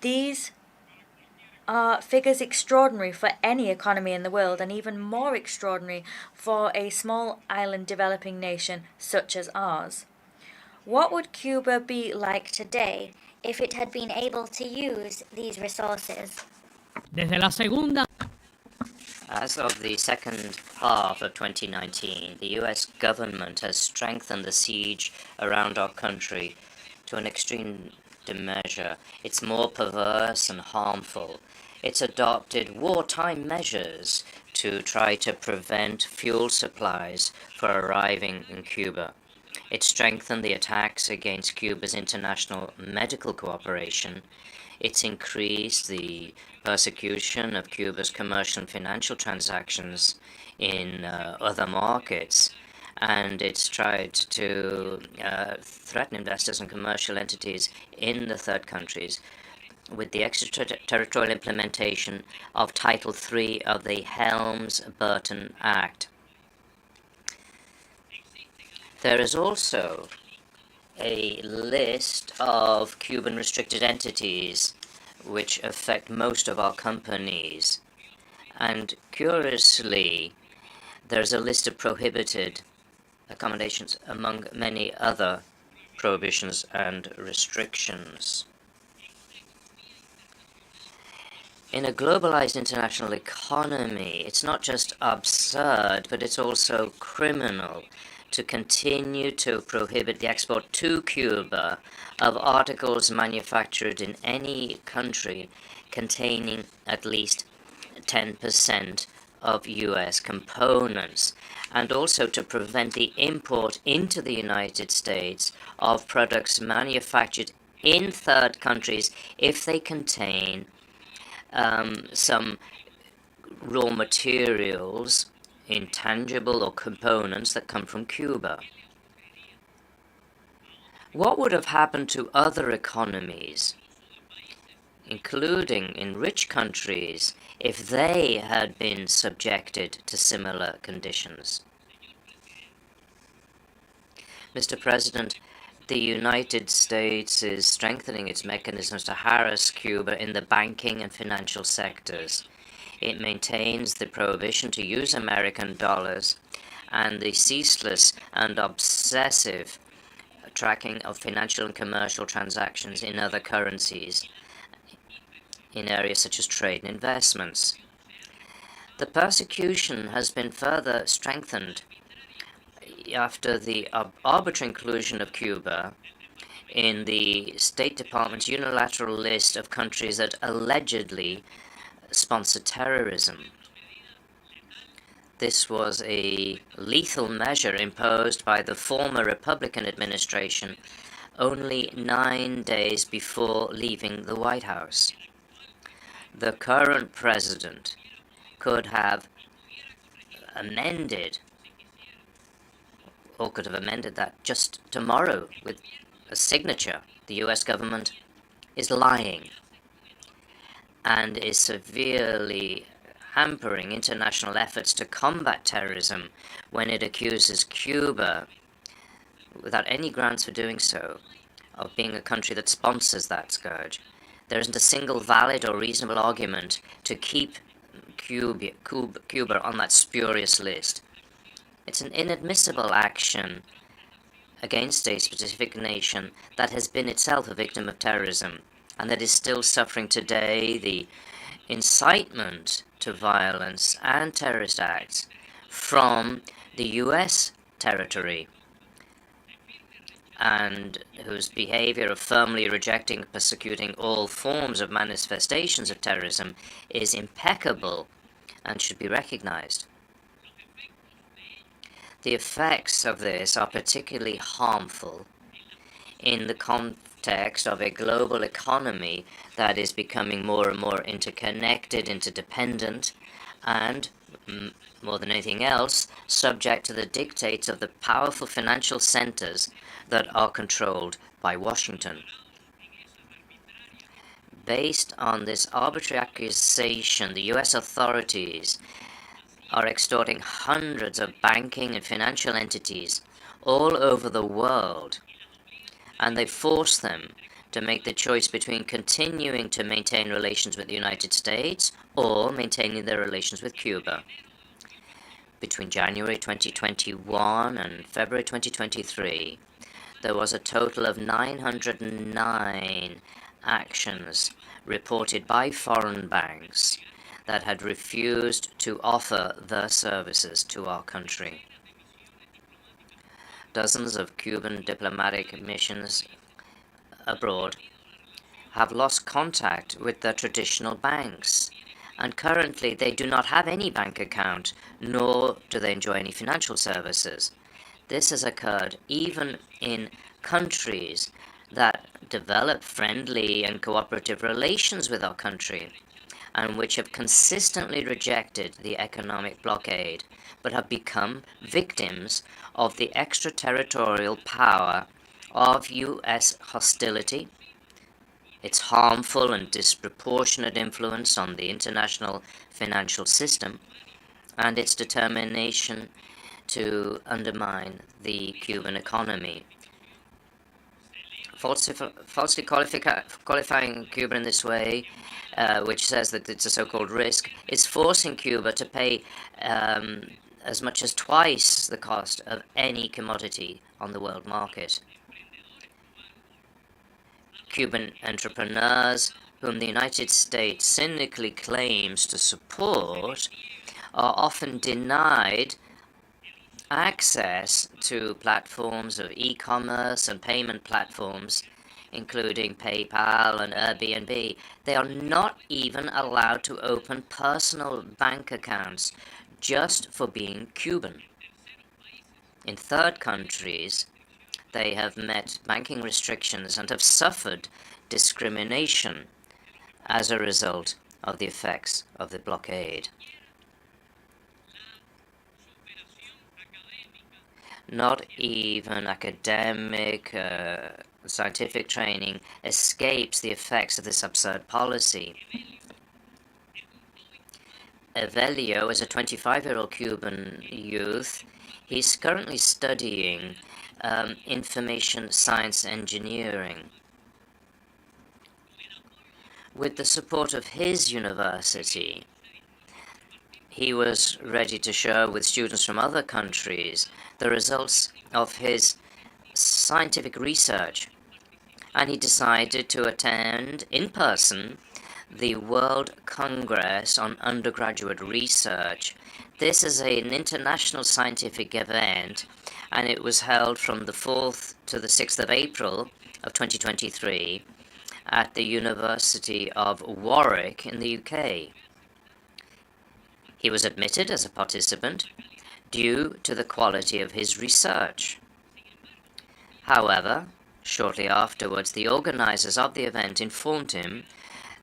These are figures extraordinary for any economy in the world, and even more extraordinary for a small island developing nation such as ours. What would Cuba be like today if it had been able to use these resources? Desde la segunda As of the second half of 2019, the US government has strengthened the siege around our country to an extreme measure. It's more perverse and harmful. It's adopted wartime measures to try to prevent fuel supplies for arriving in Cuba. It strengthened the attacks against Cuba's international medical cooperation. It's increased the persecution of Cuba's commercial and financial transactions in other markets, and it's tried to threaten investors and commercial entities in the third countries with the extraterritorial implementation of Title III of the Helms-Burton Act. There is also a list of Cuban restricted entities which affect most of our companies. And curiously, there's a list of prohibited accommodations among many other prohibitions and restrictions. In a globalized international economy, it's not just absurd, but it's also criminal to continue to prohibit the export to Cuba of articles manufactured in any country containing at least 10% of US components, and also to prevent the import into the United States of products manufactured in third countries if they contain some raw materials, intangible or components that come from Cuba. What would have happened to other economies, including in rich countries, if they had been subjected to similar conditions? Mr. President, the United States is strengthening its mechanisms to harass Cuba in the banking and financial sectors. It maintains the prohibition to use American dollars and the ceaseless and obsessive tracking of financial and commercial transactions in other currencies in areas such as trade and investments. The persecution has been further strengthened after the arbitrary inclusion of Cuba in the State Department's unilateral list of countries that allegedly sponsor terrorism. This was a lethal measure imposed by the former Republican administration only 9 days before leaving the White House. The current president could have amended that just tomorrow with a signature. The US government is lying and is severely hampering international efforts to combat terrorism when it accuses Cuba, without any grounds for doing so, of being a country that sponsors that scourge. There isn't a single valid or reasonable argument to keep Cuba on that spurious list. It's an inadmissible action against a specific nation that has been itself a victim of terrorism and that is still suffering today the incitement to violence and terrorist acts from the US territory, and whose behavior of firmly rejecting and persecuting all forms of manifestations of terrorism is impeccable and should be recognized. The effects of this are particularly harmful in the context of a global economy that is becoming more and more interconnected, interdependent, and, more than anything else, subject to the dictates of the powerful financial centers that are controlled by Washington. Based on this arbitrary accusation, the US authorities are extorting hundreds of banking and financial entities all over the world, and they force them to make the choice between continuing to maintain relations with the United States or maintaining their relations with Cuba. Between January 2021 and February 2023, there was a total of 909 actions reported by foreign banks that had refused to offer their services to our country. Dozens of Cuban diplomatic missions abroad have lost contact with their traditional banks, and currently they do not have any bank account, nor do they enjoy any financial services. This has occurred even in countries that develop friendly and cooperative relations with our country, and which have consistently rejected the economic blockade, but have become victims of the extraterritorial power of U.S. hostility, its harmful and disproportionate influence on the international financial system, and its determination to undermine the Cuban economy. Falsely qualifying Cuba in this way, which says that it's a so-called risk, is forcing Cuba to pay as much as twice the cost of any commodity on the world market. Cuban entrepreneurs, whom the United States cynically claims to support, are often denied access to platforms of e-commerce and payment platforms, including PayPal and Airbnb. They are not even allowed to open personal bank accounts just for being Cuban. In third countries, they have met banking restrictions and have suffered discrimination as a result of the effects of the blockade. Not even academic, scientific training escapes the effects of this absurd policy. Evelio is a 25-year-old Cuban youth. He's currently studying information science engineering. With the support of his university, he was ready to share with students from other countries the results of his scientific research, and he decided to attend in person the World Congress on Undergraduate Research. This is an international scientific event, and it was held from the 4th to the 6th of April of 2023 at the University of Warwick in the UK. He was admitted as a participant due to the quality of his research. However, shortly afterwards, the organizers of the event informed him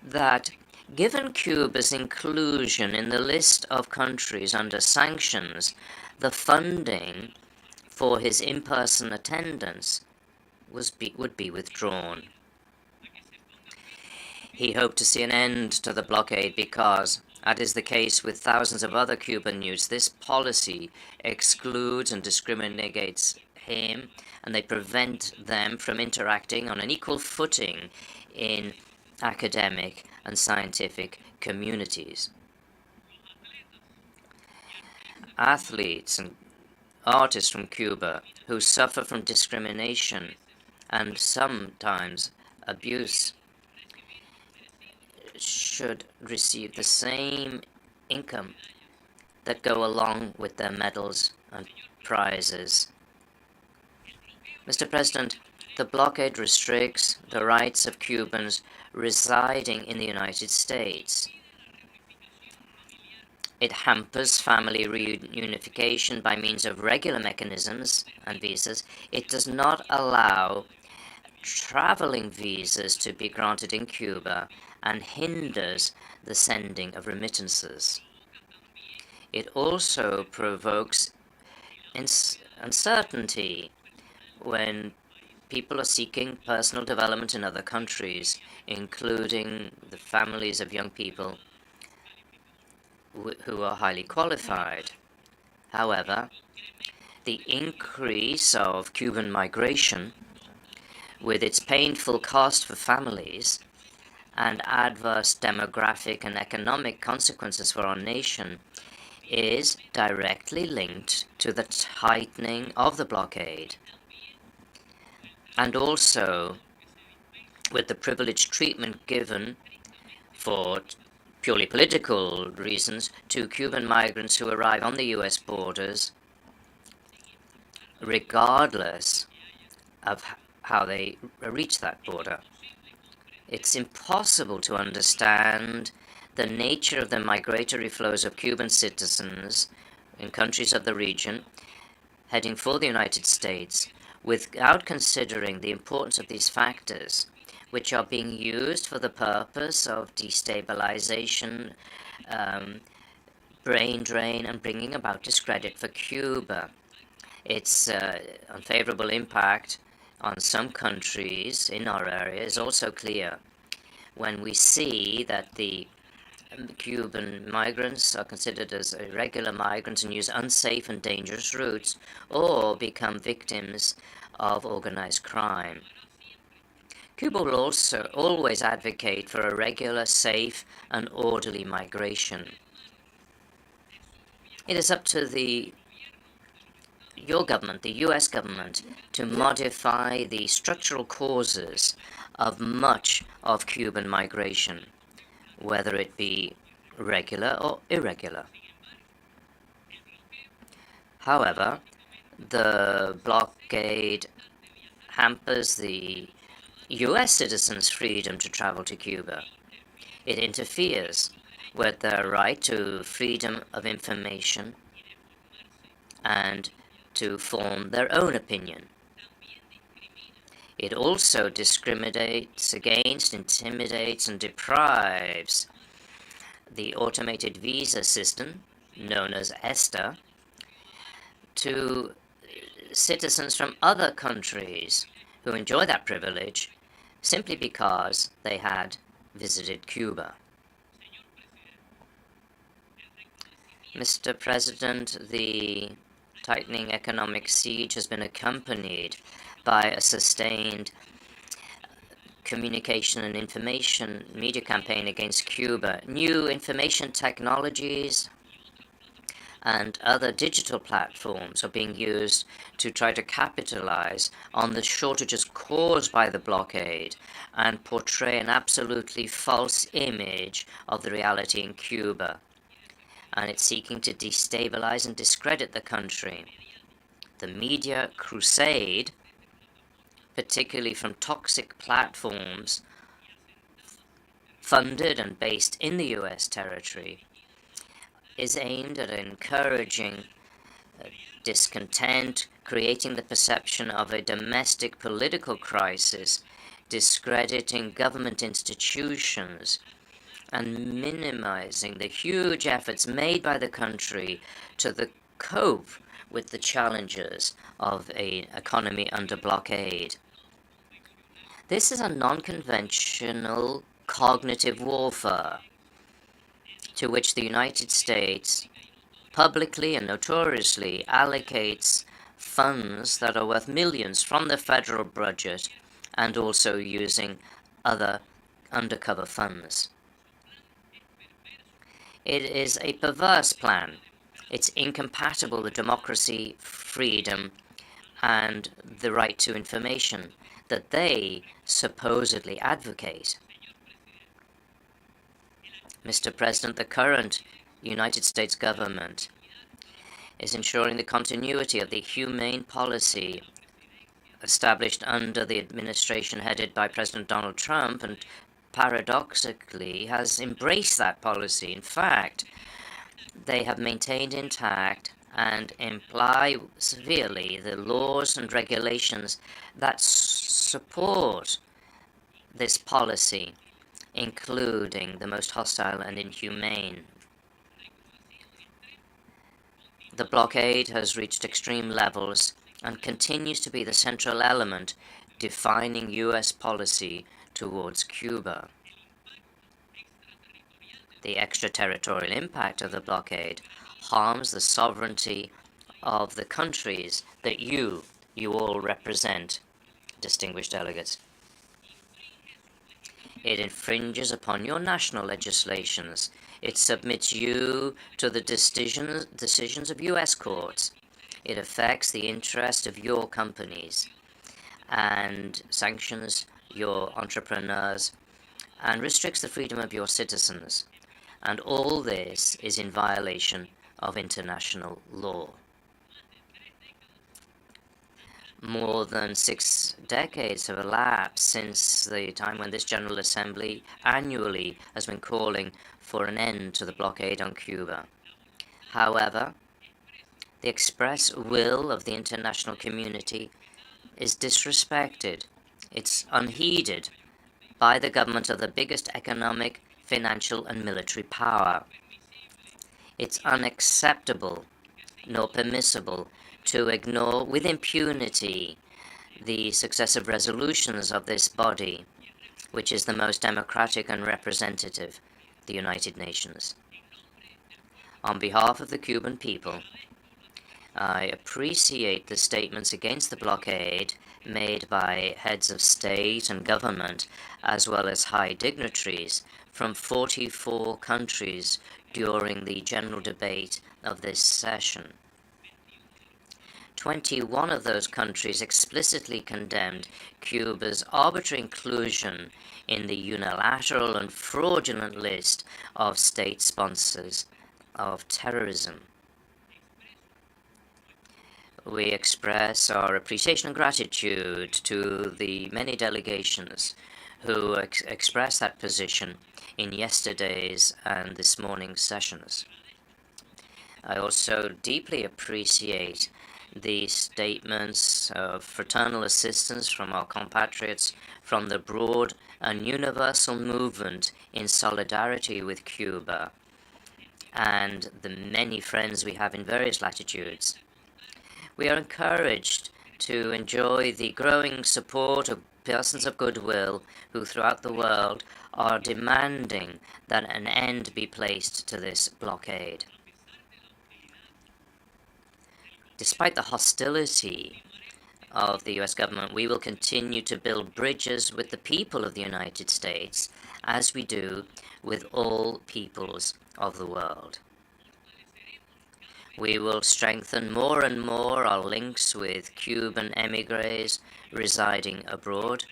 that given Cuba's inclusion in the list of countries under sanctions, the funding for his in-person attendance would be withdrawn. He hoped to see an end to the blockade because, as is the case with thousands of other Cuban youths, this policy excludes and discriminates him, and they prevent them from interacting on an equal footing in academic and scientific communities. Athletes and artists from Cuba who suffer from discrimination and sometimes abuse should receive the same income that go along with their medals and prizes. Mr. President, the blockade restricts the rights of Cubans residing in the United States. It hampers family reunification by means of regular mechanisms and visas. It does not allow traveling visas to be granted in Cuba and hinders the sending of remittances. It also provokes uncertainty when people are seeking personal development in other countries, including the families of young people who are highly qualified. However, the increase of Cuban migration with its painful cost for families and adverse demographic and economic consequences for our nation, is directly linked to the tightening of the blockade, and also with the privileged treatment given for purely political reasons to Cuban migrants who arrive on the US borders, regardless of how they reach that border. It's impossible to understand the nature of the migratory flows of Cuban citizens in countries of the region heading for the United States without considering the importance of these factors, which are being used for the purpose of destabilization, brain drain, and bringing about discredit for Cuba. Its unfavorable impact on some countries in our area is also clear when we see that the Cuban migrants are considered as irregular migrants and use unsafe and dangerous routes or become victims of organized crime. Cuba will also always advocate for a regular, safe, and orderly migration. It is up to your government, the US government, to modify the structural causes of much of Cuban migration, whether it be regular or irregular. However, the blockade hampers the US citizens' freedom to travel to Cuba. It interferes with their right to freedom of information and to form their own opinion. It also discriminates against, intimidates, and deprives the automated visa system, known as ESTA, to citizens from other countries who enjoy that privilege simply because they had visited Cuba. Mr. President, the tightening economic siege has been accompanied by a sustained communication and information media campaign against Cuba. New information technologies and other digital platforms are being used to try to capitalize on the shortages caused by the blockade and portray an absolutely false image of the reality in Cuba. And it's seeking to destabilize and discredit the country. The media crusade, particularly from toxic platforms funded and based in the US territory, is aimed at encouraging discontent, creating the perception of a domestic political crisis, discrediting government institutions, and minimizing the huge efforts made by the country to cope with the challenges of an economy under blockade. This is a non-conventional cognitive warfare to which the United States publicly and notoriously allocates funds that are worth millions from the federal budget and also using other undercover funds. It is a perverse plan. It's incompatible with democracy, freedom, and the right to information that they supposedly advocate. Mr. President, the current United States government is ensuring the continuity of the humane policy established under the administration headed by President Donald Trump, and paradoxically has embraced that policy. In fact, they have maintained intact and imply severely the laws and regulations that support this policy, including the most hostile and inhumane. The blockade has reached extreme levels and continues to be the central element defining US policy towards Cuba. The extraterritorial impact of the blockade harms the sovereignty of the countries that you all represent, distinguished delegates. It infringes upon your national legislations. It submits you to the decisions of U.S. courts. It affects the interest of your companies and sanctions your entrepreneurs and restricts the freedom of your citizens. And all this is in violation of international law. More than 6 decades have elapsed since the time when this General Assembly annually has been calling for an end to the blockade on Cuba. However, the express will of the international community is disrespected. It's unheeded by the government of the biggest economic, financial, and military power. It's unacceptable nor permissible to ignore with impunity the successive resolutions of this body, which is the most democratic and representative, the United Nations. On behalf of the Cuban people, I appreciate the statements against the blockade made by heads of state and government, as well as high dignitaries from 44 countries during the general debate of this session. 21 of those countries explicitly condemned Cuba's arbitrary inclusion in the unilateral and fraudulent list of state sponsors of terrorism. We express our appreciation and gratitude to the many delegations who expressed that position in yesterday's and this morning's sessions. I also deeply appreciate the statements of fraternal assistance from our compatriots from the broad and universal movement in solidarity with Cuba and the many friends we have in various latitudes. We are encouraged to enjoy the growing support of persons of goodwill who throughout the world are demanding that an end be placed to this blockade. Despite the hostility of the U.S. government, we will continue to build bridges with the people of the United States, as we do with all peoples of the world. We will strengthen more and more our links with Cuban émigrés residing abroad.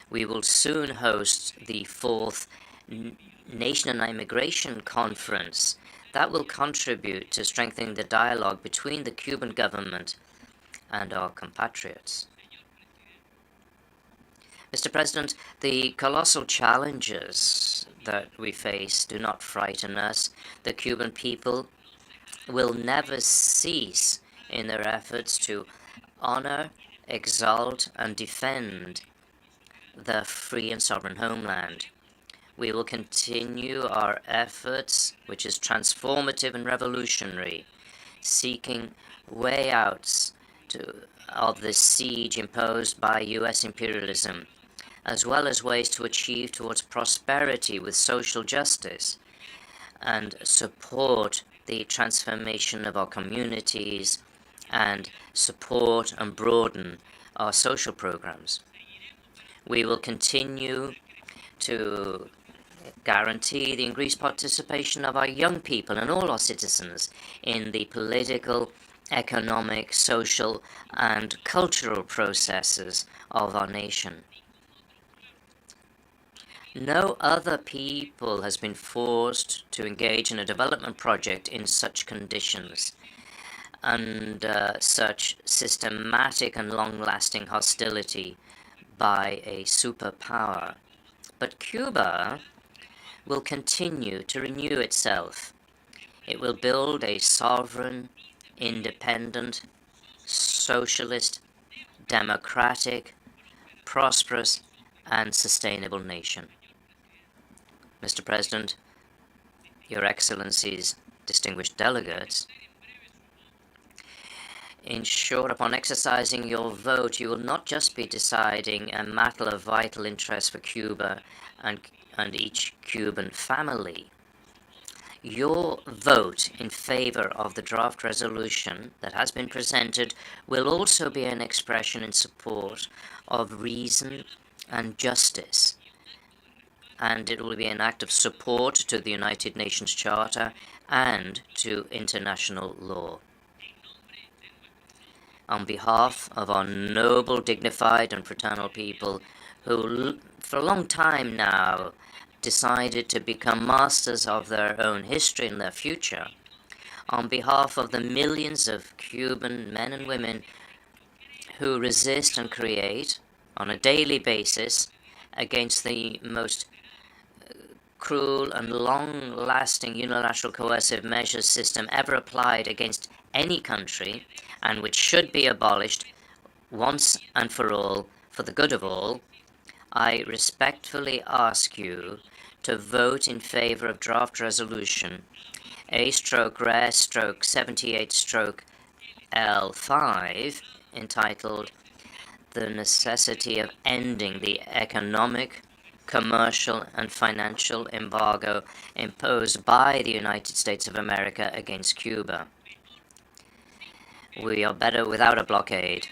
We will soon host the 4th Nation and Immigration Conference that will contribute to strengthening the dialogue between the Cuban government and our compatriots. Mr. President, the colossal challenges that we face do not frighten us. The Cuban people will never cease in their efforts to honor, exalt, and defend the free and sovereign homeland. We will continue our efforts, which is transformative and revolutionary, seeking way outs of the siege imposed by U.S. imperialism, as well as ways to achieve towards prosperity with social justice, and support the transformation of our communities, and support and broaden our social programs. We will continue to guarantee the increased participation of our young people and all our citizens in the political, economic, social, and cultural processes of our nation. No other people has been forced to engage in a development project in such conditions, under such systematic and long-lasting hostility by a superpower. But Cuba will continue to renew itself. It will build a sovereign, independent, socialist, democratic, prosperous, and sustainable nation. Mr. President, Your Excellencies, distinguished delegates, in short, upon exercising your vote, you will not just be deciding a matter of vital interest for Cuba and each Cuban family. Your vote in favor of the draft resolution that has been presented will also be an expression in support of reason and justice, and it will be an act of support to the United Nations Charter and to international law. On behalf of our noble, dignified, and fraternal people who, for a long time now, decided to become masters of their own history and their future, on behalf of the millions of Cuban men and women who resist and create on a daily basis against the most cruel and long-lasting unilateral coercive measures system ever applied against any country, and which should be abolished once and for all for the good of all, I respectfully ask you to vote in favor of draft resolution A/Res/78/L5 entitled "The Necessity of Ending the Economic, Commercial, and Financial Embargo Imposed by the United States of America against Cuba." We are better without a blockade.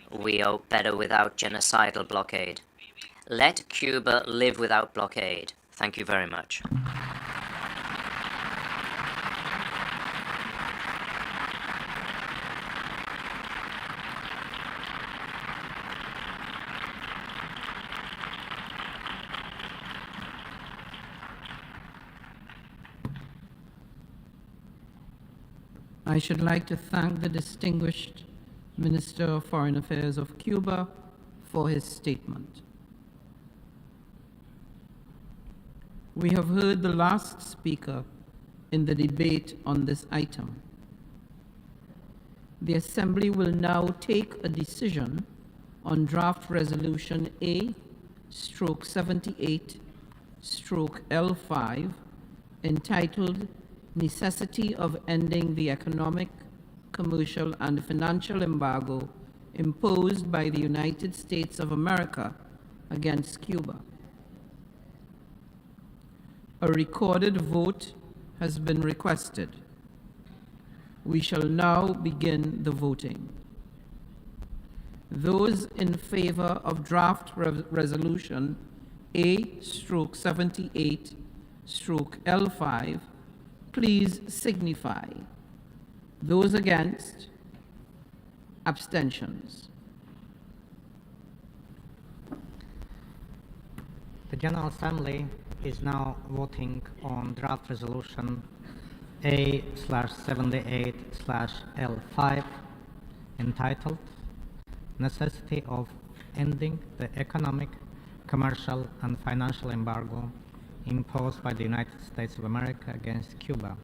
We are better without genocidal blockade. Let Cuba live without blockade. Thank you very much. I should like to thank the distinguished Minister of Foreign Affairs of Cuba for his statement. We have heard the last speaker in the debate on this item. The Assembly will now take a decision on draft resolution A/78/L5 entitled "Necessity of Ending the Economic, Commercial, and Financial Embargo Imposed by the United States of America against Cuba." A recorded vote has been requested. We shall now begin the voting. Those in favor of draft resolution A/78/L5, please signify. Those against, abstentions. The General Assembly is now voting on draft resolution A/78/L5 entitled "Necessity of Ending the Economic, Commercial, and Financial Embargo Imposed by the United States of America against Cuba."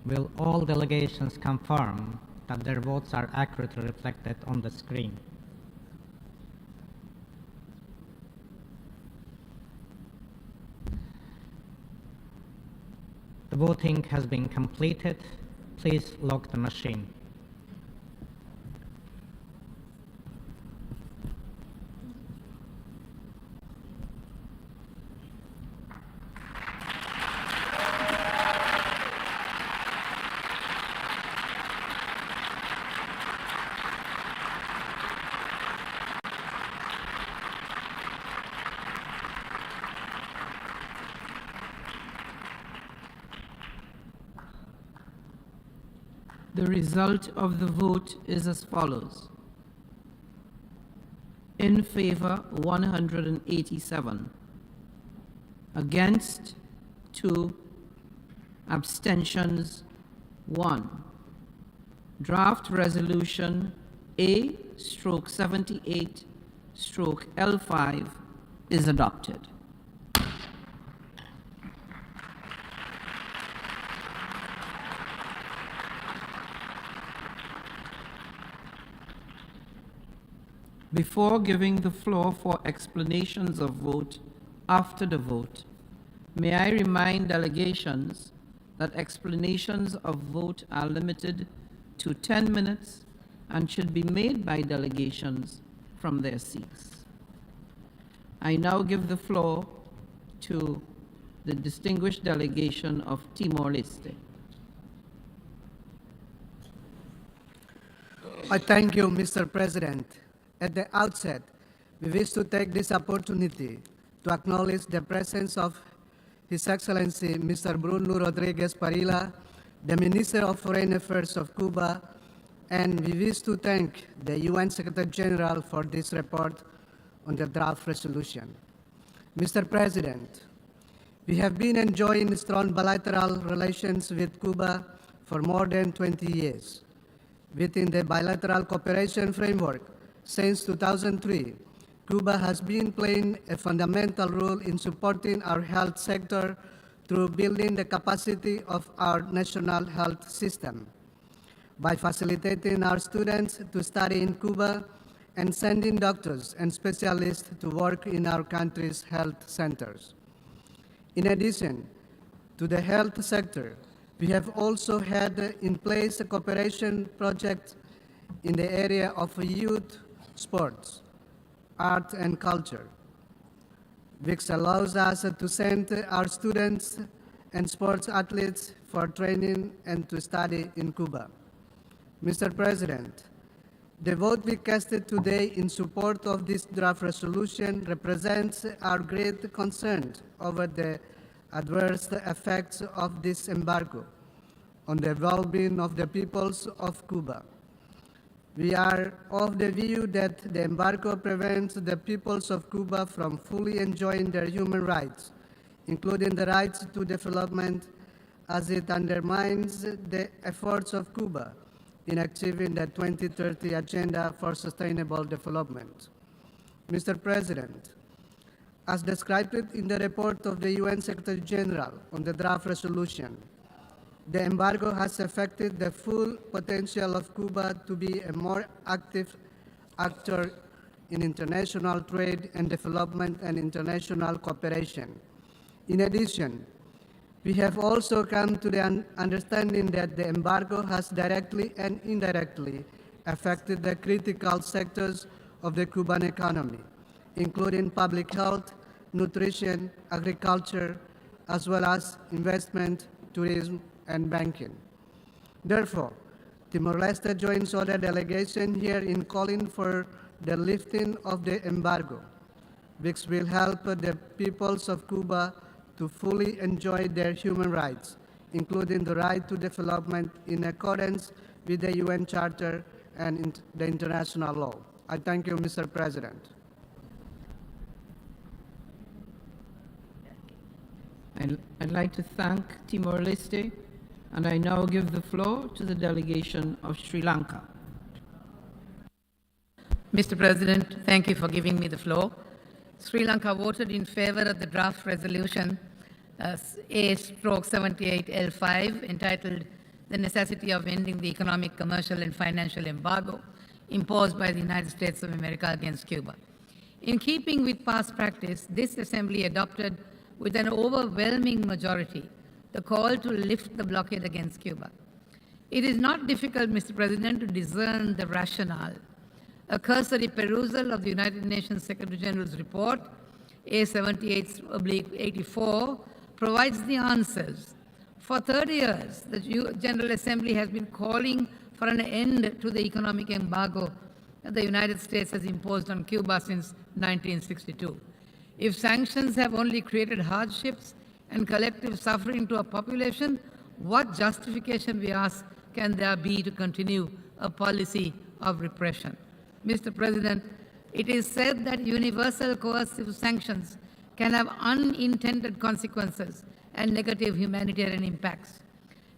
Will all delegations confirm that their votes are accurately reflected on the screen? The voting has been completed. Please lock the machine. The result of the vote is as follows. In favor, 187. Against, 2. Abstentions, 1. Draft resolution A/78/L5 is adopted. Before giving the floor for explanations of vote after the vote, may I remind delegations that explanations of vote are limited to 10 minutes and should be made by delegations from their seats. I now give the floor to the distinguished delegation of Timor-Leste. I thank you, Mr. President. At the outset, we wish to take this opportunity to acknowledge the presence of His Excellency Mr. Bruno Rodriguez Parilla, the Minister of Foreign Affairs of Cuba, and we wish to thank the UN Secretary General for this report on the draft resolution. Mr. President, we have been enjoying strong bilateral relations with Cuba for more than 20 years. Within the bilateral cooperation framework, since 2003, Cuba has been playing a fundamental role in supporting our health sector through building the capacity of our national health system. By facilitating our students to study in Cuba and sending doctors and specialists to work in our country's health centers. In addition to the health sector, we have also had in place a cooperation project in the area of youth sports, art and culture, which allows us to send our students and sports athletes for training and to study in Cuba. Mr. President, the vote we casted today in support of this draft resolution represents our great concern over the adverse effects of this embargo on the well-being of the peoples of Cuba. We are of the view that the embargo prevents the peoples of Cuba from fully enjoying their human rights, including the rights to development, as it undermines the efforts of Cuba in achieving the 2030 Agenda for Sustainable Development. Mr. President, as described in the report of the UN Secretary General on the draft resolution, the embargo has affected the full potential of Cuba to be a more active actor in international trade and development and international cooperation. In addition, we have also come to the understanding that the embargo has directly and indirectly affected the critical sectors of the Cuban economy, including public health, nutrition, agriculture, as well as investment, tourism, and banking. Therefore, Timor-Leste joins other delegation here in calling for the lifting of the embargo, which will help the peoples of Cuba to fully enjoy their human rights, including the right to development in accordance with the UN Charter and the international law. I thank you, Mr. President. I'd like to thank Timor-Leste, and I now give the floor to the delegation of Sri Lanka. Mr. President, thank you for giving me the floor. Sri Lanka voted in favor of the draft resolution A/78L5 entitled The Necessity of Ending the Economic, Commercial and Financial Embargo imposed by the United States of America against Cuba. In keeping with past practice, this Assembly adopted with an overwhelming majority the call to lift the blockade against Cuba. It is not difficult, Mr. President, to discern the rationale. A cursory perusal of the United Nations Secretary General's report, A78/84, provides the answers. For 30 years, the General Assembly has been calling for an end to the economic embargo that the United States has imposed on Cuba since 1962. If sanctions have only created hardships and collective suffering to a population, what justification, we ask, can there be to continue a policy of repression? Mr. President, it is said that universal coercive sanctions can have unintended consequences and negative humanitarian impacts.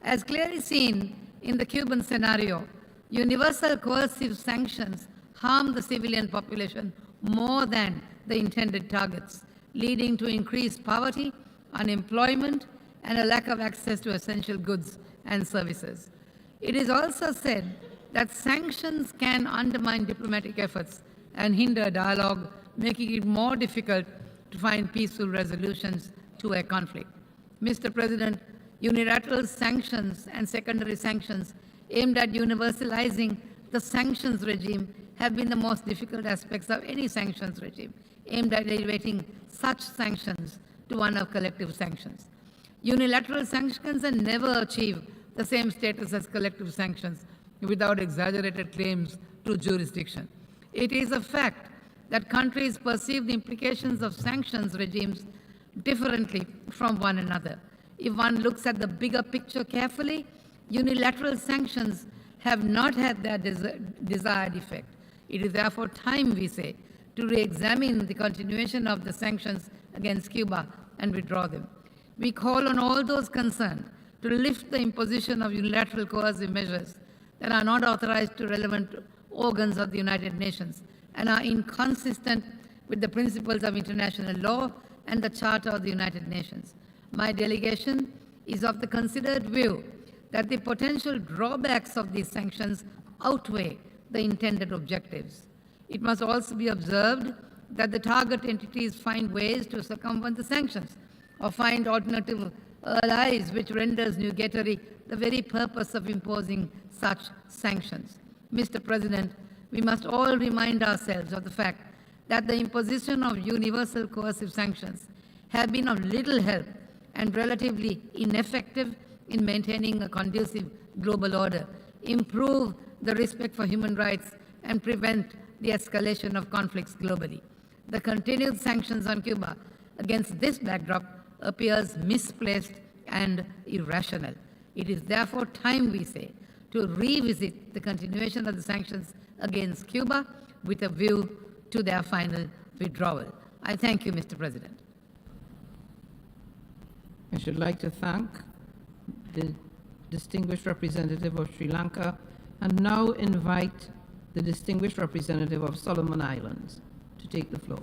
As clearly seen in the Cuban scenario, universal coercive sanctions harm the civilian population more than the intended targets, leading to increased poverty, unemployment, and a lack of access to essential goods and services. It is also said that sanctions can undermine diplomatic efforts and hinder dialogue, making it more difficult to find peaceful resolutions to a conflict. Mr. President, unilateral sanctions and secondary sanctions aimed at universalizing the sanctions regime have been the most difficult aspects of any sanctions regime, aimed at elevating such sanctions to one of collective sanctions. Unilateral sanctions can never achieve the same status as collective sanctions without exaggerated claims to jurisdiction. It is a fact that countries perceive the implications of sanctions regimes differently from one another. If one looks at the bigger picture carefully, unilateral sanctions have not had their desired effect. It is therefore time, we say, to re-examine the continuation of the sanctions against Cuba and withdraw them. We call on all those concerned to lift the imposition of unilateral coercive measures that are not authorized to relevant organs of the United Nations and are inconsistent with the principles of international law and the Charter of the United Nations. My delegation is of the considered view that the potential drawbacks of these sanctions outweigh the intended objectives. It must also be observed that the target entities find ways to circumvent the sanctions or find alternative allies, which renders nugatory the very purpose of imposing such sanctions. Mr. President, we must all remind ourselves of the fact that the imposition of universal coercive sanctions have been of little help and relatively ineffective in maintaining a conducive global order, improve the respect for human rights, and prevent the escalation of conflicts globally. The continued sanctions on Cuba against this backdrop appears misplaced and irrational. It is therefore time, we say, to revisit the continuation of the sanctions against Cuba with a view to their final withdrawal. I thank you, Mr. President. I should like to thank the distinguished representative of Sri Lanka and now invite the distinguished representative of Solomon Islands to take the floor.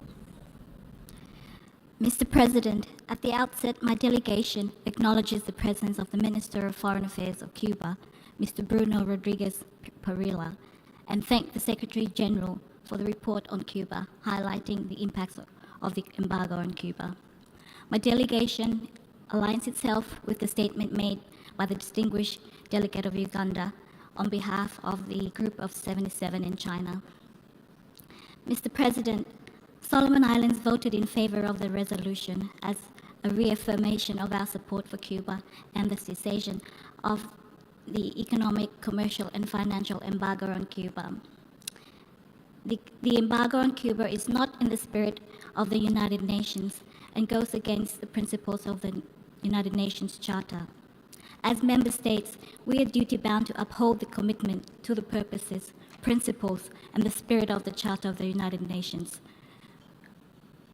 Mr. President, at the outset, my delegation acknowledges the presence of the Minister of Foreign Affairs of Cuba, Mr. Bruno Rodriguez Parilla, and thank the Secretary General for the report on Cuba, highlighting the impacts of the embargo on Cuba. My delegation aligns itself with the statement made by the distinguished delegate of Uganda on behalf of the Group of 77 in China. Mr. President, Solomon Islands voted in favor of the resolution as a reaffirmation of our support for Cuba and the cessation of the economic, commercial, and financial embargo on Cuba. The embargo on Cuba is not in the spirit of the United Nations and goes against the principles of the United Nations Charter. As member states, we are duty-bound to uphold the commitment to the purposes, principles, and the spirit of the Charter of the United Nations,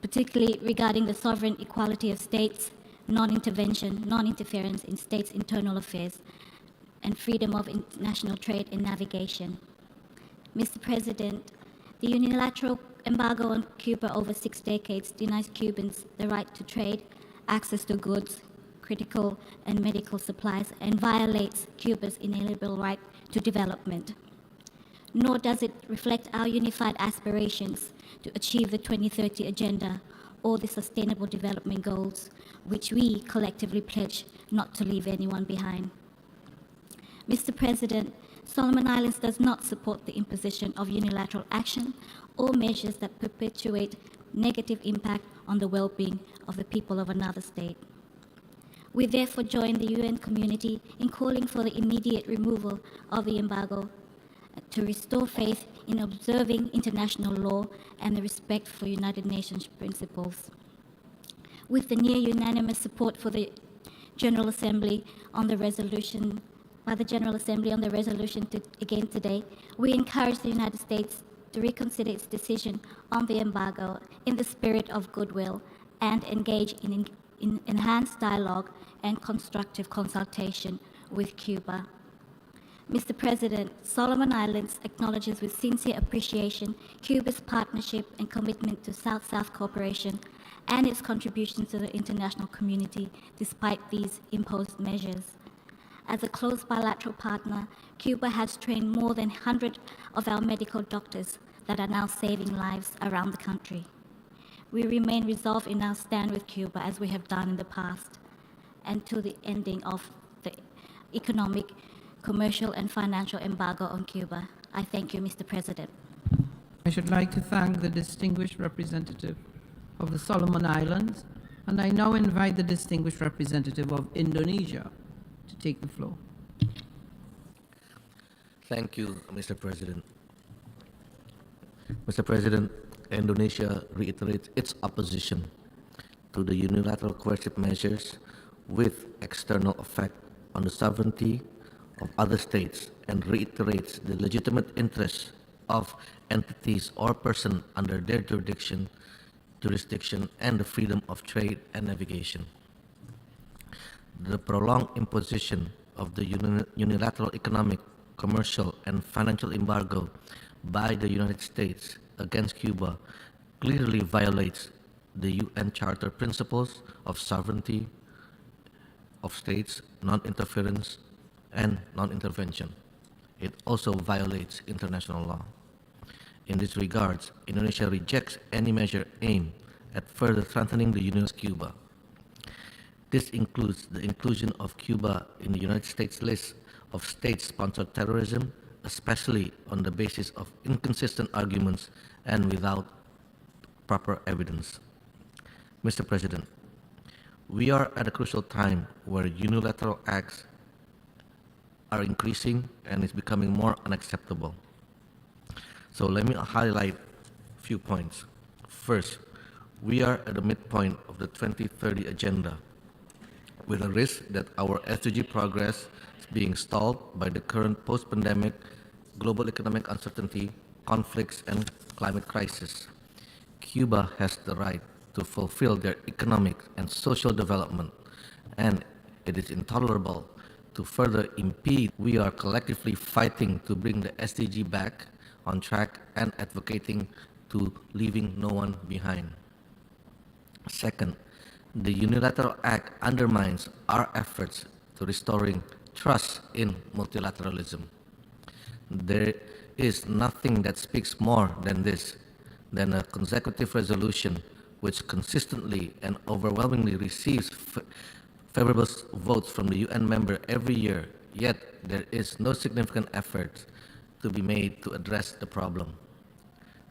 particularly regarding the sovereign equality of states, non-intervention, non-interference in states' internal affairs, and freedom of international trade and navigation. Mr. President, the unilateral embargo on Cuba over 6 decades denies Cubans the right to trade, access to goods, critical and medical supplies, and violates Cuba's inalienable right to development. Nor does it reflect our unified aspirations to achieve the 2030 Agenda or the Sustainable Development Goals, which we collectively pledge not to leave anyone behind. Mr. President, Solomon Islands does not support the imposition of unilateral action or measures that perpetuate negative impact on the well-being of the people of another state. We therefore join the UN community in calling for the immediate removal of the embargo to restore faith in observing international law and the respect for United Nations principles. With the near unanimous support for the General Assembly on the resolution again today, we encourage the United States to reconsider its decision on the embargo in the spirit of goodwill and engage in enhanced dialogue and constructive consultation with Cuba. Mr. President, Solomon Islands acknowledges with sincere appreciation Cuba's partnership and commitment to South-South cooperation and its contributions to the international community despite these imposed measures. As a close bilateral partner, Cuba has trained more than 100 of our medical doctors that are now saving lives around the country. We remain resolved in our stand with Cuba as we have done in the past, and to the ending of the economic, commercial, and financial embargo on Cuba. I thank you, Mr. President. I should like to thank the distinguished representative of the Solomon Islands And I now invite the distinguished representative of Indonesia to take the floor. Thank you, Mr. President. Mr. President, Indonesia reiterates its opposition to the unilateral coercive measures with external effect on the sovereignty of other states and reiterates the legitimate interests of entities or persons under their jurisdiction and the freedom of trade and navigation. The prolonged imposition of the unilateral economic, commercial, and financial embargo by the United States against Cuba clearly violates the UN Charter principles of sovereignty of states, non-interference, and non-intervention. It also violates international law. In this regard, Indonesia rejects any measure aimed at further strengthening the Union of Cuba. This includes the inclusion of Cuba in the United States list of state-sponsored terrorism, especially on the basis of inconsistent arguments and without proper evidence. Mr. President, we are at a crucial time where unilateral acts are increasing and is becoming more unacceptable. So let me highlight a few points. First, we are at the midpoint of the 2030 agenda, with a risk that our SDG progress is being stalled by the current post-pandemic global economic uncertainty, conflicts, and climate crisis. Cuba has the right to fulfill their economic and social development, and it is intolerable to further impede. We are collectively fighting to bring the SDG back on track and advocating to leaving no one behind. Second, the unilateral act undermines our efforts to restoring trust in multilateralism. There is nothing that speaks more than this, than a consecutive resolution which consistently and overwhelmingly receives favorable votes from the UN member every year, yet there is no significant effort to be made to address the problem.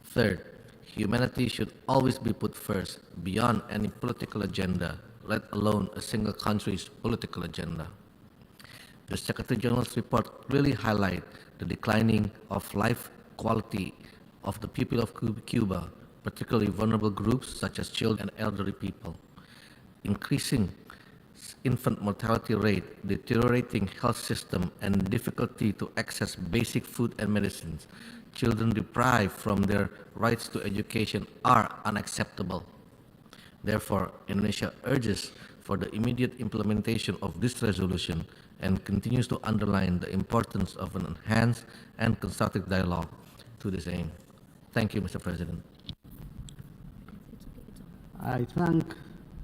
Third, humanity should always be put first, beyond any political agenda, let alone a single country's political agenda. The Secretary General's report clearly highlights the declining of life quality of the people of Cuba, particularly vulnerable groups such as children and elderly people, increasing infant mortality rate, deteriorating health system, and difficulty to access basic food and medicines. Children deprived from their rights to education are unacceptable. Therefore, Indonesia urges for the immediate implementation of this resolution and continues to underline the importance of an enhanced and constructive dialogue to this aim. Thank you, Mr. President. I thank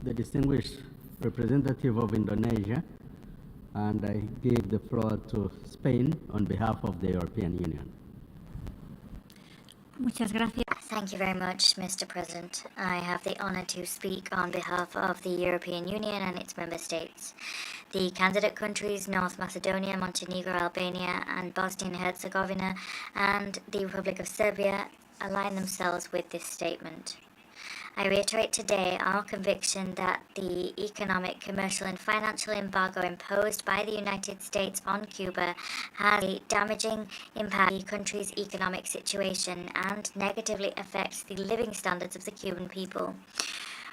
the distinguished representative of Indonesia, and I give the floor to Spain on behalf of the European Union. Muchas gracias. Thank you very much, Mr. President. I have the honor to speak on behalf of the European Union and its member states. The candidate countries, North Macedonia, Montenegro, Albania, and Bosnia and Herzegovina, and the Republic of Serbia, align themselves with this statement. I reiterate today our conviction that the economic, commercial, and financial embargo imposed by the United States on Cuba has a damaging impact on the country's economic situation and negatively affects the living standards of the Cuban people.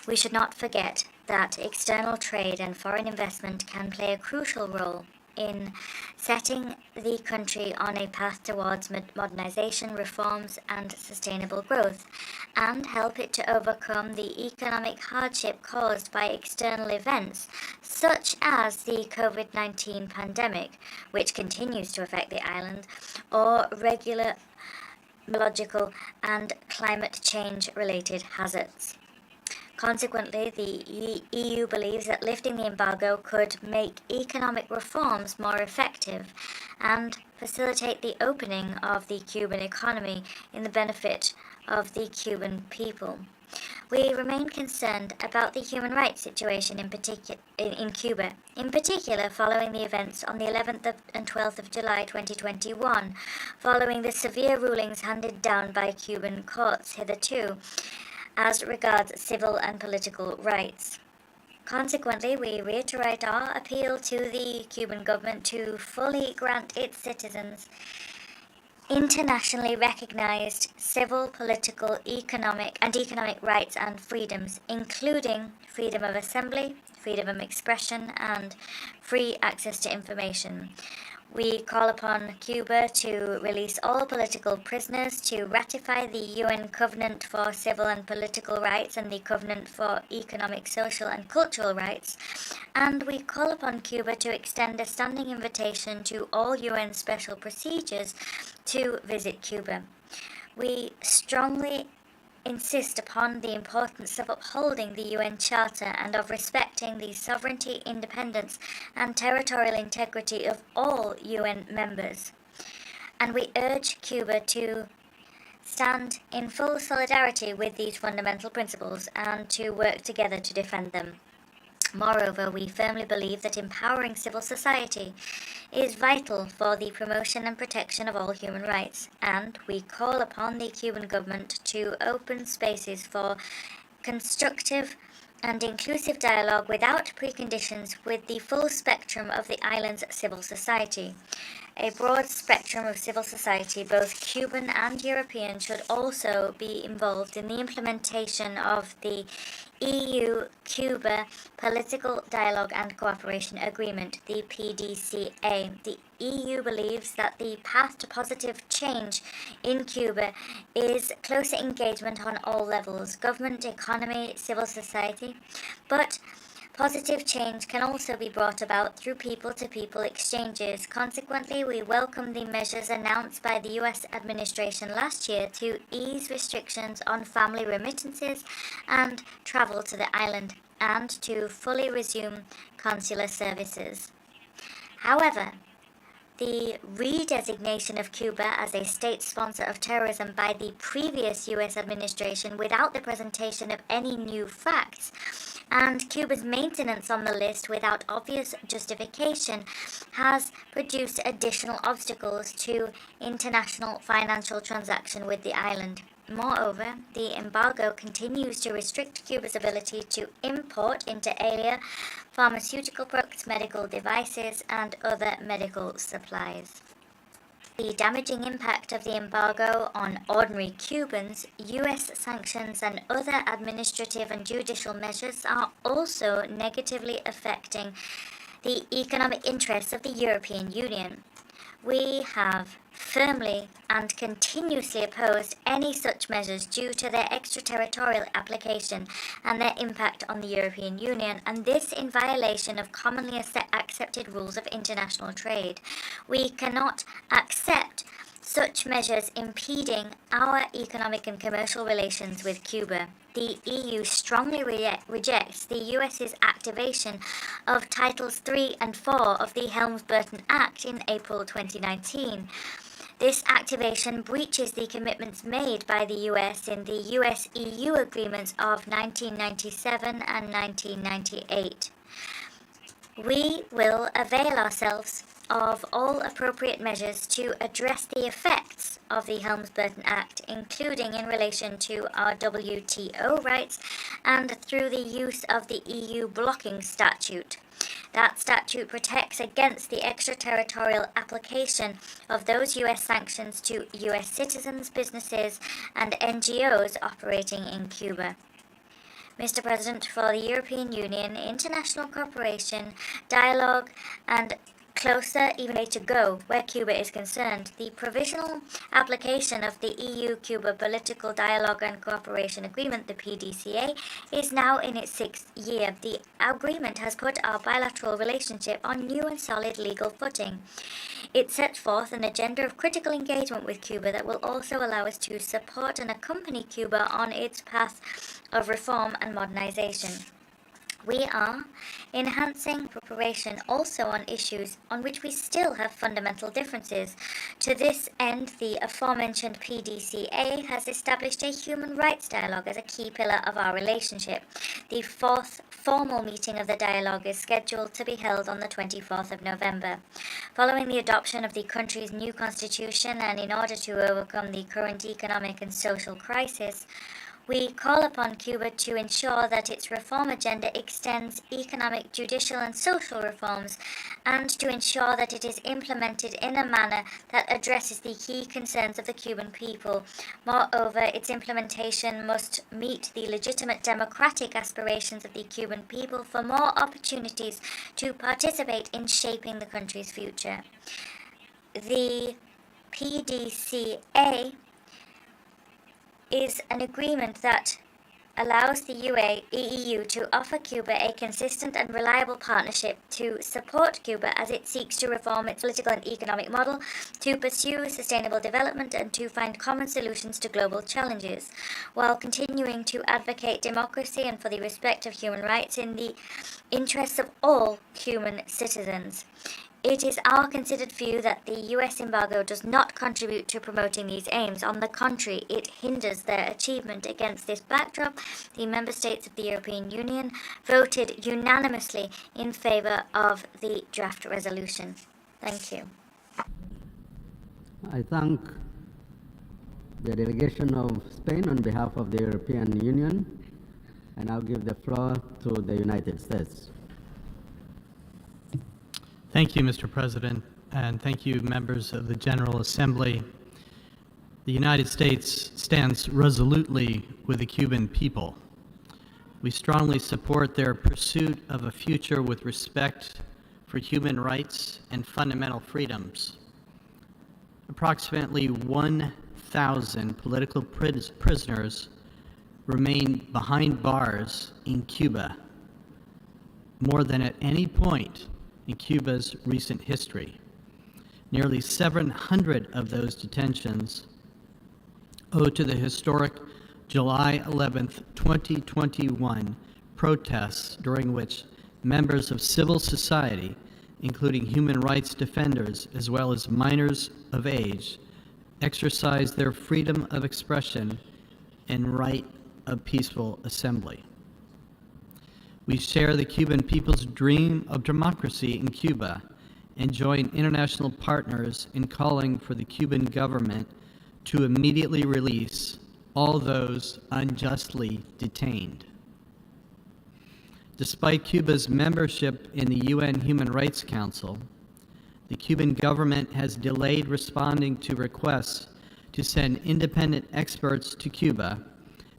We should not forget that external trade and foreign investment can play a crucial role in setting the country on a path towards modernization, reforms, and sustainable growth, and help it to overcome the economic hardship caused by external events, such as the COVID-19 pandemic, which continues to affect the island, or regular biological and climate change-related hazards. Consequently, the EU believes that lifting the embargo could make economic reforms more effective and facilitate the opening of the Cuban economy in the benefit of the Cuban people. We remain concerned about the human rights situation in Cuba, in particular following the events on the 11th and 12th of July 2021, following the severe rulings handed down by Cuban courts hitherto as regards civil and political rights. Consequently, we reiterate our appeal to the Cuban government to fully grant its citizens internationally recognized civil, political, economic rights and freedoms, including freedom of assembly, freedom of expression, and free access to information. We call upon Cuba to release all political prisoners, to ratify the UN Covenant for Civil and Political Rights and the Covenant for Economic, Social and Cultural Rights, and we call upon Cuba to extend a standing invitation to all UN special procedures to visit Cuba. We strongly insist upon the importance of upholding the UN Charter and of respecting the sovereignty, independence, and territorial integrity of all UN members. And we urge Cuba to stand in full solidarity with these fundamental principles and to work together to defend them. Moreover, we firmly believe that empowering civil society is vital for the promotion and protection of all human rights, and we call upon the Cuban government to open spaces for constructive and inclusive dialogue without preconditions with the full spectrum of the island's civil society. A broad spectrum of civil society, both Cuban and European, should also be involved in the implementation of the EU-Cuba Political Dialogue and Cooperation Agreement, the PDCA. The EU believes that the path to positive change in Cuba is closer engagement on all levels, government, economy, civil society, but positive change can also be brought about through people-to-people exchanges. Consequently, we welcome the measures announced by the U.S. administration last year to ease restrictions on family remittances and travel to the island, and to fully resume consular services. However, the redesignation of Cuba as a state sponsor of terrorism by the previous U.S. administration without the presentation of any new facts, and Cuba's maintenance on the list without obvious justification, has produced additional obstacles to international financial transaction with the island. Moreover, the embargo continues to restrict Cuba's ability to import inter alia pharmaceutical products, medical devices, and other medical supplies. The damaging impact of the embargo on ordinary Cubans, U.S. sanctions, and other administrative and judicial measures are also negatively affecting the economic interests of the European Union. We have firmly and continuously opposed any such measures due to their extraterritorial application and their impact on the European Union, and this in violation of commonly accepted rules of international trade. We cannot accept such measures impeding our economic and commercial relations with Cuba. The EU strongly rejects the US's activation of Titles 3 and 4 of the Helms-Burton Act in April 2019. This activation breaches the commitments made by the US in the US-EU agreements of 1997 and 1998. We will avail ourselves of all appropriate measures to address the effects of the Helms-Burton Act, including in relation to our WTO rights and through the use of the EU blocking statute. That statute protects against the extraterritorial application of those U.S. sanctions to U.S. citizens, businesses, and NGOs operating in Cuba. Mr. President, for the European Union, international cooperation, dialogue, and closer even way to go where Cuba is concerned, the provisional application of the EU-Cuba Political Dialogue and Cooperation Agreement, the PDCA, is now in its 6th year. The agreement has put our bilateral relationship on new and solid legal footing. It sets forth an agenda of critical engagement with Cuba that will also allow us to support and accompany Cuba on its path of reform and modernization. We are enhancing preparation also on issues on which we still have fundamental differences. To this end, the aforementioned PDCA has established a human rights dialogue as a key pillar of our relationship. The 4th formal meeting of the dialogue is scheduled to be held on the 24th of November. Following the adoption of the country's new constitution and in order to overcome the current economic and social crisis, We call upon Cuba to ensure that its reform agenda extends economic, judicial, and social reforms, and to ensure that it is implemented in a manner that addresses the key concerns of the Cuban people. Moreover, its implementation must meet the legitimate democratic aspirations of the Cuban people for more opportunities to participate in shaping the country's future. The PDCA is an agreement that allows the EU to offer Cuba a consistent and reliable partnership to support Cuba as it seeks to reform its political and economic model, to pursue sustainable development, and to find common solutions to global challenges, while continuing to advocate democracy and for the respect of human rights in the interests of all Cuban citizens. It is our considered view that the US embargo does not contribute to promoting these aims. On the contrary, it hinders their achievement. Against this backdrop, the member states of the European Union voted unanimously in favor of the draft resolution. Thank you. I thank the delegation of Spain on behalf of the European Union, and I'll give the floor to the United States. Thank you, Mr. President, and thank you, members of the General Assembly. The United States stands resolutely with the Cuban people. We strongly support their pursuit of a future with respect for human rights and fundamental freedoms. Approximately 1,000 political prisoners remain behind bars in Cuba, more than at any point in Cuba's recent history. Nearly 700 of those detentions owe to the historic July 11th, 2021 protests during which members of civil society, including human rights defenders as well as minors of age, exercised their freedom of expression and right of peaceful assembly. We share the Cuban people's dream of democracy in Cuba and join international partners in calling for the Cuban government to immediately release all those unjustly detained. Despite Cuba's membership in the UN Human Rights Council, the Cuban government has delayed responding to requests to send independent experts to Cuba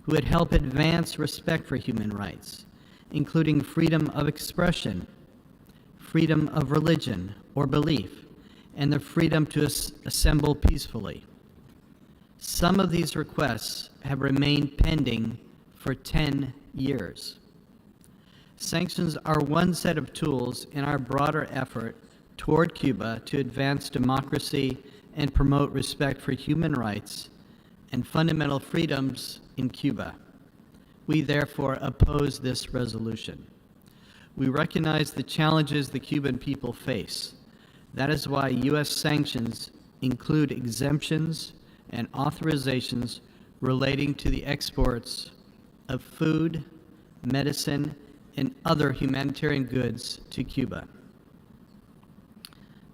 who would help advance respect for human rights, including freedom of expression, freedom of religion or belief, and the freedom to assemble peacefully. Some of these requests have remained pending for 10 years. Sanctions are one set of tools in our broader effort toward Cuba to advance democracy and promote respect for human rights and fundamental freedoms in Cuba. We therefore oppose this resolution. We recognize the challenges the Cuban people face. That is why U.S. sanctions include exemptions and authorizations relating to the exports of food, medicine, and other humanitarian goods to Cuba.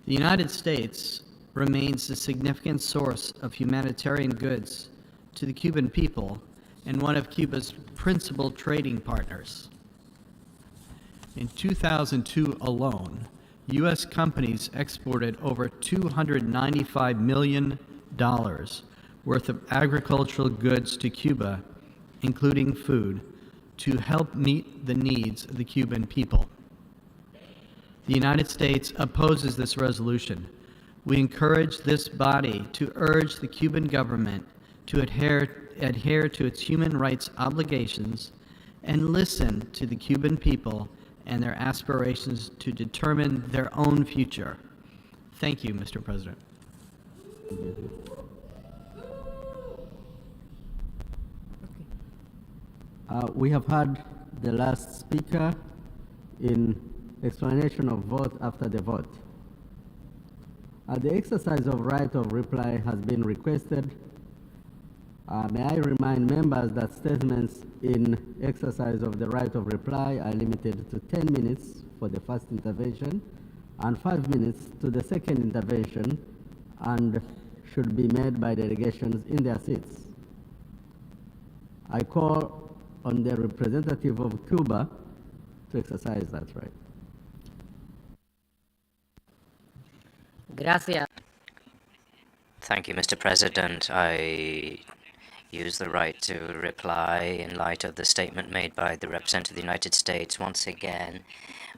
The United States remains a significant source of humanitarian goods to the Cuban people and one of Cuba's principal trading partners. In 2002 alone, U.S. companies exported over $295 million worth of agricultural goods to Cuba, including food, to help meet the needs of the Cuban people. The United States opposes this resolution. We encourage this body to urge the Cuban government to adhere to its human rights obligations and listen to the Cuban people and their aspirations to determine their own future. Thank you, Mr. President. We have had the last speaker in explanation of vote after the vote. The exercise of right of reply has been requested. May I remind members that statements in exercise of the right of reply are limited to 10 minutes for the first intervention and 5 minutes to the second intervention, and should be made by delegations in their seats. I call on the representative of Cuba to exercise that right. Gracias. Thank you, Mr. President. I use the right to reply in light of the statement made by the representative of the United States. Once again,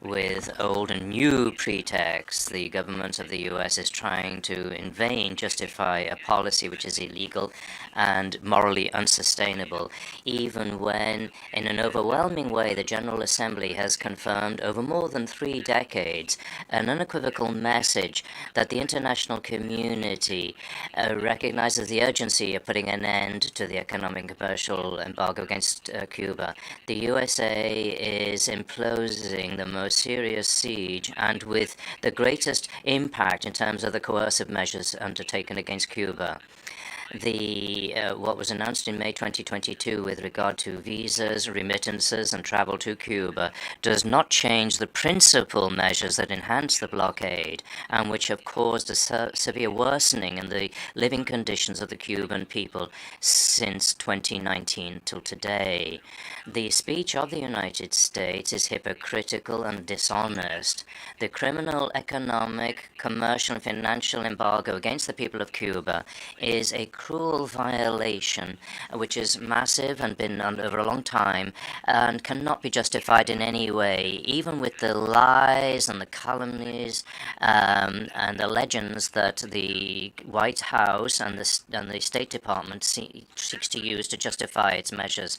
with old and new pretexts, the government of the U.S. is trying to, in vain, justify a policy which is illegal and morally unsustainable, even when, in an overwhelming way, the General Assembly has confirmed over more than 3 decades an unequivocal message that the international community recognizes the urgency of putting an end to the economic and commercial embargo against Cuba. The USA is imposing the most serious siege and with the greatest impact in terms of the coercive measures undertaken against Cuba. What was announced in May 2022 with regard to visas, remittances, and travel to Cuba does not change the principal measures that enhance the blockade and which have caused a severe worsening in the living conditions of the Cuban people since 2019 till today. The speech of the United States is hypocritical and dishonest. The criminal, economic, commercial, and financial embargo against the people of Cuba is a cruel violation which is massive and been on over a long time and cannot be justified in any way, even with the lies and the calumnies and the legends that the White House and the State Department seeks to use to justify its measures.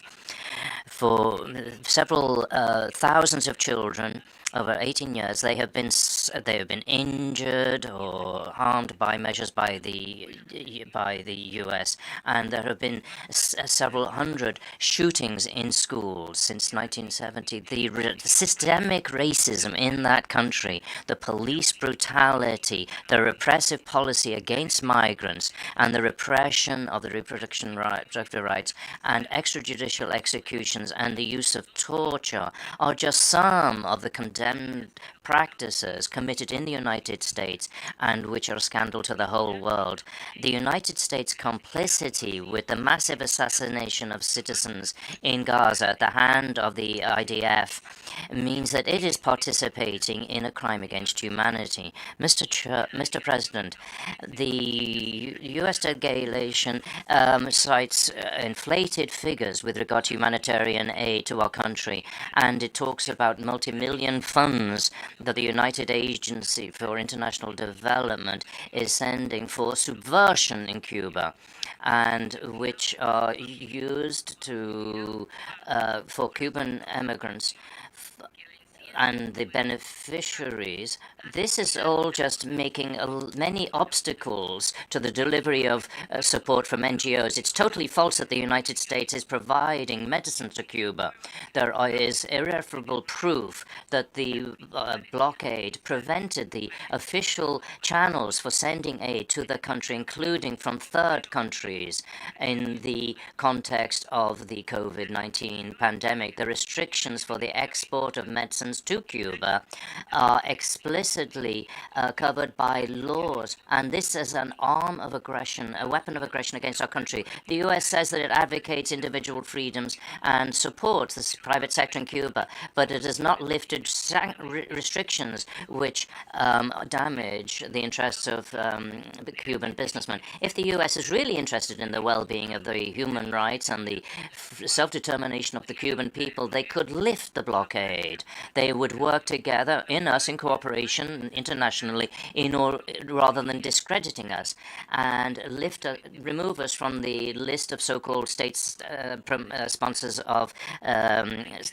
For several thousands of children over 18 years, they have been injured or harmed by measures by the U.S. and there have been several hundred shootings in schools since 1970. The systemic racism in that country, the police brutality, the repressive policy against migrants, and the repression of the reproductive rights and extrajudicial executions and the use of torture are just some of the condemned practices committed in the United States and which are a scandal to the whole world. The United States' complicity with the massive assassination of citizens in Gaza at the hand of the IDF means that it is participating in a crime against humanity. Mr. President, the U.S. delegation cites inflated figures with regard to humanitarian aid to our country, and it talks about multi-million funds that the United Agency for International Development is sending for subversion in Cuba, and which are used to for Cuban immigrants and the beneficiaries. This is all just making many obstacles to the delivery of support from NGOs. It's totally false that the United States is providing medicine to Cuba. There is irrefuable proof that the blockade prevented the official channels for sending aid to the country, including from third countries, in the context of the COVID-19 pandemic. The restrictions for the export of medicines to Cuba are explicitly covered by laws, and this is an arm of aggression, a weapon of aggression against our country. The U.S. says that it advocates individual freedoms and supports the private sector in Cuba, but it has not lifted restrictions which damage the interests of the Cuban businessmen. If the U.S. is really interested in the well-being of the human rights and the self-determination of the Cuban people, they could lift the blockade. They would work together in cooperation internationally rather than discrediting us, and remove us from the list of so-called state sponsors of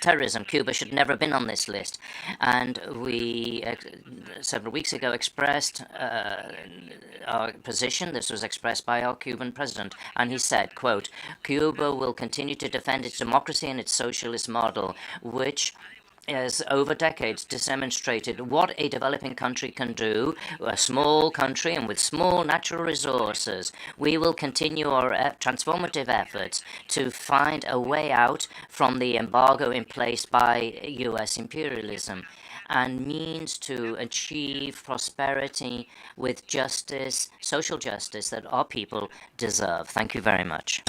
terrorism. Cuba should never have been on this list, and we several weeks ago expressed our position. This was expressed by our Cuban president, and he said, quote, "Cuba will continue to defend its democracy and its socialist model, which has over decades demonstrated what a developing country can do, a small country and with small natural resources. We will continue our transformative efforts to find a way out from the embargo in place by U.S. imperialism and means to achieve prosperity with justice, social justice that our people deserve." Thank you very much.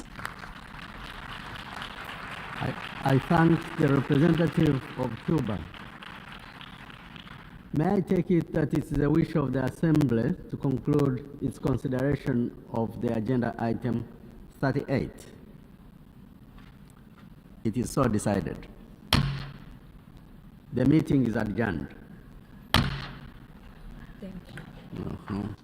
I thank the representative of Cuba. May I take it that it's the wish of the Assembly to conclude its consideration of the agenda item 38? It is so decided. The meeting is adjourned. Thank you.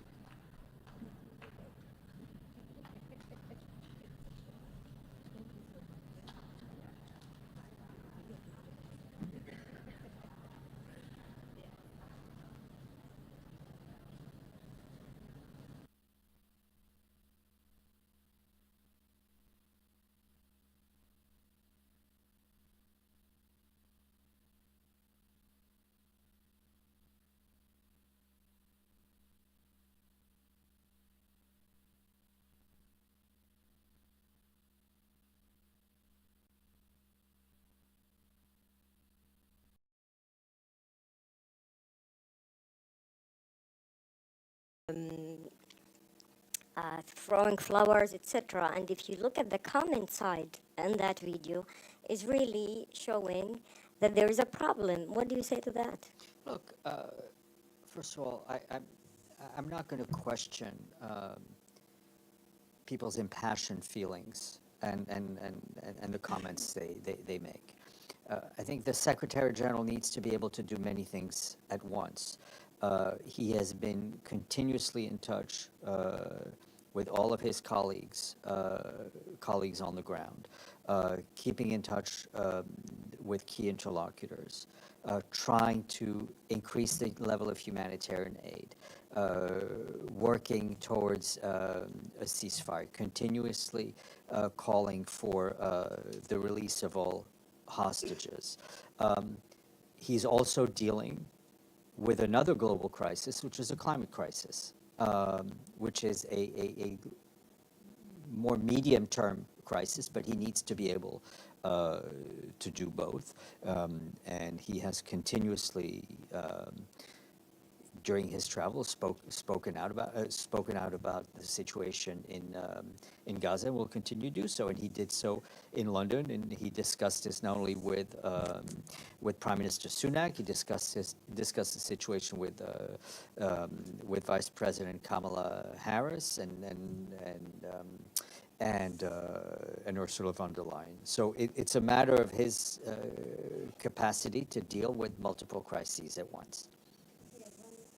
throwing flowers, etc. And if you look at the comment side in that video, is really showing that there is a problem. What do you say to that? Look, first of all, I'm not going to question people's impassioned feelings and the comments they make. I think the Secretary General needs to be able to do many things at once. He has been continuously in touch with all of his colleagues on the ground, keeping in touch with key interlocutors, trying to increase the level of humanitarian aid, working towards a ceasefire, continuously calling for the release of all hostages. He's also dealing with another global crisis, which is a climate crisis, which is a more medium-term crisis, but he needs to be able to do both. And he has continuously, during his travels, spoken out about the situation in Gaza, and will continue to do so. And he did so in London, and he discussed this not only with Prime Minister Sunak. He discussed the situation with Vice President Kamala Harris and Ursula von der Leyen. So it's a matter of his capacity to deal with multiple crises at once.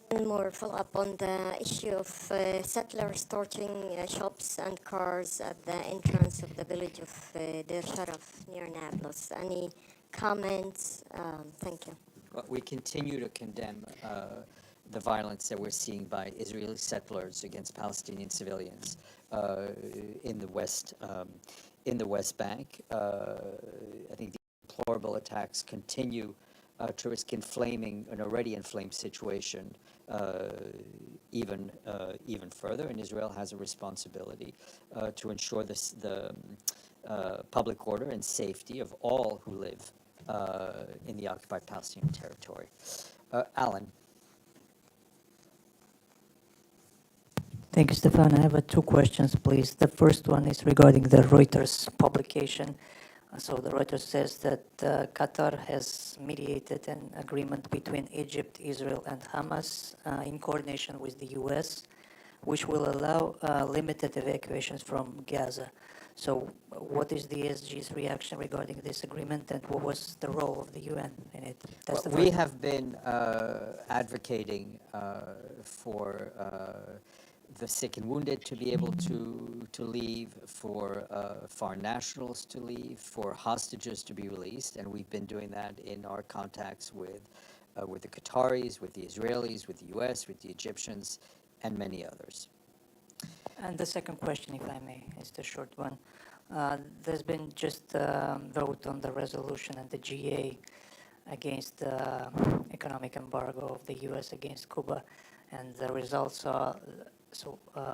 One more follow-up on the issue of settlers torching shops and cars at the entrance of the village of Deir Sharaf near Nablus. Any comments? Thank you. Well, we continue to condemn the violence that we're seeing by Israeli settlers against Palestinian civilians in the West Bank. I think the deplorable attacks continue to risk inflaming an already inflamed situation even further, and Israel has a responsibility to ensure the public order and safety of all who live in the occupied Palestinian territory. Alan. Thank you, Stefan. I have two questions, please. The first one is regarding the Reuters publication. So the Reuters says that Qatar has mediated an agreement between Egypt, Israel, and Hamas in coordination with the U.S., which will allow limited evacuations from Gaza. So what is the SG's reaction regarding this agreement, and what was the role of the UN in it? Well, we have been advocating for the sick and wounded to be able to leave, for foreign nationals to leave, for hostages to be released, and we've been doing that in our contacts with the Qataris, with the Israelis, with the U.S., with the Egyptians, and many others. And the second question, if I may, is the short one. There's been just a vote on the resolution and the GA against the economic embargo of the U.S. against Cuba, and the results are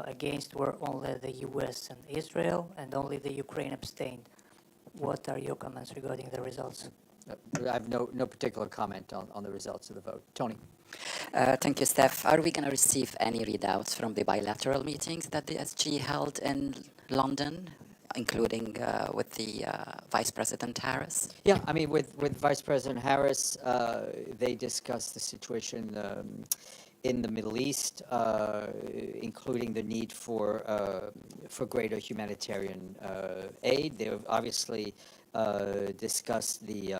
against were only the U.S. and Israel, and only the Ukraine abstained. What are your comments regarding the results? I have no particular comment on the results of the vote. Tony. Thank you, Steph. Are we going to receive any readouts from the bilateral meetings that the SG held in London including with the Vice President Harris? Yeah, I mean, with Vice President Harris, they discussed the situation in the Middle East, including the need for greater humanitarian aid. They have obviously discussed the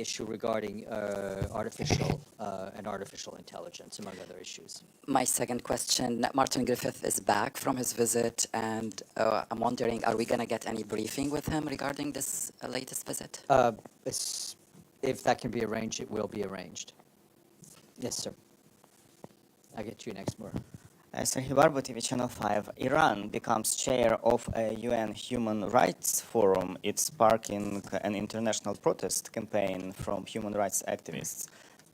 issue regarding artificial intelligence, among other issues. My second question, Martin Griffith is back from his visit, and I'm wondering, are we going to get any briefing with him regarding this latest visit? If that can be arranged, it will be arranged. Yes, sir. I'll get you next more. Serhi Barbo, TV Channel 5. Iran becomes chair of a UN Human Rights Forum. It's sparking an international protest campaign from human rights activists.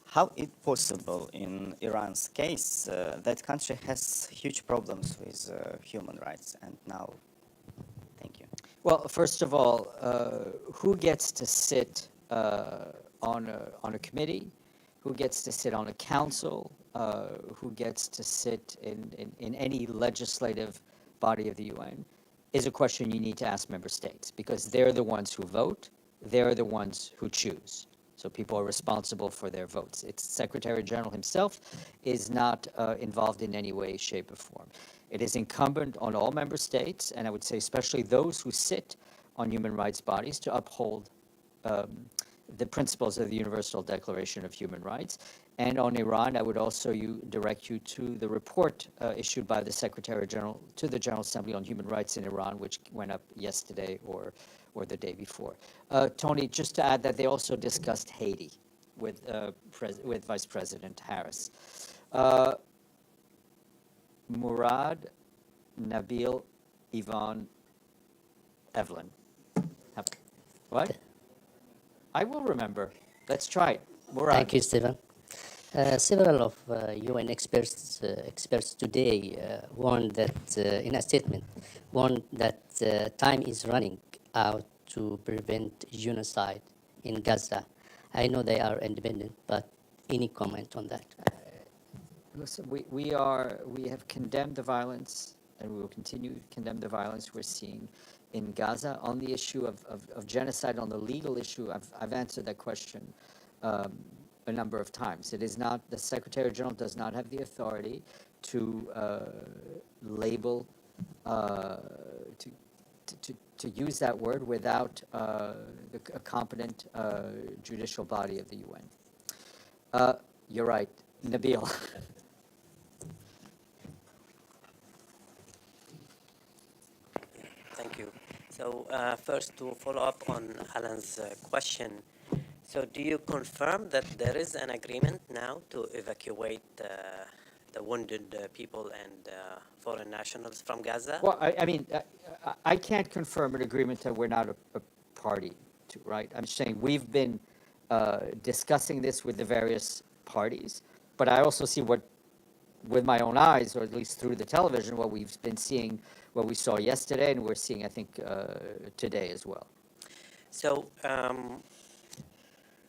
How is it possible in Iran's case that country has huge problems with human rights? And now, thank you. Well, first of all, who gets to sit on a committee? Who gets to sit on a council? Who gets to sit in any legislative body of the UN is a question you need to ask member states, because they're the ones who vote, they're the ones who choose. So people are responsible for their votes. Its Secretary General himself is not involved in any way, shape, or form. It is incumbent on all member states, and I would say especially those who sit on human rights bodies, to uphold the principles of the Universal Declaration of Human Rights. And on Iran, I would also direct you to the report issued by the Secretary General to the General Assembly on Human Rights in Iran, which went up yesterday or the day before. Tony, just to add that they also discussed Haiti with Vice President Harris. Murad, Nabil, Ivan, Evelyn. What? I will remember. Let's try it. Murad. Thank you, Stephen. Several of UN experts today warned that, in a statement, warned that time is running out to prevent genocide in Gaza. I know they are independent, but any comment on that? Listen, we have condemned the violence, and we will continue to condemn the violence we're seeing in Gaza. On the issue of genocide, on the legal issue, I've answered that question a number of times. It is not, the Secretary General does not have the authority to label, to use that word without a competent judicial body of the UN. You're right, Nabil. Thank you. So first, to follow up on Alan's question, so do you confirm that there is an agreement now to evacuate the wounded people and foreign nationals from Gaza? Well, I mean, I can't confirm an agreement that we're not a party to, right? I'm saying we've been discussing this with the various parties, but I also see what, with my own eyes, or at least through the television, what we've been seeing, what we saw yesterday, and we're seeing, I think, today as well. So,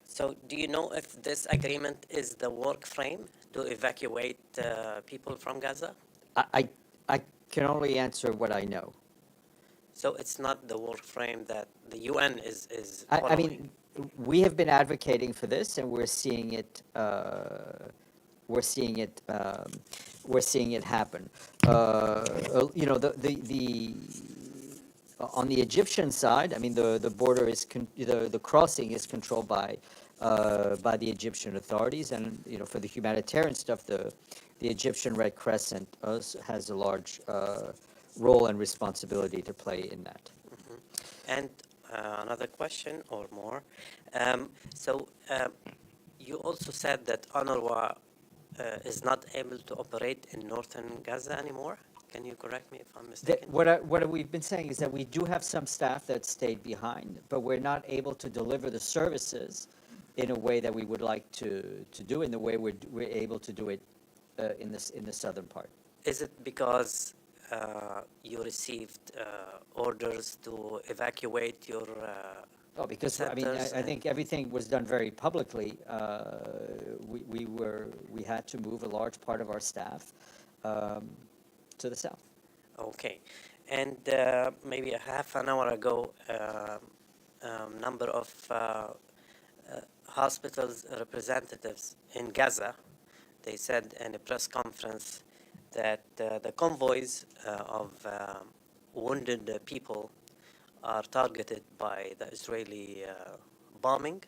so do you know if this agreement is the work frame to evacuate people from Gaza? I can only answer what I know. So it's not the work frame that the UN is I mean, we have been advocating for this, and we're seeing it. We're seeing it. We're seeing it happen. You know, on the Egyptian side, I mean, the border is the crossing is controlled by the Egyptian authorities, and you know, for the humanitarian stuff, the Egyptian Red Crescent has a large role and responsibility to play in that. Mm-hmm. And another question or more. You also said that UNRWA is not able to operate in northern Gaza anymore. Can you correct me if I'm mistaken? What we've been saying is that we do have some staff that stayed behind, but we're not able to deliver the services in a way that we would like to do, in the way we're able to do it in the southern part. Is it because you received orders to evacuate your Oh, because I mean, I think everything was done very publicly. We had to move a large part of our staff to the south. Okay. And maybe a half an hour ago, number of hospitals representatives in Gaza, they said in a press conference that the convoys of wounded people are targeted by the Israeli bombing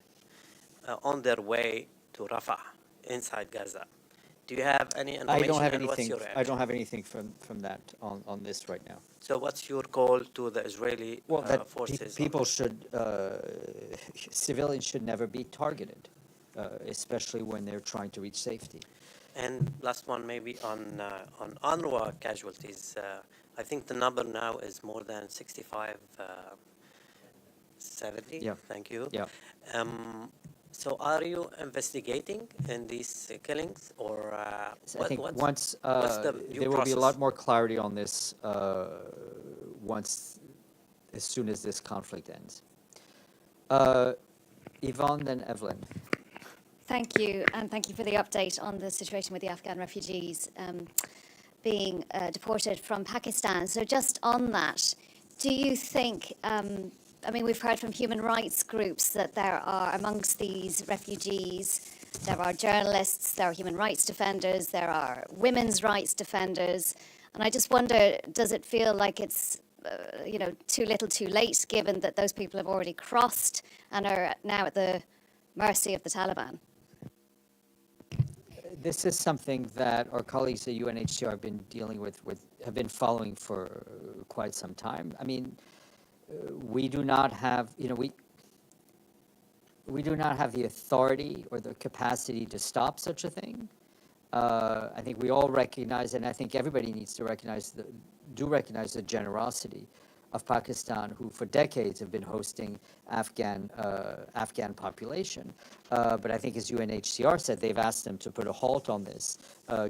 on their way to Rafah inside Gaza. Do you have any I don't information have and what's anything. your I don't reaction? have anything from that on this right now. So what's your call to the Israeli Well, that forces? people should, civilians should never be targeted, especially when they're trying to reach safety. And last one, maybe on UNRWA casualties. I think the number now is more than 65, 70. Yeah. Thank you. Yeah. So are you investigating in these killings, or I think once what's the new there will be a process? lot more clarity on this as soon as this conflict ends. Yvonne, then Evelyn. Thank you, and thank you for the update on the situation with the Afghan refugees being deported from Pakistan. So just on that, do you think, I mean, we've heard from human rights groups that there are, amongst these refugees, there are journalists, there are human rights defenders, there are women's rights defenders, and I just wonder, does it feel like it's too little too late, given that those people have already crossed and are now at the mercy of the Taliban? This is something that our colleagues at UNHCR have been dealing with have been following for quite some time. I mean, we do not have, we do not have the authority or the capacity to stop such a thing. I think we all recognize, and I think everybody needs to recognize the generosity of Pakistan, who for decades have been hosting Afghan population. But I think, as UNHCR said, they've asked them to put a halt on this,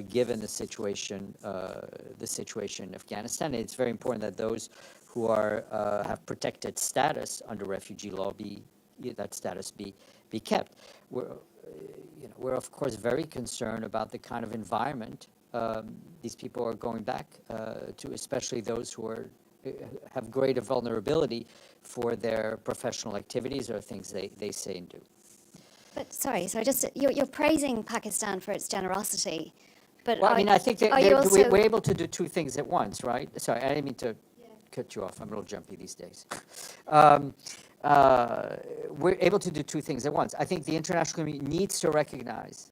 given the situation in Afghanistan. And it's very important that those who have protected status under refugee law that status be kept. We're of course very concerned about the kind of environment these people are going back to, especially those who have greater vulnerability for their professional activities or things they say and do. But sorry, just you're praising Pakistan for its generosity, but well, I mean, I think that also... we're able to do two things at once, right? Sorry, I didn't mean to cut you off. I'm a little jumpy these days. We're able to do two things at once. I think the international community needs to recognize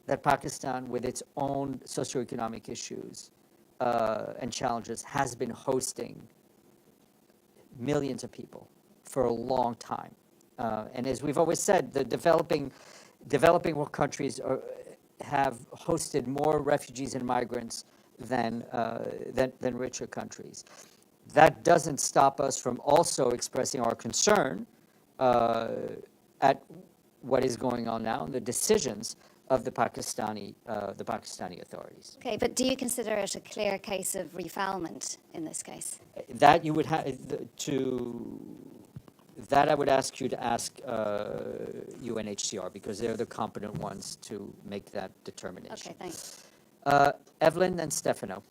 that Pakistan, with its own socioeconomic issues and challenges, has been hosting millions of people for a long time. And as we've always said, the developing world countries have hosted more refugees and migrants than richer countries. That doesn't stop us from also expressing our concern at what is going on now and the decisions of the Pakistani authorities. Okay, but do you consider it a clear case of refoulement in this case? That you would have that I would ask you to ask UNHCR, because they're the competent ones to make that determination. Okay, thanks. Evelyn and Stefano.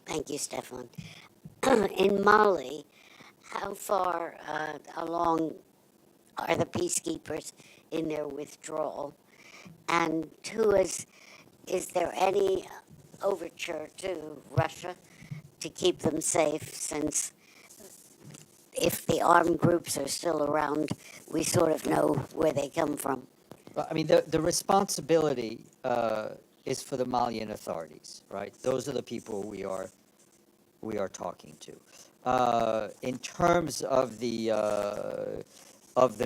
Thank you, Stefan. In Mali, how far along are the peacekeepers in their withdrawal? And is there any overture to Russia to keep them safe, since if the armed groups are still around, we sort of know where they come from? Well, I mean, the responsibility is for the Malian authorities, right? Those are the people we are talking to. In terms of the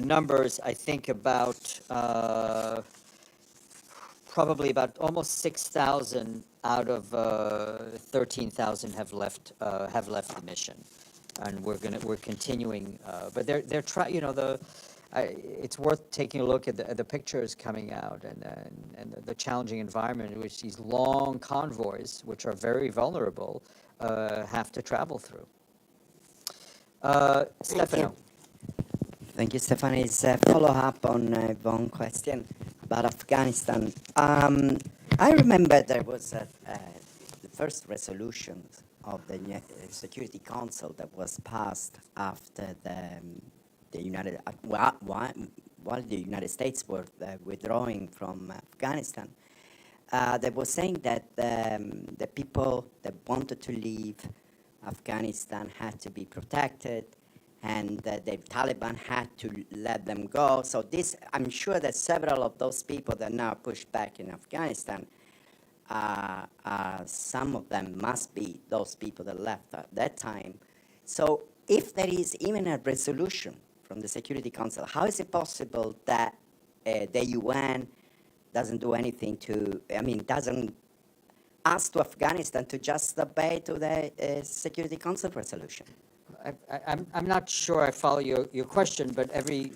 numbers, I think about probably about almost 6,000 out of 13,000 have left the mission, and we're continuing. But they're trying. It's worth taking a look at the pictures coming out and the challenging environment in which these long convoys, which are very vulnerable, have to travel through. Stefano. Thank you, Stefan. It's a follow-up on one question about Afghanistan. I remember there was the first resolution of the Security Council that was passed after the United while the United States were withdrawing from Afghanistan. They were saying that the people that wanted to leave Afghanistan had to be protected, and the Taliban had to let them go. So this, I'm sure that several of those people that are now pushed back in Afghanistan, some of them must be those people that left at that time. So if there is even a resolution from the Security Council, how is it possible that the UN doesn't do anything doesn't ask to Afghanistan to just obey to the Security Council resolution? I'm not sure I follow your question, but it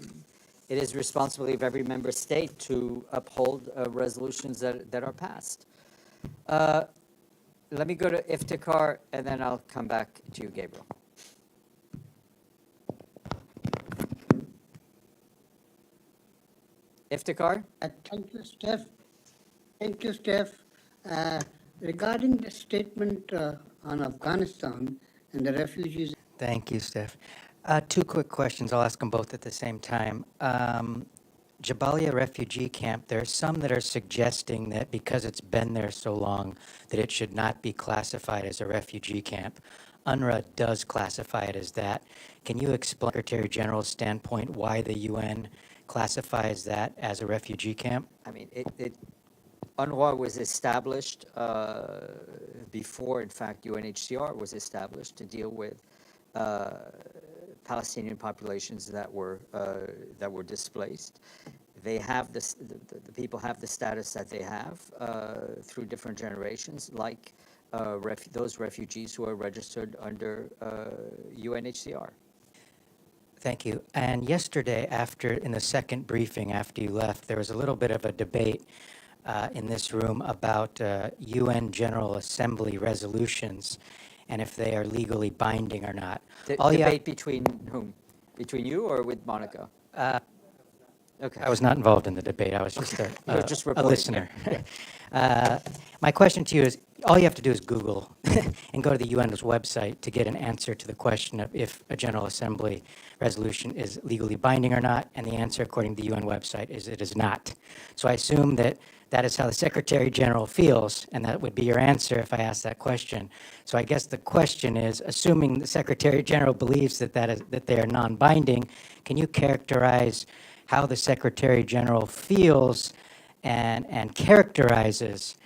is responsibility of every member state to uphold resolutions that are passed. Let me go to Iftikhar, and then I'll come back to you, Gabriel. Iftikhar? Thank you, Steph. Thank you, Steph. Regarding the statement on Afghanistan and the refugees. Thank you, Steph. Two quick questions. I'll ask them both at the same time. Jabalia refugee camp, there are some that are suggesting that because it's been there so long that it should not be classified as a refugee camp. UNRWA does classify it as that. Can you explain, Secretary General's standpoint, why the UN classifies that as a refugee camp? I mean, UNRWA was established before, in fact, UNHCR was established to deal with Palestinian populations that were displaced. They have this. The people have the status that they have through different generations, like those refugees who are registered under UNHCR. Thank you. And yesterday, in the second briefing after you left, there was a little bit of a debate in this room about UN General Assembly resolutions and if they are legally binding or not. Debate between whom? Between you or with Monica? Okay. I was not involved in the debate. I was just just a listener. My question to you is, all you have to do is Google and go to the UN's website to get an answer to the question of if a General Assembly resolution is legally binding or not, and the answer according to the UN website is it is not. So I assume that that is how the Secretary General feels, and that would be your answer if I asked that question. So I guess the question is, assuming the Secretary General believes that they are non-binding, can you characterize how the Secretary General feels and characterizes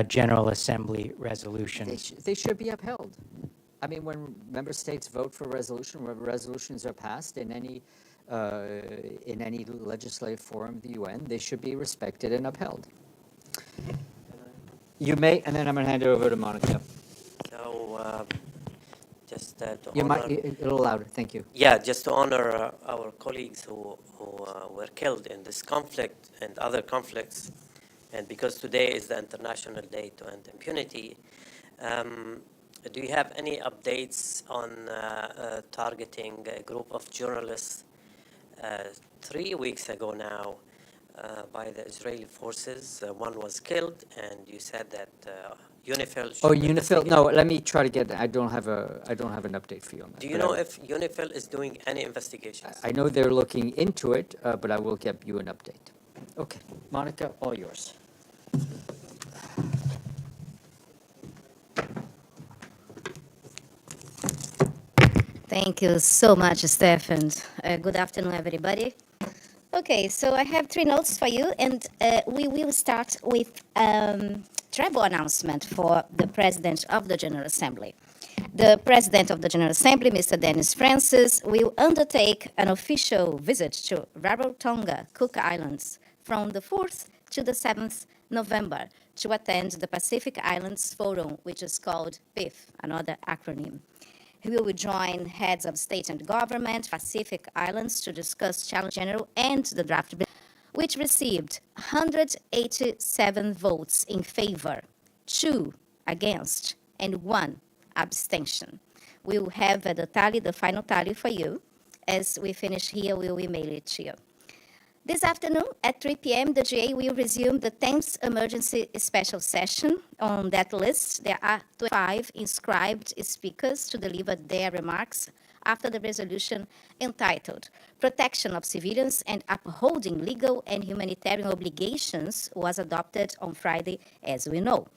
General Assembly resolutions? They should be upheld. I mean, when member states vote for resolution, when resolutions are passed in any legislative forum of the UN, they should be respected and upheld. You may, and then I'm going to hand it over to Monica. So, just to a little louder, thank you. Yeah, just to honor our colleagues who were killed in this conflict and other conflicts, and because today is the International Day to End Impunity, do you have any updates on targeting a group of journalists 3 weeks ago now by the Israeli forces? One was killed, and you said that UNIFIL. UNIFIL. No, let me try to get that. I don't have an update for you on that. Do you know if UNIFIL is doing any investigations? I know they're looking into it, but I will get you an update. Okay, Monica, all yours. Thank you so much, Steph, and good afternoon, everybody. Okay, so I have 3 notes for you, and we will start with travel announcement for the President of the General Assembly. The President of the General Assembly, Mr. Dennis Francis, will undertake an official visit to Rarotonga, Cook Islands, from the 4th to the 7th November to attend the Pacific Islands Forum, which is called PIF, another acronym. He will join heads of state and government, Pacific Islands, to discuss challenge general and the draft bill, which received 187 votes in favor, 2 against, and 1 abstention. We will have the final tally for you As we finish here, we'll email it to you. This afternoon at 3 p.m., the GA will resume the 10th emergency special session. On that list, there are 25 inscribed speakers to deliver their remarks after the resolution entitled Protection of Civilians and Upholding Legal and Humanitarian Obligations was adopted on Friday, as we know.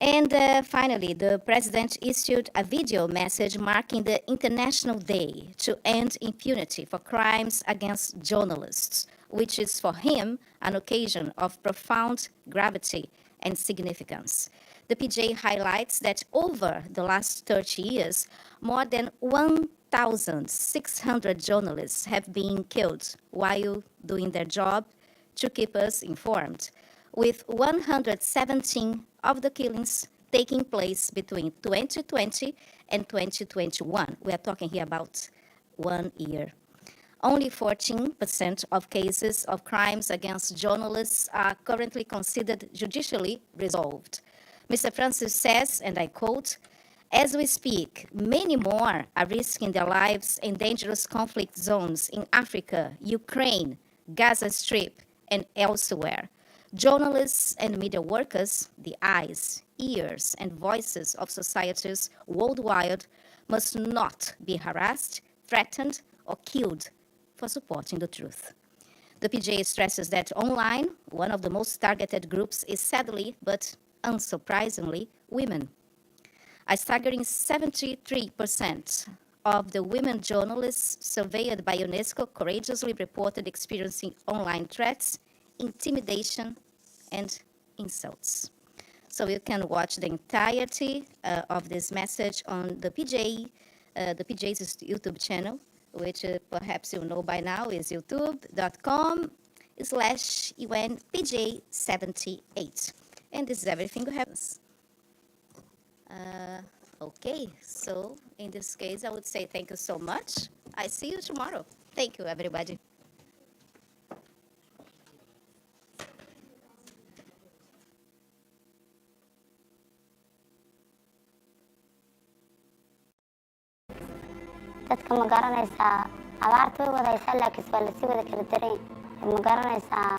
And finally, the president issued a video message marking the International Day to End Impunity for Crimes Against Journalists, which is for him an occasion of profound gravity and significance. The PJ highlights that over the last 30 years, more than 1,600 journalists have been killed while doing their job to keep us informed, with 117 of the killings taking place between 2020 and 2021. We are talking here about 1 year. Only 14% of cases of crimes against journalists are currently considered judicially resolved. Mr. Francis says, and I quote, "As we speak, many more are risking their lives in dangerous conflict zones in Africa, Ukraine, Gaza Strip, and elsewhere. Journalists and media workers, the eyes, ears, and voices of societies worldwide, must not be harassed, threatened, or killed for supporting the truth." The PJ stresses that online, one of the most targeted groups is sadly, but unsurprisingly, women. A staggering 73% of the women journalists surveyed by UNESCO courageously reported experiencing online threats, intimidation, and insults. So you can watch the entirety of this message on the PJ's YouTube channel, which perhaps you know by now is youtube.com/UNPJ78. And this is everything we have. Okay, so in this case, I would say thank you so much. I see you tomorrow. Thank you, everybody. dadka ma garanaysaa abaarta way wadaysaa laakiin waa lasii wada kala daran ma garanaysaa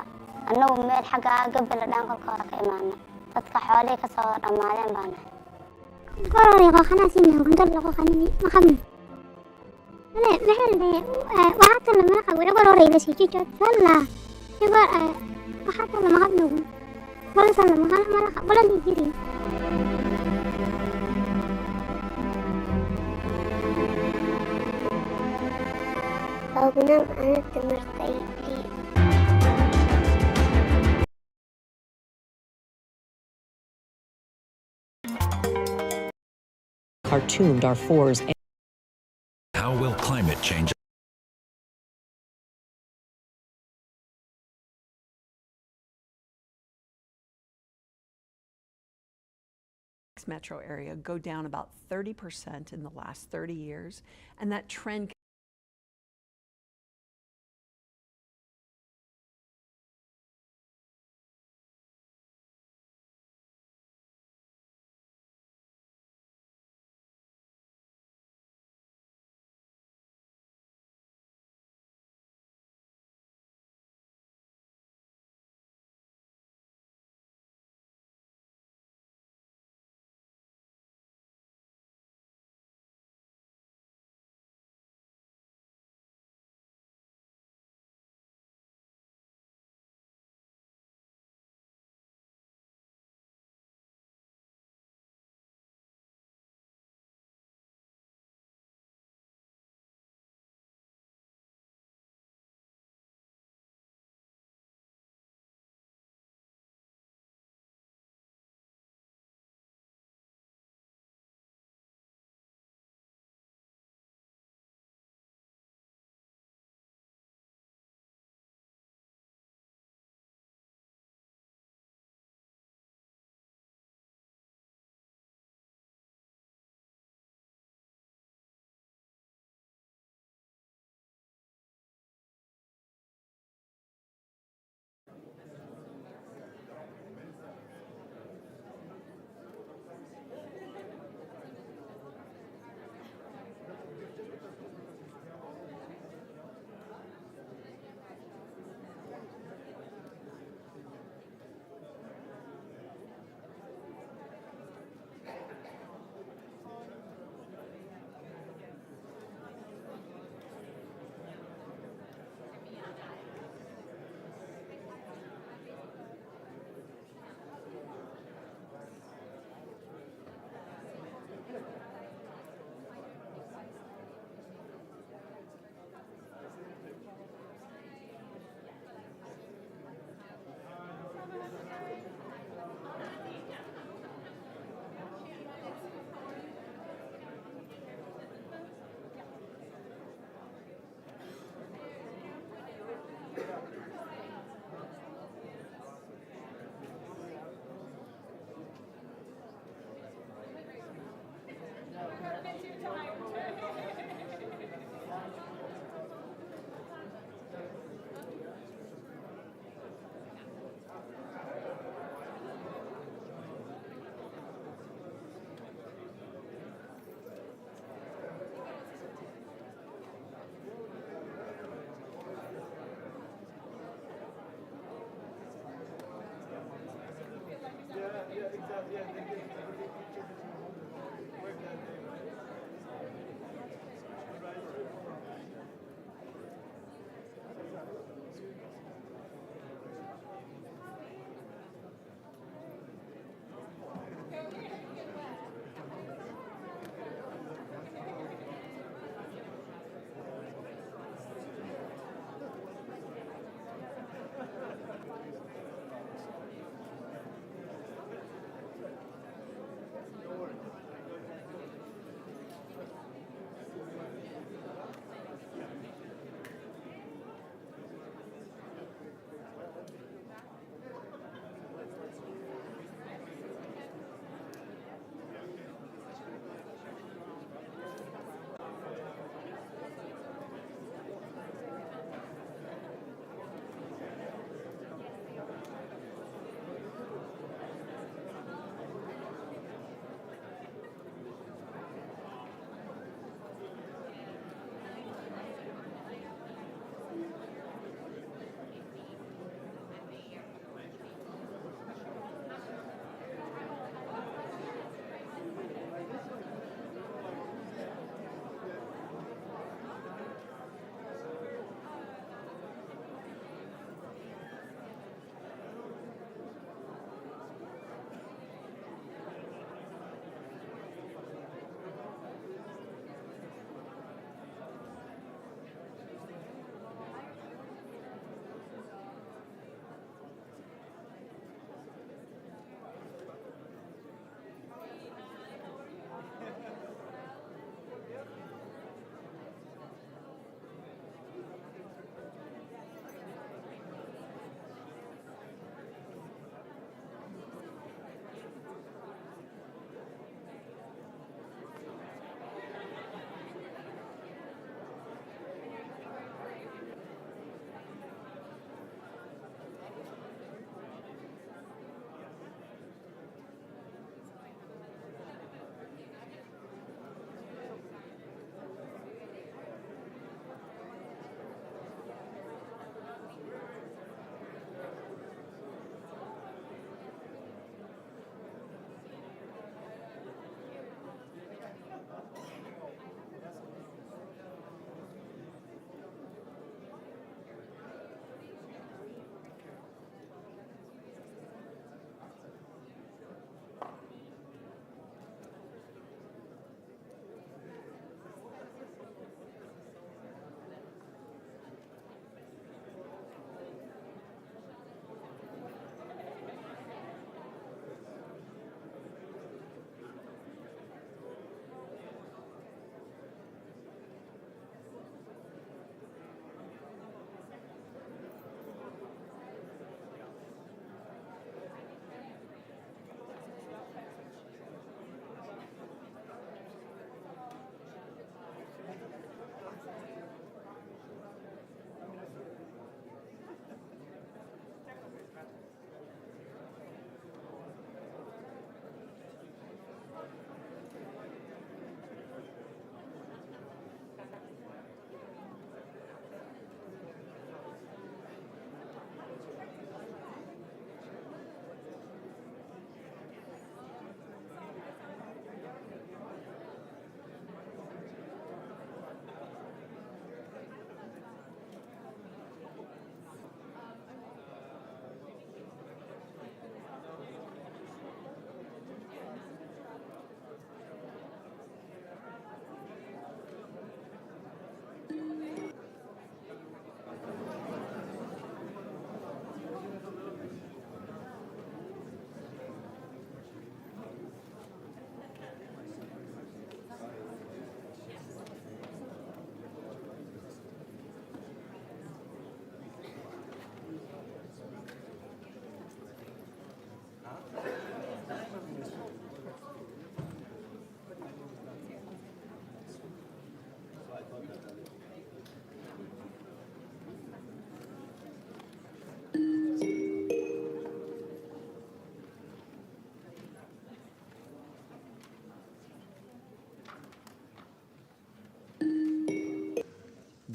annagu meel xagga gabala dhaan kolka hore ka imaana dadka xoolihii ka soo dhammaadeen baana قراري قاخنا سينا وكنت لقو خني ما خمن لا محل وحتى لما لقى ولا قراري بس يجي صلى يبقى وحتى لما خمنوا ولا صلى ما لقى ولا يجري أو بنام أنا تمرتي Khartoum, Darfur's. How will climate change metro area go down about 30% in the last 30 years, and that trend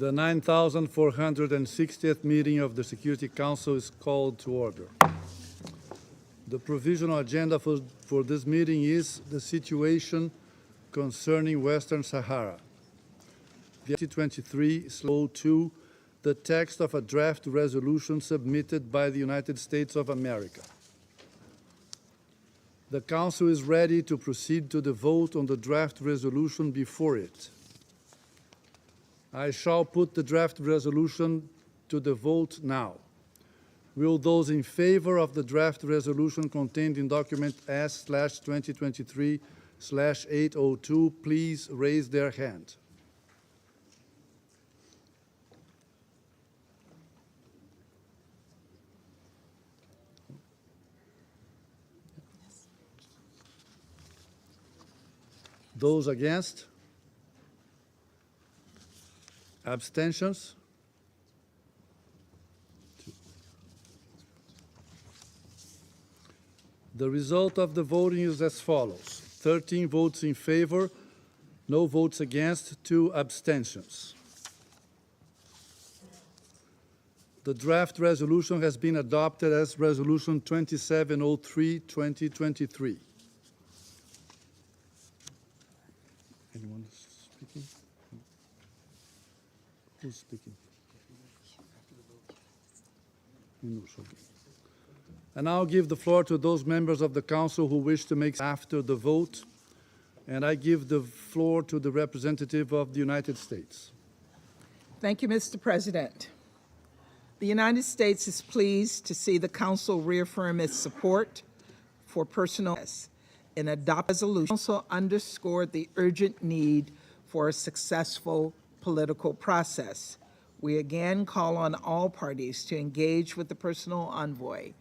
The 9,460th meeting of the Security Council is called to order. The provisional agenda for this meeting is the situation concerning Western Sahara. The 2023/02, the text of a draft resolution submitted by the United States of America. The Council is ready to proceed to the vote on the draft resolution before it. I shall put the draft resolution to the vote now. Will those in favor of the draft resolution contained in document S/2023/802 please raise their hand? Those against? Abstentions? The result of the voting is as follows: 13 votes in favor, no votes against, 2 abstentions. The draft resolution has been adopted as Resolution 2703/2023. Anyone speaking? Who's speaking? And I'll give the floor to those members of the Council who wish to make after the vote. And I give the floor to the representative of the United States. Thank you, Mr. President. The United States is pleased to see the Council reaffirm its support for personal and adopt a resolution. The Council underscored the urgent need for a successful political process. We again call on all parties to engage with the personal envoy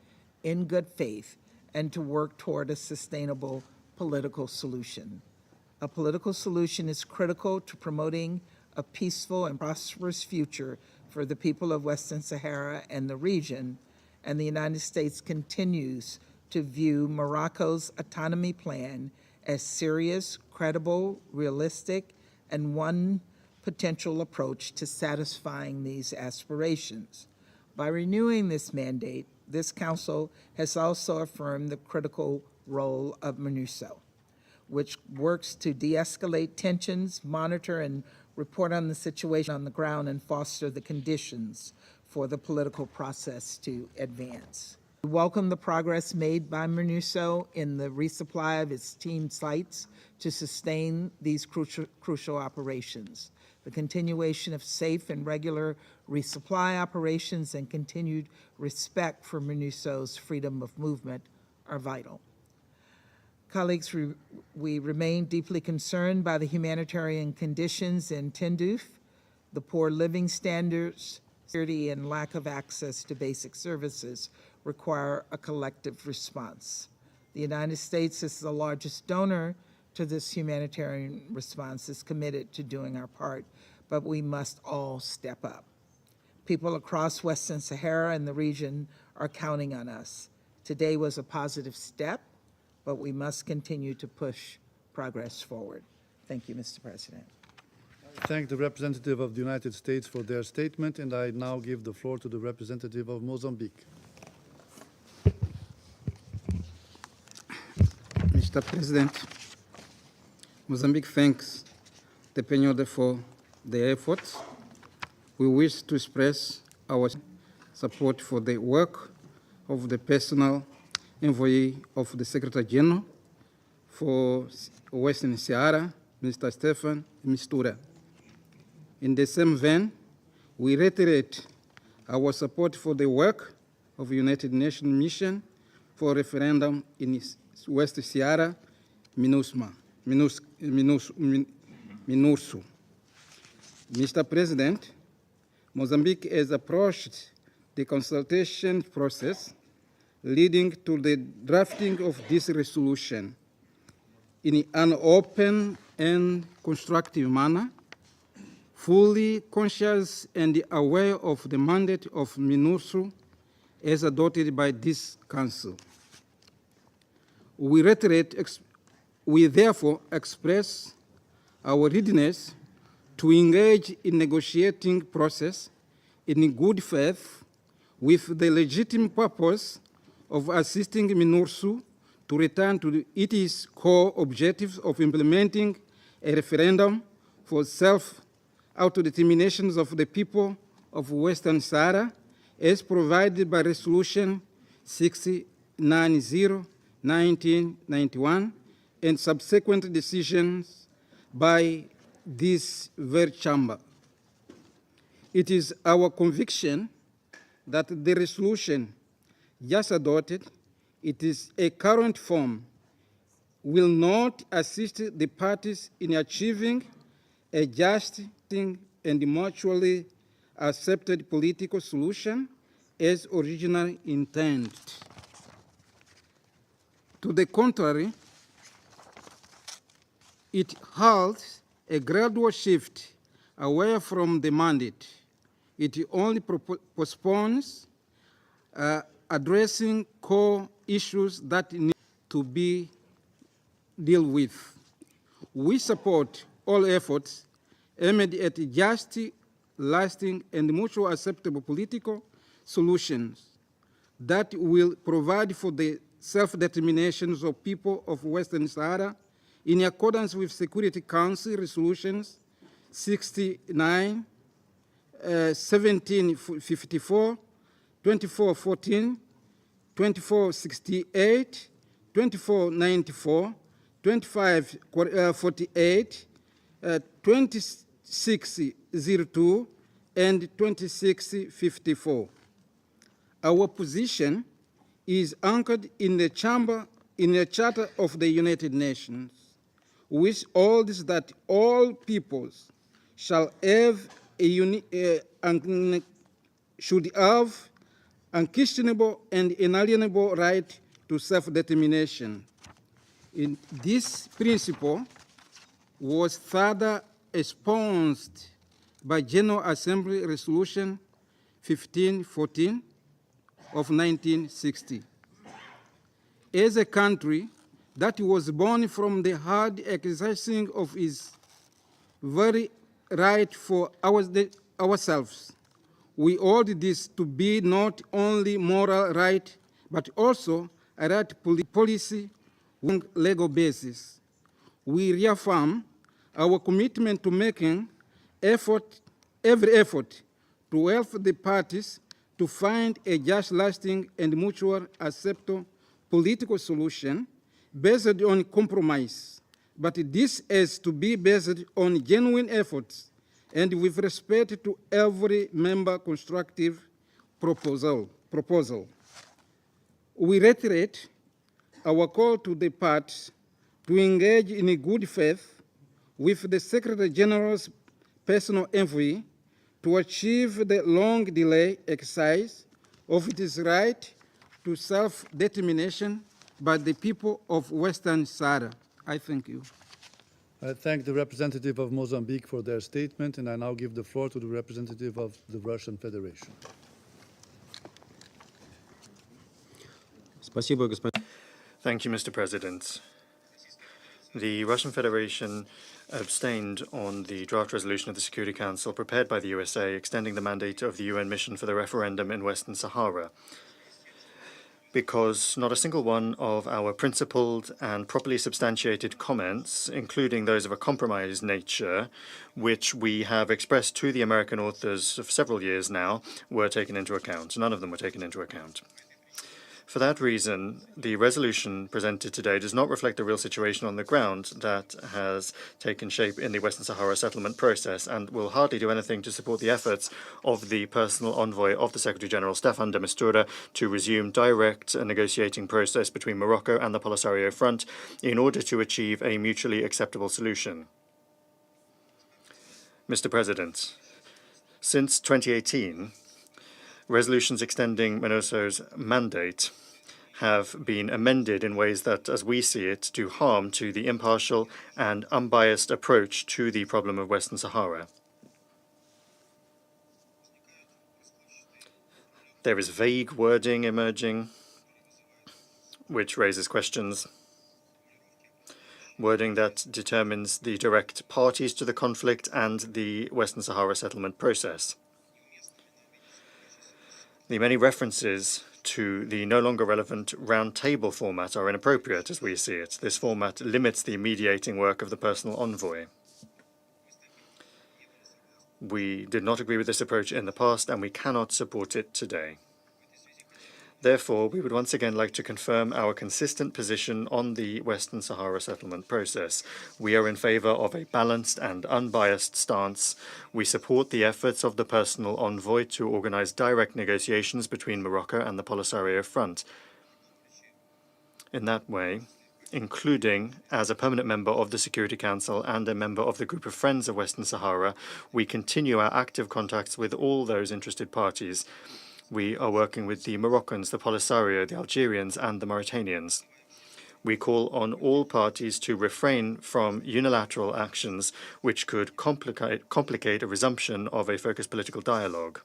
in good faith and to work toward a sustainable political solution. A political solution is critical to promoting a peaceful and prosperous future for the people of Western Sahara and the region, and the United States continues to view Morocco's autonomy plan as serious, credible, realistic, and one potential approach to satisfying these aspirations. By renewing this mandate, this Council has also affirmed the critical role of MONUSCO, which works to de-escalate tensions, monitor and report on the situation on the ground, and foster the conditions for the political process to advance. We welcome the progress made by MONUSCO in the resupply of its team sites to sustain these crucial operations. The continuation of safe and regular resupply operations and continued respect for MONUSCO's freedom of movement are vital. Colleagues, we remain deeply concerned by the humanitarian conditions in Tindouf. The poor living standards, security, and lack of access to basic services require a collective response. The United States, as the largest donor to this humanitarian response, is committed to doing our part, but we must all step up. People across Western Sahara and the region are counting on us. Today was a positive step, but we must continue to push progress forward. Thank you, Mr. President. I thank the representative of the United States for their statement, and I now give the floor to the representative of Mozambique. Mr. President, Mozambique thanks the PNUD for their efforts. We wish to express our support for the work of the personal envoy of the Secretary General for Western Sahara, Mr. Stefan Mistura. In the same vein, we reiterate our support for the work of the United Nations Mission for Referendum in West Sahara, MINURSO. Mr. President, Mozambique has approached the consultation process leading to the drafting of this resolution in an open and constructive manner, fully conscious and aware of the mandate of MINURSO as adopted by this Council. We therefore express our readiness to engage in negotiating process in good faith with the legitimate purpose of assisting MINURSO to return to its core objectives of implementing a referendum for self-autodetermination of the people of Western Sahara, as provided by Resolution 690/1991 and subsequent decisions by this very chamber. It is our conviction that the resolution just adopted, it is a current form, will not assist the parties in achieving a just and mutually accepted political solution as originally intended. To the contrary, it halts a gradual shift away from the mandate. It only postpones addressing core issues that need to be dealt with. We support all efforts aimed at just, lasting, and mutually acceptable political solutions that will provide for the self-determination of people of Western Sahara in accordance with Security Council resolutions 69, 1754, 2414, 2468, 2494, 2548, 2602, and 2654. Our position is anchored in the Charter of the United Nations, which holds that all peoples should have unquestionable and inalienable right to self-determination. This principle was further espoused by General Assembly Resolution 1514 of 1960. As a country that was born from the hard exercising of its very right for ourselves, we hold this to be not only moral right, but also a right policy on legal basis. We reaffirm our commitment to making every effort to help the parties to find a just, lasting, and mutually acceptable political solution based on compromise. But this has to be based on genuine efforts and with respect to every member constructive proposal. We reiterate our call to the parties to engage in a good faith with the Secretary General's personal envoy to achieve the long delay exercise of its right to self-determination by the people of Western Sahara. I thank you. I thank the representative of Mozambique for their statement, and I now give the floor to the representative of the Russian Federation. Thank you, Mr. President. The Russian Federation abstained on the draft resolution of the Security Council prepared by the USA extending the mandate of the UN mission for the referendum in Western Sahara, because not a single one of our principled and properly substantiated comments, including those of a compromise nature, which we have expressed to the American authors for several years now, were taken into account. None of them were taken into account. For that reason, the resolution presented today does not reflect the real situation on the ground that has taken shape in the Western Sahara settlement process and will hardly do anything to support the efforts of the personal envoy of the Secretary-General, Staffan de Mistura, to resume direct negotiating process between Morocco and the Polisario Front in order to achieve a mutually acceptable solution. Mr. President, since 2018, resolutions extending MINURSO's mandate have been amended in ways that, as we see it, do harm to the impartial and unbiased approach to the problem of Western Sahara. There is vague wording emerging, which raises questions. wording that determines the direct parties to the conflict and the Western Sahara settlement process. The many references to the no longer relevant round table format are inappropriate as we see it. This format limits the mediating work of the personal envoy. We did not agree with this approach in the past, and we cannot support it today. Therefore, we would once again like to confirm our consistent position on the Western Sahara settlement process. We are in favor of a balanced and unbiased stance. We support the efforts of the personal envoy to organize direct negotiations between Morocco and the Polisario Front. In that way, including as a permanent member of the Security Council and a member of the Group of Friends of Western Sahara, we continue our active contacts with all those interested parties. We are working with the Moroccans, the Polisario, the Algerians, and the Mauritanians. We call on all parties to refrain from unilateral actions which could complicate a resumption of a focused political dialogue.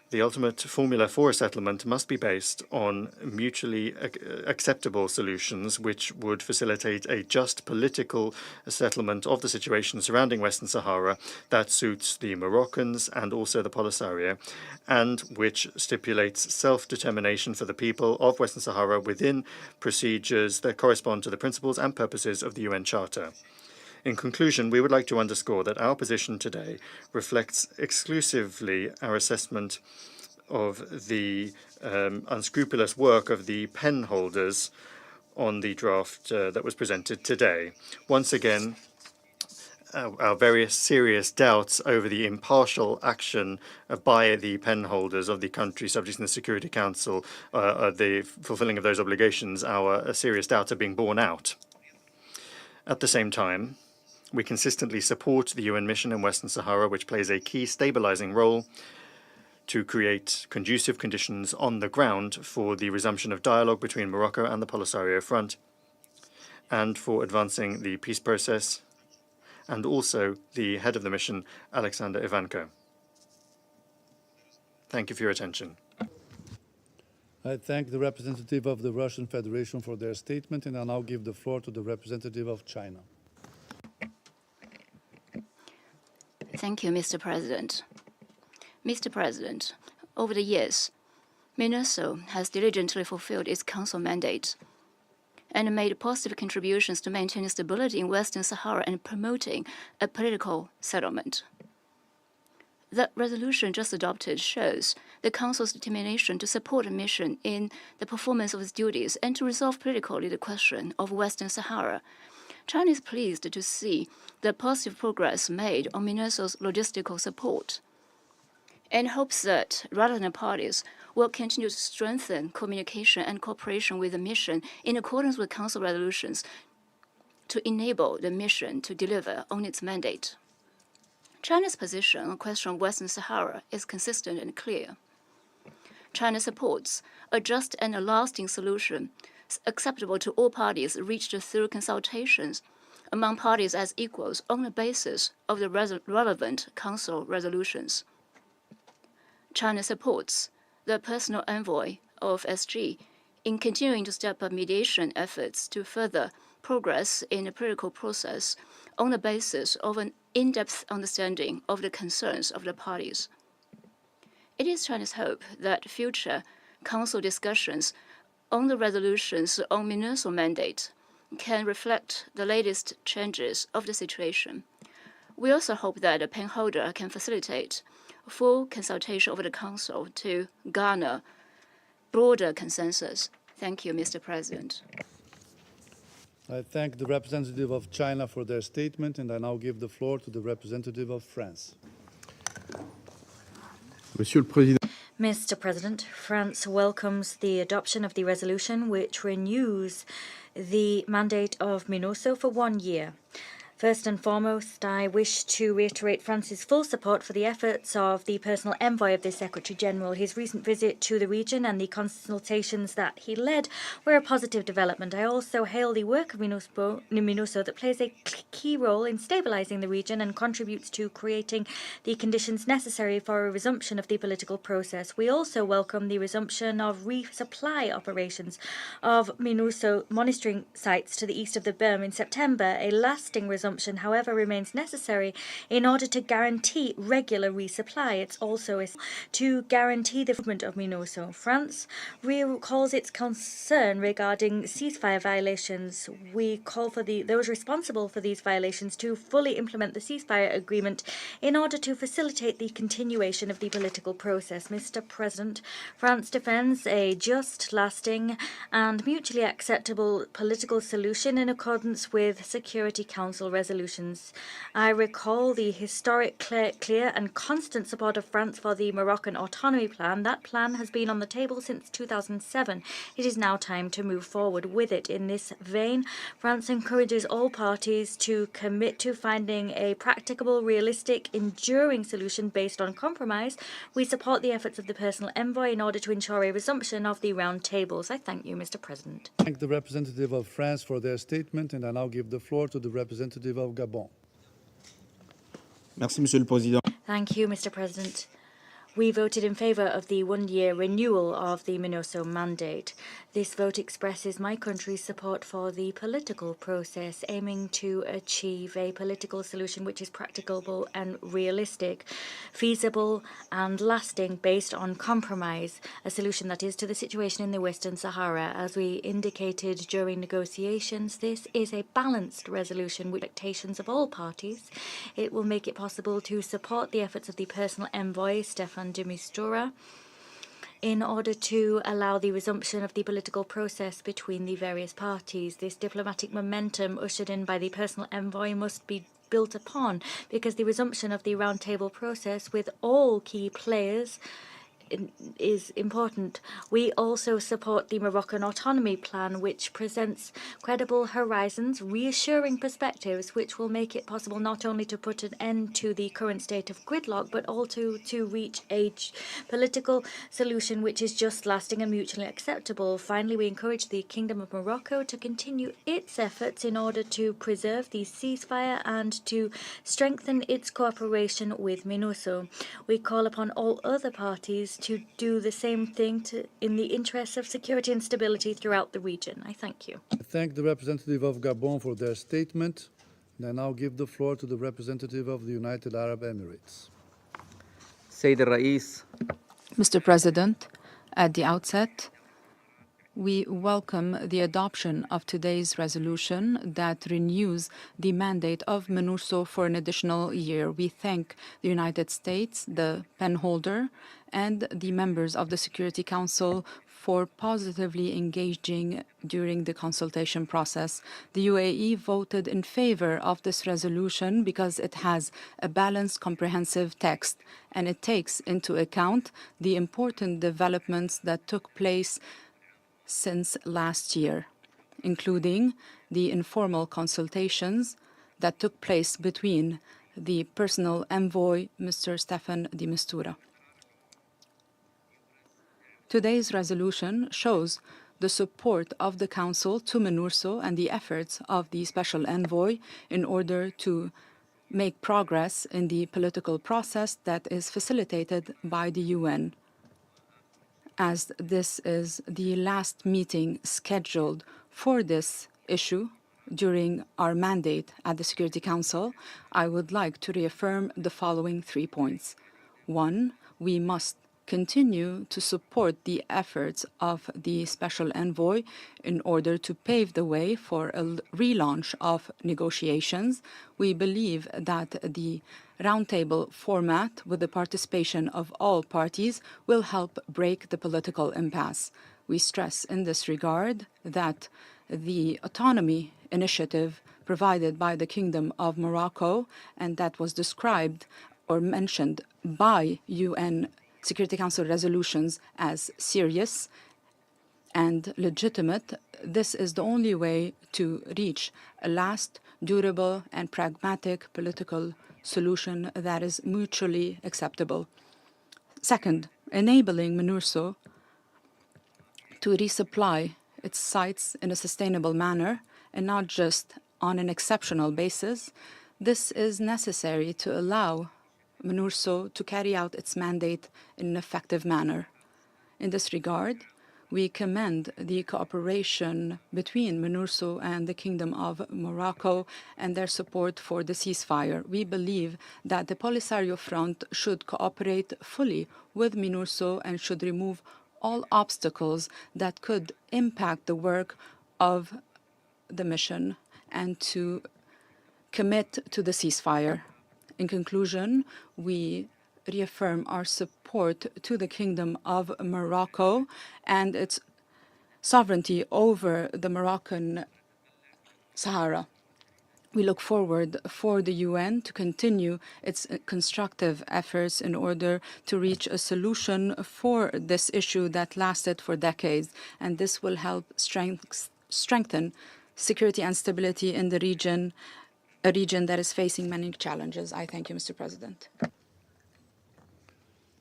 The ultimate formula for a settlement must be based on mutually acceptable solutions which would facilitate a just political settlement of the situation surrounding Western Sahara that suits the Moroccans and also the Polisario, and which stipulates self-determination for the people of Western Sahara within procedures that correspond to the principles and purposes of the UN Charter. In conclusion, we would like to underscore that our position today reflects exclusively our assessment of the unscrupulous work of the pen holders on the draft that was presented today. Once again, our very serious doubts over the impartial action by the pen holders of the country subject to the Security Council, the fulfilling of those obligations, our serious doubts are being borne out. At the same time, we consistently support the UN mission in Western Sahara, which plays a key stabilizing role to create conducive conditions on the ground for the resumption of dialogue between Morocco and the Polisario Front, and for advancing the peace process, and also the head of the mission, Alexander Ivanko. Thank you for your attention. I thank the representative of the Russian Federation for their statement, and I now give the floor to the representative of China. Thank you, Mr. President. Mr. President, over the years, MINURSO has diligently fulfilled its Council mandate and made positive contributions to maintaining stability in Western Sahara and promoting a political settlement. The resolution just adopted shows the Council's determination to support a mission in the performance of its duties and to resolve politically the question of Western Sahara. China is pleased to see the positive progress made on MINURSO's logistical support and hopes that relevant parties will continue to strengthen communication and cooperation with the mission in accordance with Council resolutions to enable the mission to deliver on its mandate. China's position on the question of Western Sahara is consistent and clear. China supports a just and a lasting solution acceptable to all parties reached through consultations among parties as equals on the basis of the relevant Council resolutions. China supports the personal envoy of SG in continuing to step up mediation efforts to further progress in the political process on the basis of an in-depth understanding of the concerns of the parties. It is China's hope that future Council discussions on the resolutions on MINURSO mandate can reflect the latest changes of the situation. We also hope that the pen holder can facilitate full consultation of the Council to garner broader consensus. Thank you, Mr. President. I thank the representative of China for their statement, and I now give the floor to the representative of France. Monsieur le Président. Mr. President, France welcomes the adoption of the resolution which renews the mandate of MINURSO for 1 year. First and foremost, I wish to reiterate France's full support for the efforts of the personal envoy of the Secretary-General. His recent visit to the region and the consultations that he led were a positive development. I also hail the work of MINURSO that plays a key role in stabilizing the region and contributes to creating the conditions necessary for a resumption of the political process. We also welcome the resumption of resupply operations of MINURSO monitoring sites to the east of the berm in September. A lasting resumption, however, remains necessary in order to guarantee regular resupply. It's also essential to guarantee the movement of MINURSO. France recalls its concern regarding ceasefire violations. We call for those responsible for these violations to fully implement the ceasefire agreement in order to facilitate the continuation of the political process. Mr. President, France defends a just, lasting, and mutually acceptable political solution in accordance with Security Council resolutions. I recall the historic, clear, and constant support of France for the Moroccan autonomy plan. That plan has been on the table since 2007. It is now time to move forward with it. In this vein, France encourages all parties to commit to finding a practicable, realistic, enduring solution based on compromise. We support the efforts of the personal envoy in order to ensure a resumption of the round tables. I thank you, Mr. President. Thank the representative of France for their statement, and I now give the floor to the representative of Gabon. Merci, Monsieur le Président. Thank you, Mr. President. We voted in favour of the one-year renewal of the MINURSO mandate. This vote expresses my country's support for the political process, aiming to achieve a political solution which is practicable and realistic, feasible and lasting based on compromise, a solution that is to the situation in the Western Sahara. As we indicated during negotiations, this is a balanced resolution with expectations of all parties. It will make it possible to support the efforts of the personal envoy, Staffan de Mistura, in order to allow the resumption of the political process between the various parties. This diplomatic momentum ushered in by the personal envoy must be built upon, because the resumption of the roundtable process with all key players is important. We also support the Moroccan autonomy plan, which presents credible horizons, reassuring perspectives, which will make it possible not only to put an end to the current state of gridlock, but also to reach a political solution which is just, lasting, and mutually acceptable. Finally, we encourage the Kingdom of Morocco to continue its efforts in order to preserve the ceasefire and to strengthen its cooperation with MINURSO. We call upon all other parties to do the same thing in the interests of security and stability throughout the region. I thank you. I thank the representative of Gabon for their statement, and I now give the floor to the representative of the United Arab Emirates. Sayyid al-Rais. Mr. President, at the outset, we welcome the adoption of today's resolution that renews the mandate of MINURSO for an additional year. We thank the United States, the penholder, and the members of the Security Council for positively engaging during the consultation process. The UAE voted in favor of this resolution because it has a balanced, comprehensive text, and it takes into account the important developments that took place since last year, including the informal consultations that took place between the personal envoy, Mr. Staffan de Mistura. Today's resolution shows the support of the Council to MINURSO and the efforts of the Special Envoy in order to make progress in the political process that is facilitated by the UN. As this is the last meeting scheduled for this issue during our mandate at the Security Council, I would like to reaffirm the following 3 points. 1, we must continue to support the efforts of the Special Envoy in order to pave the way for a relaunch of negotiations. We believe that the roundtable format, with the participation of all parties, will help break the political impasse. We stress in this regard that the autonomy initiative provided by the Kingdom of Morocco, and that was described or mentioned by UN Security Council resolutions as serious and legitimate, this is the only way to reach a last durable and pragmatic political solution that is mutually acceptable. Second, enabling MINURSO to resupply its sites in a sustainable manner and not just on an exceptional basis. This is necessary to allow MINURSO to carry out its mandate in an effective manner. In this regard, we commend the cooperation between MINURSO and the Kingdom of Morocco and their support for the ceasefire. We believe that the Polisario Front should cooperate fully with MINURSO and should remove all obstacles that could impact the work of the mission and to commit to the ceasefire. In conclusion, we reaffirm our support to the Kingdom of Morocco and its sovereignty over the Moroccan Sahara. We look forward for the UN to continue its constructive efforts in order to reach a solution for this issue that lasted for decades, and this will help strengthen security and stability in the region, a region that is facing many challenges. I thank you, Mr. President.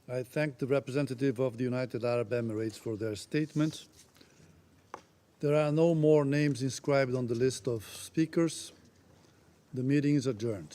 I thank the representative of the United Arab Emirates for their statement. There are no more names inscribed on the list of speakers. The meeting is adjourned.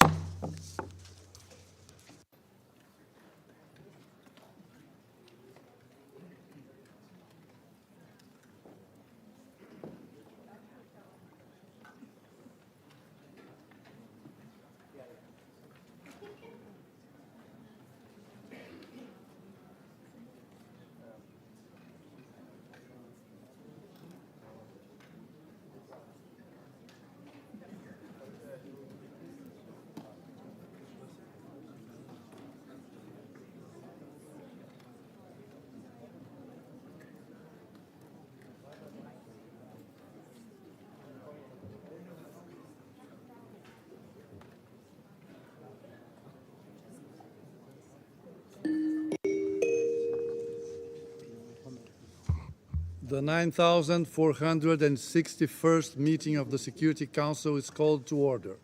The 9,461st meeting of the Security Council is called to order.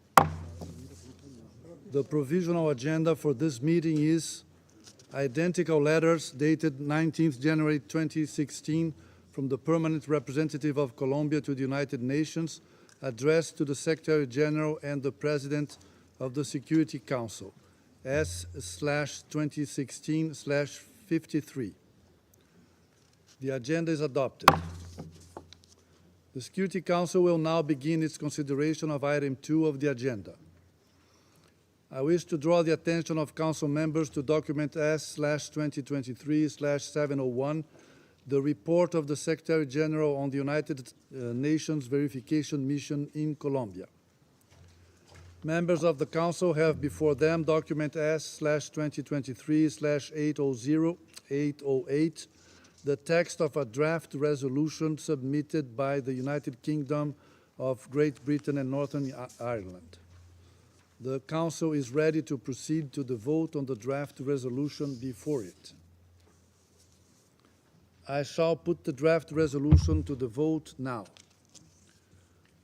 The provisional agenda for this meeting is identical letters dated 19th January 2016 from the Permanent Representative of Colombia to the United Nations addressed to the Secretary General and the President of the Security Council, S/2016/53. The agenda is adopted. The Security Council will now begin its consideration of item 2 of the agenda. I wish to draw the attention of Council members to document S/2023/701, the report of the Secretary General on the United Nations Verification Mission in Colombia. Members of the Council have before them document S/2023/808, the text of a draft resolution submitted by the United Kingdom of Great Britain and Northern Ireland. The Council is ready to proceed to the vote on the draft resolution before it. I shall put the draft resolution to the vote now.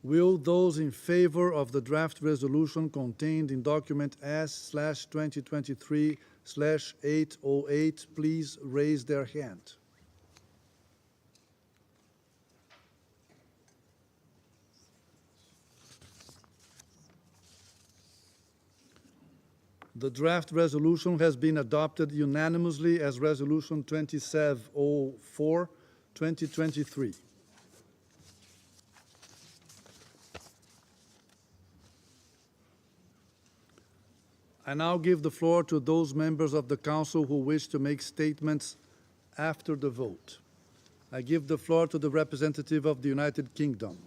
Will those in favor of the draft resolution contained in document S/2023/808 please raise their hand? The draft resolution has been adopted unanimously as Resolution 2704/2023. I now give the floor to those members of the Council who wish to make statements after the vote. I give the floor to the representative of the United Kingdom.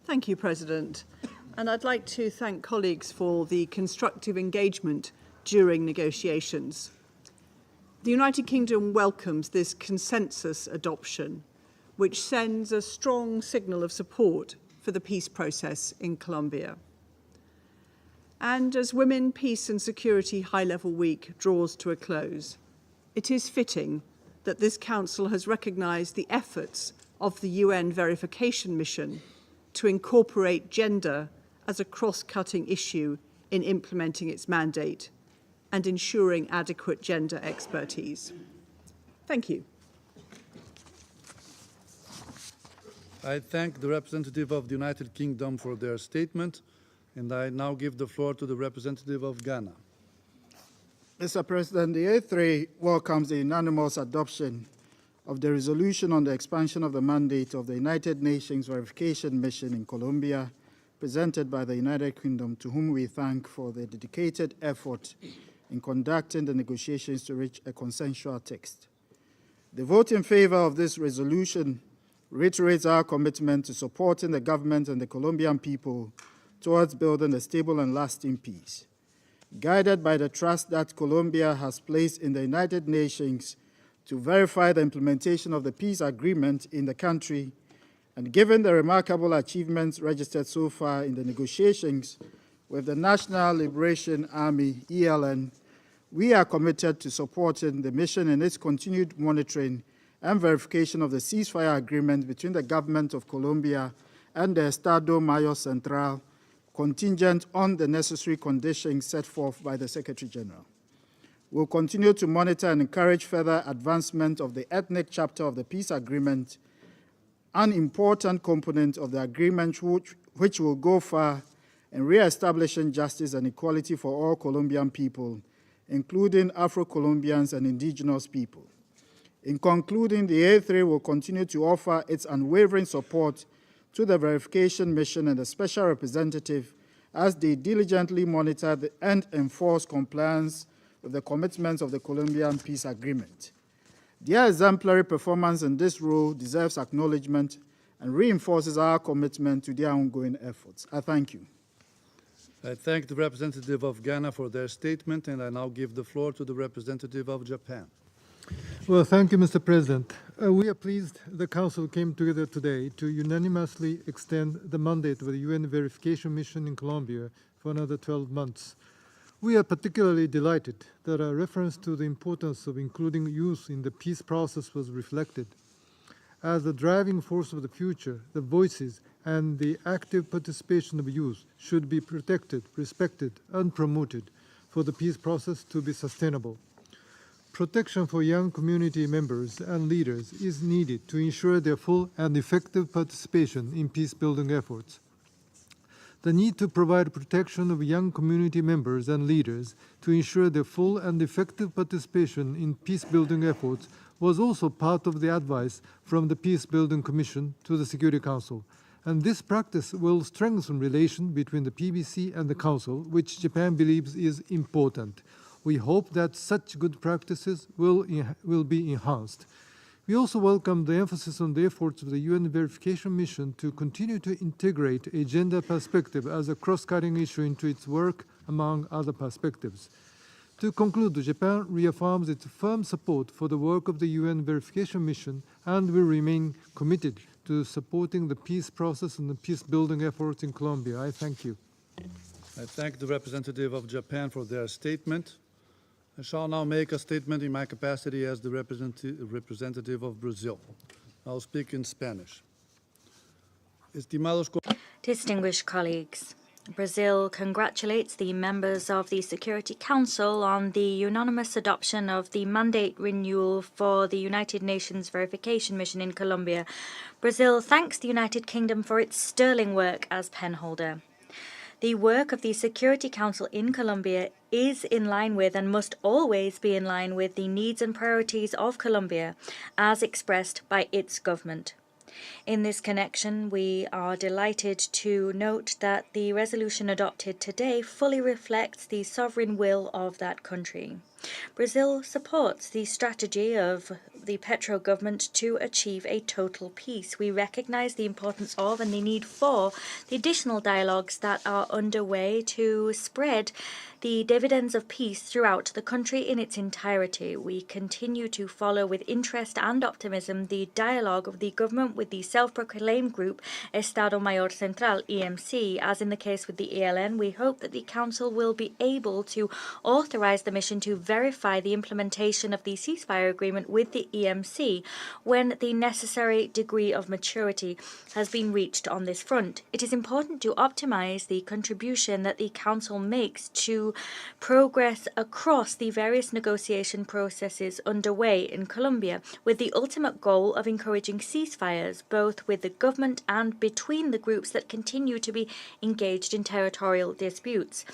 Thank you, President. And I'd like to thank colleagues for the constructive engagement during negotiations. The United Kingdom welcomes this consensus adoption, which sends a strong signal of support for the peace process in Colombia. And as Women, Peace and Security High-Level Week draws to a close, it is fitting that this Council has recognised the efforts of the UN verification mission to incorporate gender as a cross-cutting issue in implementing its mandate and ensuring adequate gender expertise. Thank you. I thank the representative of the United Kingdom for their statement, and I now give the floor to the representative of Ghana. Mr. President, the A3 welcomes the unanimous adoption of the resolution on the expansion of the mandate of the United Nations Verification Mission in Colombia, presented by the United Kingdom, to whom we thank for their dedicated effort in conducting the negotiations to reach a consensual text. The vote in favor of this resolution reiterates our commitment to supporting the government and the Colombian people towards building a stable and lasting peace. Guided by the trust that Colombia has placed in the United Nations to verify the implementation of the peace agreement in the country, and given the remarkable achievements registered so far in the negotiations with the National Liberation Army, ELN, we are committed to supporting the mission in its continued monitoring and verification of the ceasefire agreement between the government of Colombia and the Estado Mayor Central, contingent on the necessary conditions set forth by the Secretary General. We'll continue to monitor and encourage further advancement of the ethnic chapter of the peace agreement, an important component of the agreement which will go far in re-establishing justice and equality for all Colombian people, including Afro-Colombians and indigenous people. In concluding, the A3 will continue to offer its unwavering support to the verification mission and the special representative as they diligently monitor and enforce compliance with the commitments of the Colombian peace agreement. Their exemplary performance in this role deserves acknowledgement and reinforces our commitment to their ongoing efforts. I thank you. I thank the representative of Ghana for their statement, and I now give the floor to the representative of Japan. Well, thank you, Mr. President. We are pleased the Council came together today to unanimously extend the mandate of the UN verification mission in Colombia for another 12 months. We are particularly delighted that a reference to the importance of including youth in the peace process was reflected. As the driving force of the future, the voices and the active participation of youth should be protected, respected, and promoted for the peace process to be sustainable. Protection for young community members and leaders is needed to ensure their full and effective participation in peace-building efforts. The need to provide protection of young community members and leaders to ensure their full and effective participation in peace-building efforts was also part of the advice from the Peace-Building Commission to the Security Council, and this practice will strengthen relations between the PBC and the Council, which Japan believes is important. We hope that such good practices will be enhanced. We also welcome the emphasis on the efforts of the UN verification mission to continue to integrate a gender perspective as a cross-cutting issue into its work, among other perspectives. To conclude, Japan reaffirms its firm support for the work of the UN verification mission and will remain committed to supporting the peace process and the peace-building efforts in Colombia. I thank you. I thank the representative of Japan for their statement. I shall now make a statement in my capacity as the representative of Brazil. I'll speak in Spanish. Distinguished colleagues, Brazil congratulates the members of the Security Council on the unanimous adoption of the mandate renewal for the United Nations Verification Mission in Colombia. Brazil thanks the United Kingdom for its sterling work as penholder. The work of the Security Council in Colombia is in line with and must always be in line with the needs and priorities of Colombia as expressed by its government. In this connection, we are delighted to note that the resolution adopted today fully reflects the sovereign will of that country. Brazil supports the strategy of the Petro government to achieve a total peace. We recognize the importance of and the need for the additional dialogues that are underway to spread the dividends of peace throughout the country in its entirety. We continue to follow with interest and optimism the dialogue of the government with the self-proclaimed group Estado Mayor Central, EMC. As in the case with the ELN, we hope that the Council will be able to authorize the mission to verify the implementation of the ceasefire agreement with the EMC when the necessary degree of maturity has been reached on this front. It is important to optimize the contribution that the Council makes to progress across the various negotiation processes underway in Colombia, with the ultimate goal of encouraging ceasefires both with the government and between the groups that continue to be engaged in territorial disputes.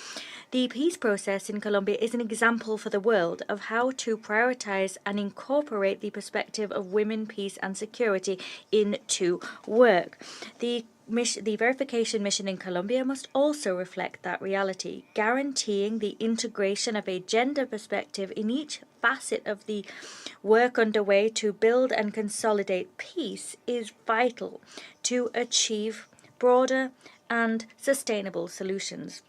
The peace process in Colombia is an example for the world of how to prioritize and incorporate the perspective of women, peace and security into work. The verification mission in Colombia must also reflect that reality, guaranteeing the integration of a gender perspective in each facet of the work underway to build and consolidate peace is vital to achieve broader and sustainable solutions.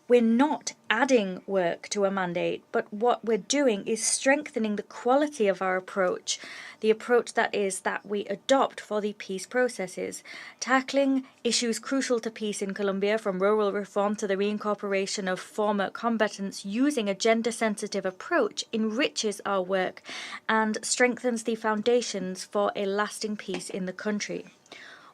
We're not adding work to a mandate, but what we're doing is strengthening the quality of our approach, the approach that we adopt for the peace processes, tackling issues crucial to peace in Colombia, from rural reform to the reincorporation of former combatants, using a gender-sensitive approach enriches our work and strengthens the foundations for a lasting peace in the country.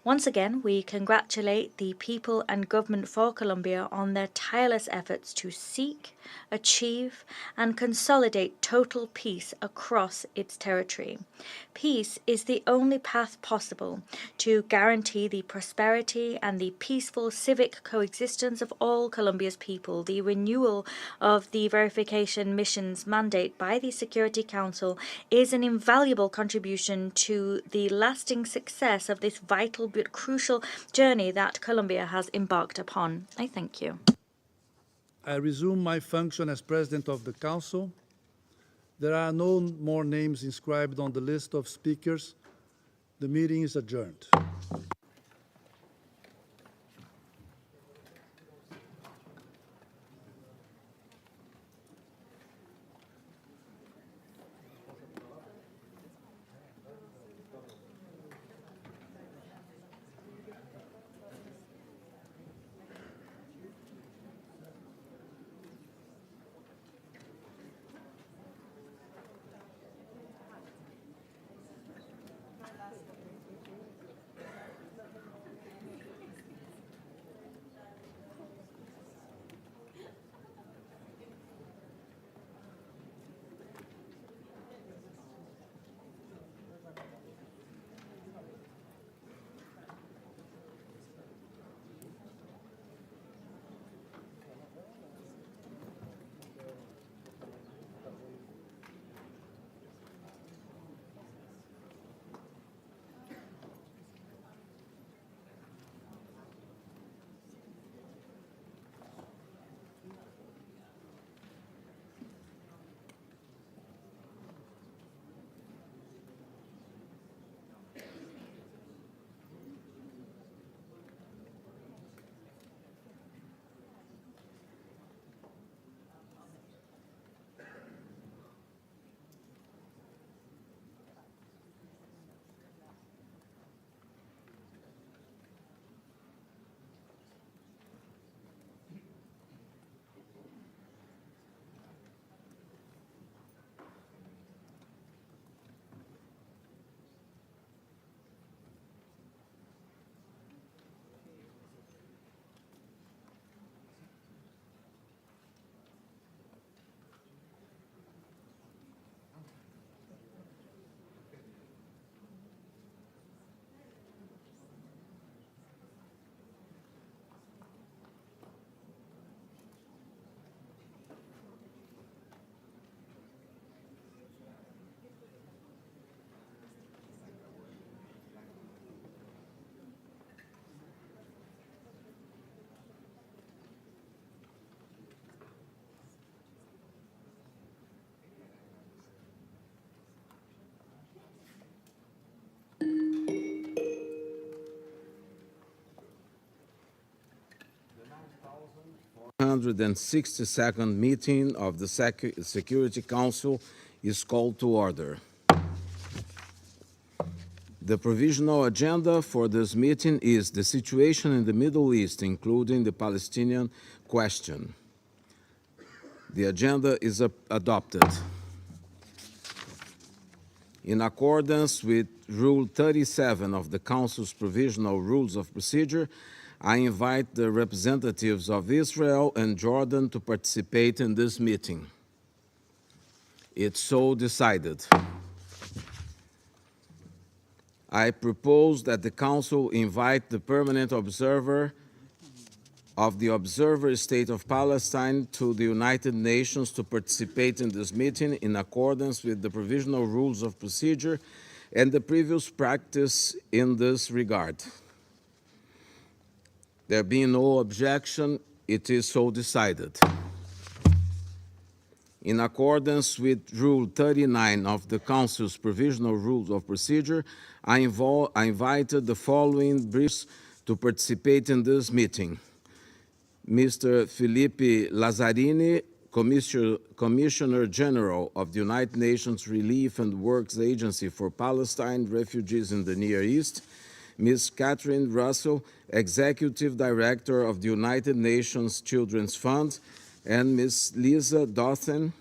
Once again, we congratulate the people and government for Colombia on their tireless efforts to seek, achieve, and consolidate total peace across its territory. Peace is the only path possible to guarantee the prosperity and the peaceful civic coexistence of all Colombia's people. The renewal of the verification mission's mandate by the Security Council is an invaluable contribution to the lasting success of this vital but crucial journey that Colombia has embarked upon. I thank you. I resume my function as President of the Council. There are no more names inscribed on the list of speakers. The meeting is adjourned. The 162nd meeting of the Security Council is called to order. The provisional agenda for this meeting is the situation in the Middle East, including the Palestinian question. The agenda is adopted. In accordance with Rule 37 of the Council's Provisional Rules of Procedure, I invite the representatives of Israel and Jordan to participate in this meeting. It's so decided. I propose that the Council invite the permanent observer of the Observer State of Palestine to the United Nations to participate in this meeting in accordance with the Provisional Rules of Procedure and the previous practice in this regard. There being no objection, it is so decided. In accordance with Rule 39 of the Council's Provisional Rules of Procedure, I invited the following briefs to participate in this meeting. Mr. Felipe Lazzarini, Commissioner General of the United Nations Relief and Works Agency for Palestine Refugees in the Near East, Ms. Catherine Russell, Executive Director of the United Nations Children's Fund, and Ms. Lisa Dothan,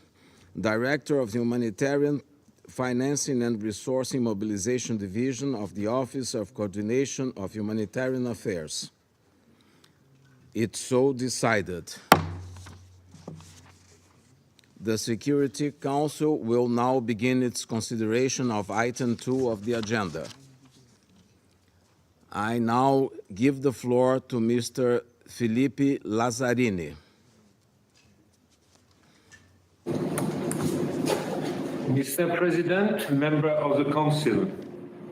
Director of the Humanitarian Financing and Resourcing Mobilization Division of the Office of Coordination of Humanitarian Affairs. It's so decided. The Security Council will now begin its consideration of item 2 of the agenda. I now give the floor to Mr. Felipe Lazzarini. Mr. President, member of the Council,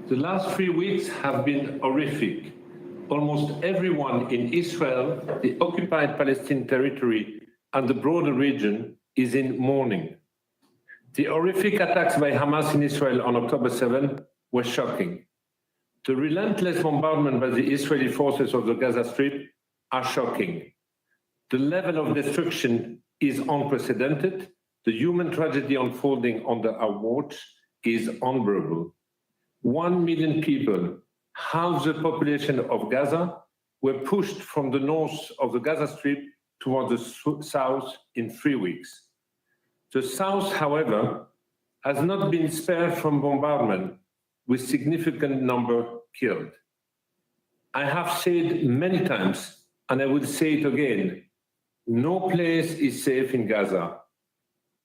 the last 3 weeks have been horrific. Almost everyone in Israel, the occupied Palestinian territory, and the broader region is in mourning. The horrific attacks by Hamas in Israel on October 7 were shocking. The relentless bombardment by the Israeli forces of the Gaza Strip are shocking. The level of destruction is unprecedented. The human tragedy unfolding under our watch is unbearable. 1 million people, half the population of Gaza, were pushed from the north of the Gaza Strip towards the south in 3 weeks. The south, however, has not been spared from bombardment, with significant number killed. I have said many times, and I will say it again, no place is safe in Gaza.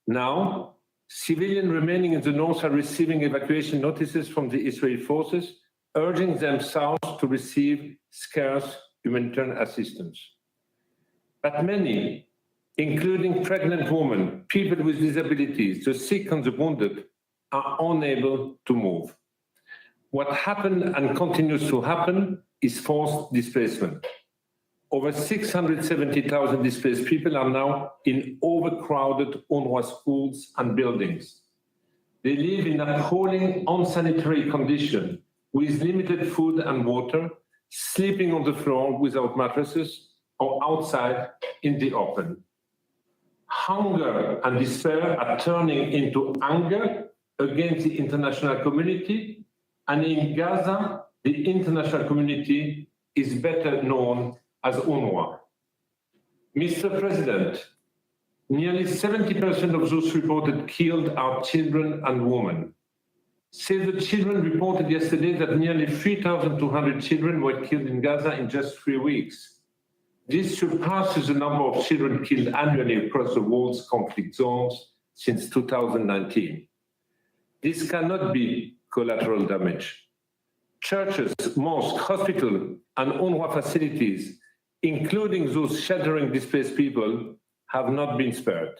Now, civilians remaining in the north are receiving evacuation notices from the Israeli forces, urging them south to receive scarce humanitarian assistance. But many, including pregnant women, people with disabilities, the sick and the wounded, are unable to move. What happened and continues to happen is forced displacement. Over 670,000 displaced people are now in overcrowded UNRWA schools and buildings. They live in appalling, unsanitary conditions with limited food and water, sleeping on the floor without mattresses or outside in the open. Hunger and despair are turning into anger against the international community, and in Gaza, the international community is better known as UNRWA. Mr. President, nearly 70% of those reported killed are children and women. Save the Children reported yesterday that nearly 3,200 children were killed in Gaza in just 3 weeks. This surpasses the number of children killed annually across the world's conflict zones since 2019. This cannot be collateral damage. Churches, mosques, hospitals, and UNRWA facilities, including those sheltering displaced people, have not been spared.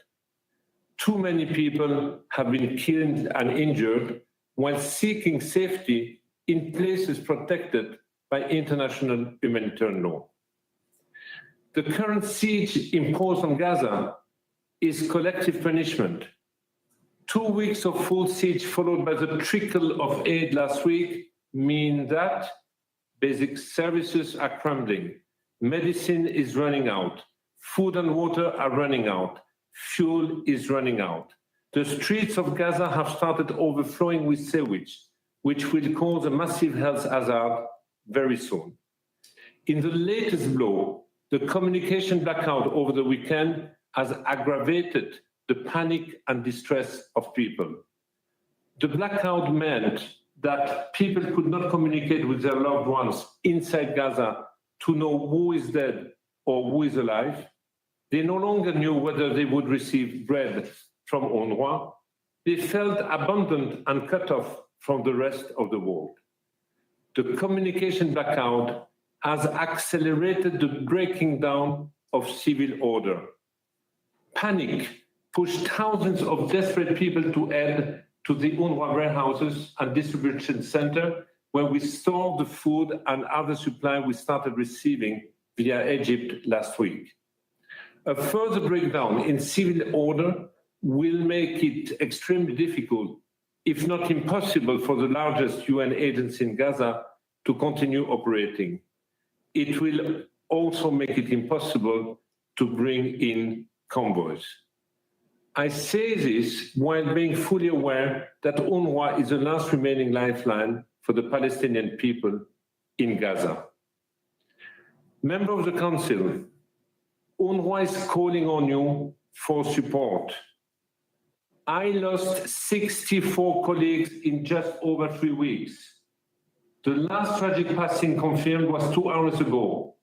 Too many people have been killed and injured while seeking safety in places protected by international humanitarian law. The current siege imposed on Gaza is collective punishment. 2 weeks of full siege followed by the trickle of aid last week mean that basic services are crumbling, medicine is running out, food and water are running out, fuel is running out. The streets of Gaza have started overflowing with sewage, which will cause a massive health hazard very soon. In the latest blow, the communication blackout over the weekend has aggravated the panic and distress of people. The blackout meant that people could not communicate with their loved ones inside Gaza to know who is dead or who is alive. They no longer knew whether they would receive bread from UNRWA. They felt abandoned and cut off from the rest of the world. The communication blackout has accelerated the breaking down of civil order. Panic pushed thousands of desperate people to head to the UNRWA warehouses and distribution center, where we store the food and other supply we started receiving via Egypt last week. A further breakdown in civil order will make it extremely difficult, if not impossible, for the largest UN agency in Gaza to continue operating. It will also make it impossible to bring in convoys. I say this while being fully aware that UNRWA is the last remaining lifeline for the Palestinian people in Gaza. Member of the Council, UNRWA is calling on you for support. I lost 64 colleagues in just over 3 weeks. The last tragic passing confirmed was 2 hours ago.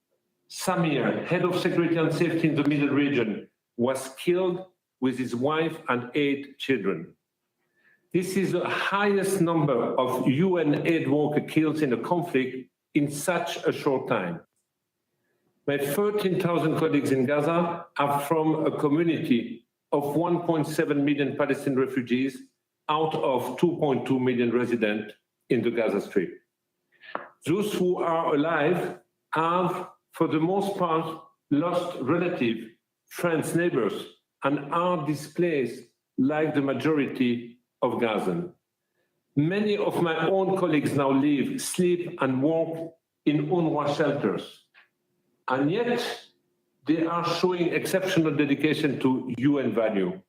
Samir, head of security and safety in the Middle region, was killed with his wife and 8 children. This is the highest number of UN aid workers killed in a conflict in such a short time. My 13,000 colleagues in Gaza are from a community of 1.7 million Palestinian refugees out of 2.2 million residents in the Gaza Strip. Those who are alive have, for the most part, lost relatives, friends, neighbors, and are displaced like the majority of Gazans. Many of my own colleagues now live, sleep, and work in UNRWA shelters. And yet, they are showing exceptional dedication to UN value.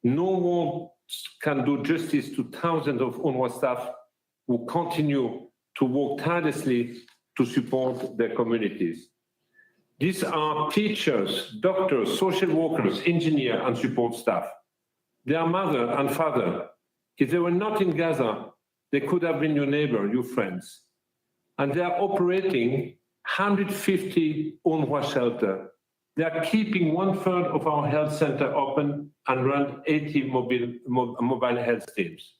No one can do justice to thousands of UNRWA staff who continue to work tirelessly to support their communities. These are teachers, doctors, social workers, engineers, and support staff. They are mother and father. If they were not in Gaza, they could have been your neighbor, your friends. And they are operating 150 UNRWA shelters. They are keeping 1/3 of our health center open and run 80 mobile health teams.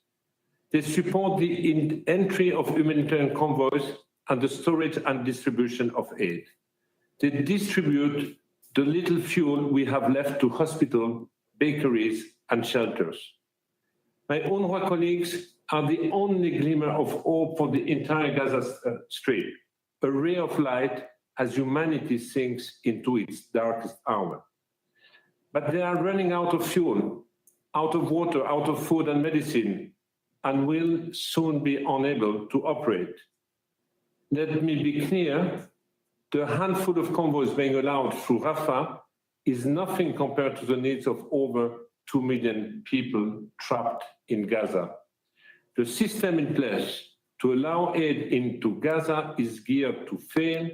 They support the entry of humanitarian convoys and the storage and distribution of aid. They distribute the little fuel we have left to hospitals, bakeries, and shelters. My UNRWA colleagues are the only glimmer of hope for the entire Gaza Strip, a ray of light as humanity sinks into its darkest hour. But they are running out of fuel, out of water, out of food and medicine, and will soon be unable to operate. Let me be clear, the handful of convoys being allowed through Rafah is nothing compared to the needs of over 2 million people trapped in Gaza. The system in place to allow aid into Gaza is geared to fail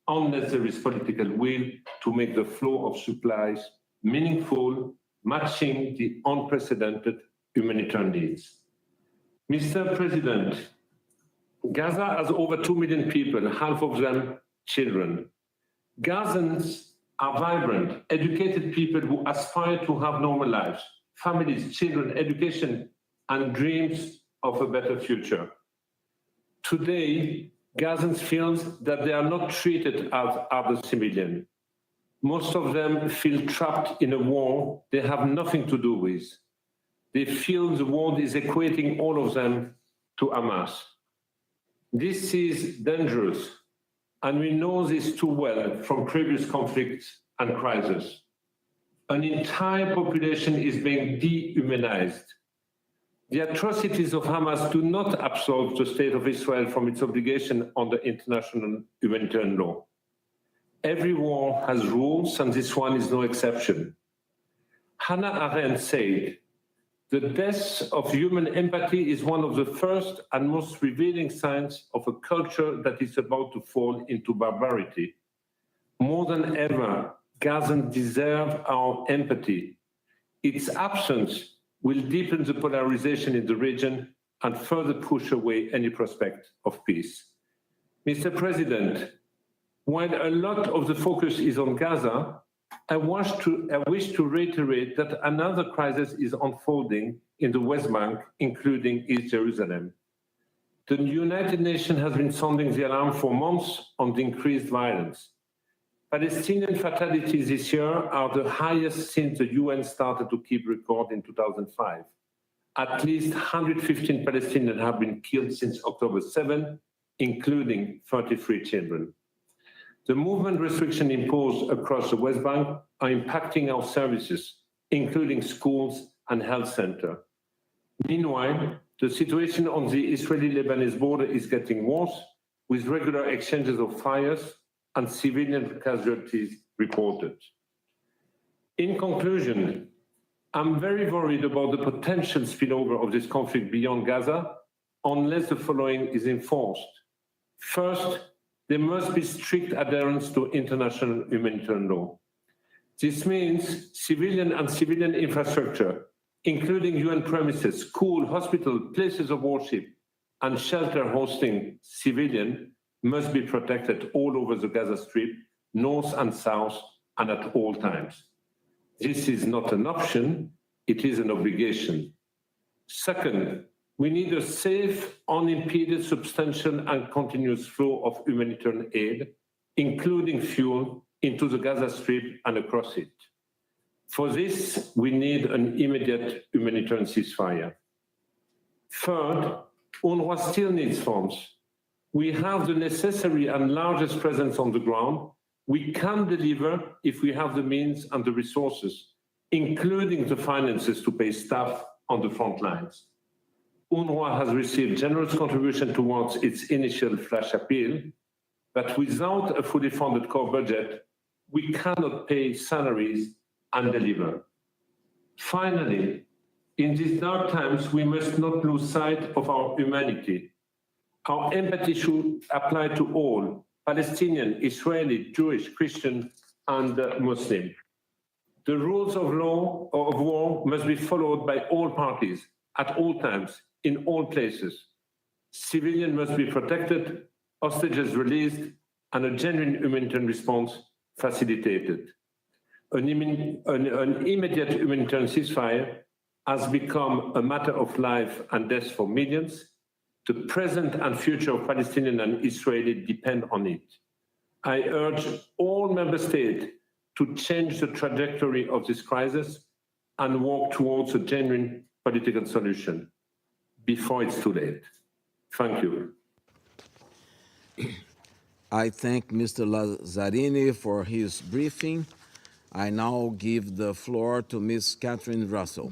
unless there is political will to make the flow of supplies meaningful, matching the unprecedented humanitarian needs. Mr. President, Gaza has over 2 million people, half of them children. Gazans are vibrant, educated people who aspire to have normal lives, families, children, education, and dreams of a better future. Today, Gazans feel that they are not treated as other civilians. Most of them feel trapped in a war they have nothing to do with. They feel the world is equating all of them to Hamas. This is dangerous, and we know this too well from previous conflicts and crises. An entire population is being dehumanized. The atrocities of Hamas do not absolve the state of Israel from its obligation under international humanitarian law. Every war has rules, and this one is no exception. Hannah Arendt said, "The death of human empathy is one of the first and most revealing signs of a culture that is about to fall into barbarity. More than ever, Gazans deserve our empathy. Its absence will deepen the polarization in the region and further push away any prospect of peace. Mr. President, while a lot of the focus is on Gaza, I wish to reiterate that another crisis is unfolding in the West Bank, including East Jerusalem. The United Nations has been sounding the alarm for months on the increased violence. Palestinian fatalities this year are the highest since the UN started to keep record in 2005. At least 115 Palestinians have been killed since October 7, including 33 children. The movement restrictions imposed across the West Bank are impacting our services, including schools and health centers. Meanwhile, the situation on the Israeli-Lebanese border is getting worse, with regular exchanges of fires and civilian casualties reported. In conclusion, I'm very worried about the potential spillover of this conflict beyond Gaza unless the following is enforced. First, there must be strict adherence to international humanitarian law. This means civilian and civilian infrastructure, including UN premises, school, hospital, places of worship, and shelter hosting civilian, must be protected all over the Gaza Strip, north and south, and at all times. This is not an option, it is an obligation. Second, we need a safe, unimpeded, substantial, and continuous flow of humanitarian aid, including fuel, into the Gaza Strip and across it. For this, we need an immediate humanitarian ceasefire. Third, UNRWA still needs funds. We have the necessary and largest presence on the ground. We can deliver if we have the means and the resources, including the finances to pay staff on the front lines. UNRWA has received generous contribution towards its initial flash appeal, but without a fully funded core budget, we cannot pay salaries and deliver. Finally, in these dark times, we must not lose sight of our humanity. Our empathy should apply to all, Palestinian, Israeli, Jewish, Christian, and Muslim. The rules of law of war must be followed by all parties, at all times, in all places. Civilians must be protected, hostages released, and a genuine humanitarian response facilitated. An immediate humanitarian ceasefire has become a matter of life and death for millions. The present and future of Palestinian and Israeli depend on it. I urge all member states to change the trajectory of this crisis and work towards a genuine political solution before it's too late. Thank you. I thank Mr. Lazzarini for his briefing. I now give the floor to Ms. Catherine Russell.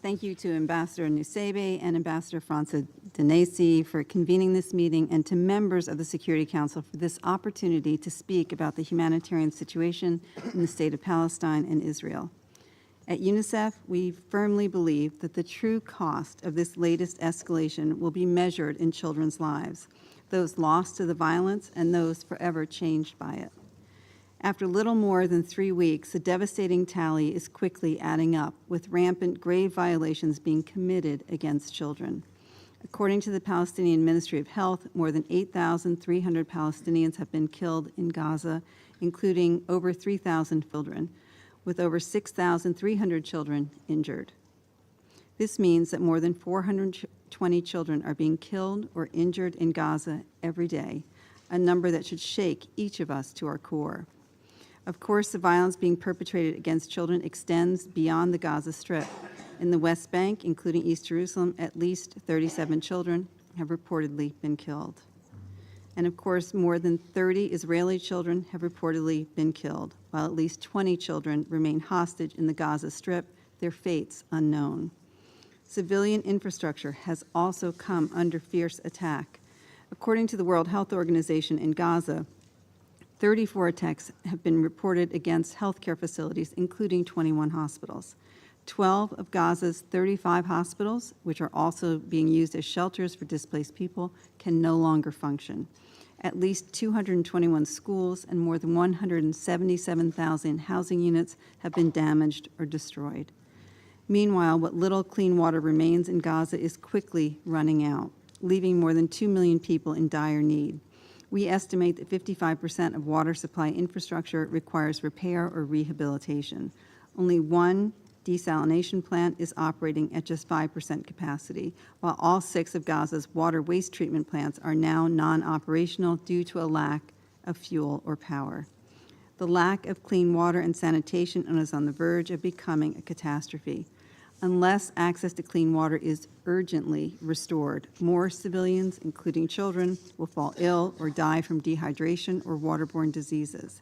Thank you to Ambassador Nusseibeh and Ambassador Franca Danesi for convening this meeting, and to members of the Security Council for this opportunity to speak about the humanitarian situation in the state of Palestine and Israel. At UNICEF, we firmly believe that the true cost of this latest escalation will be measured in children's lives, those lost to the violence and those forever changed by it. After little more than 3 weeks, the devastating tally is quickly adding up, with rampant grave violations being committed against children. According to the Palestinian Ministry of Health, more than 8,300 Palestinians have been killed in Gaza, including over 3,000 children, with over 6,300 children injured. This means that more than 420 children are being killed or injured in Gaza every day, a number that should shake each of us to our core. Of course, the violence being perpetrated against children extends beyond the Gaza Strip. In the West Bank, including East Jerusalem, at least 37 children have reportedly been killed. And of course, more than 30 Israeli children have reportedly been killed, while at least 20 children remain hostage in the Gaza Strip, their fates unknown. Civilian infrastructure has also come under fierce attack. According to the World Health Organization, in Gaza, 34 attacks have been reported against healthcare facilities, including 21 hospitals. 12 of Gaza's 35 hospitals, which are also being used as shelters for displaced people, can no longer function. At least 221 schools and more than 177,000 housing units have been damaged or destroyed. Meanwhile, what little clean water remains in Gaza is quickly running out, leaving more than 2 million people in dire need. We estimate that 55% of water supply infrastructure requires repair or rehabilitation. Only one desalination plant is operating at just 5% capacity, while all 6 of Gaza's water waste treatment plants are now non-operational due to a lack of fuel or power. The lack of clean water and sanitation is on the verge of becoming a catastrophe. Unless access to clean water is urgently restored, more civilians, including children, will fall ill or die from dehydration or waterborne diseases.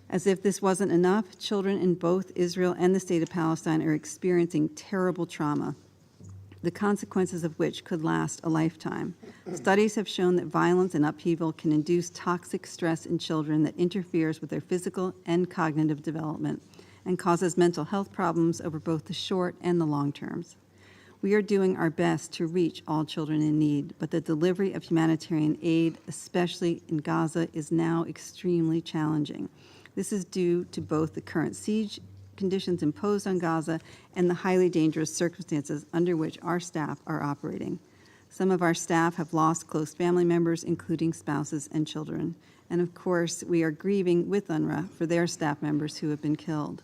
As if this wasn't enough, children in both Israel and the State of Palestine are experiencing terrible trauma, the consequences of which could last a lifetime. Studies have shown that violence and upheaval can induce toxic stress in children that interferes with their physical and cognitive development and causes mental health problems over both the short and the long terms. We are doing our best to reach all children in need, but the delivery of humanitarian aid, especially in Gaza, is now extremely challenging. This is due to both the current siege conditions imposed on Gaza and the highly dangerous circumstances under which our staff are operating. Some of our staff have lost close family members, including spouses and children. And of course, we are grieving with UNRWA for their staff members who have been killed.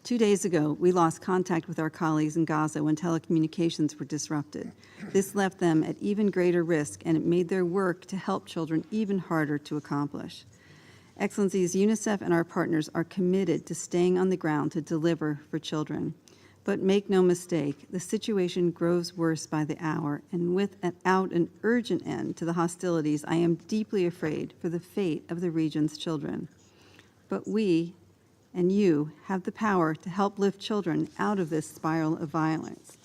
2 days ago, we lost contact with our colleagues in Gaza when telecommunications were disrupted. This left them at even greater risk, and it made their work to help children even harder to accomplish. Excellencies, UNICEF and our partners are committed to staying on the ground to deliver for children. But make no mistake, the situation grows worse by the hour, and without an urgent end to the hostilities, I am deeply afraid for the fate of the region's children. But we and you have the power to help lift children out of this spiral of violence.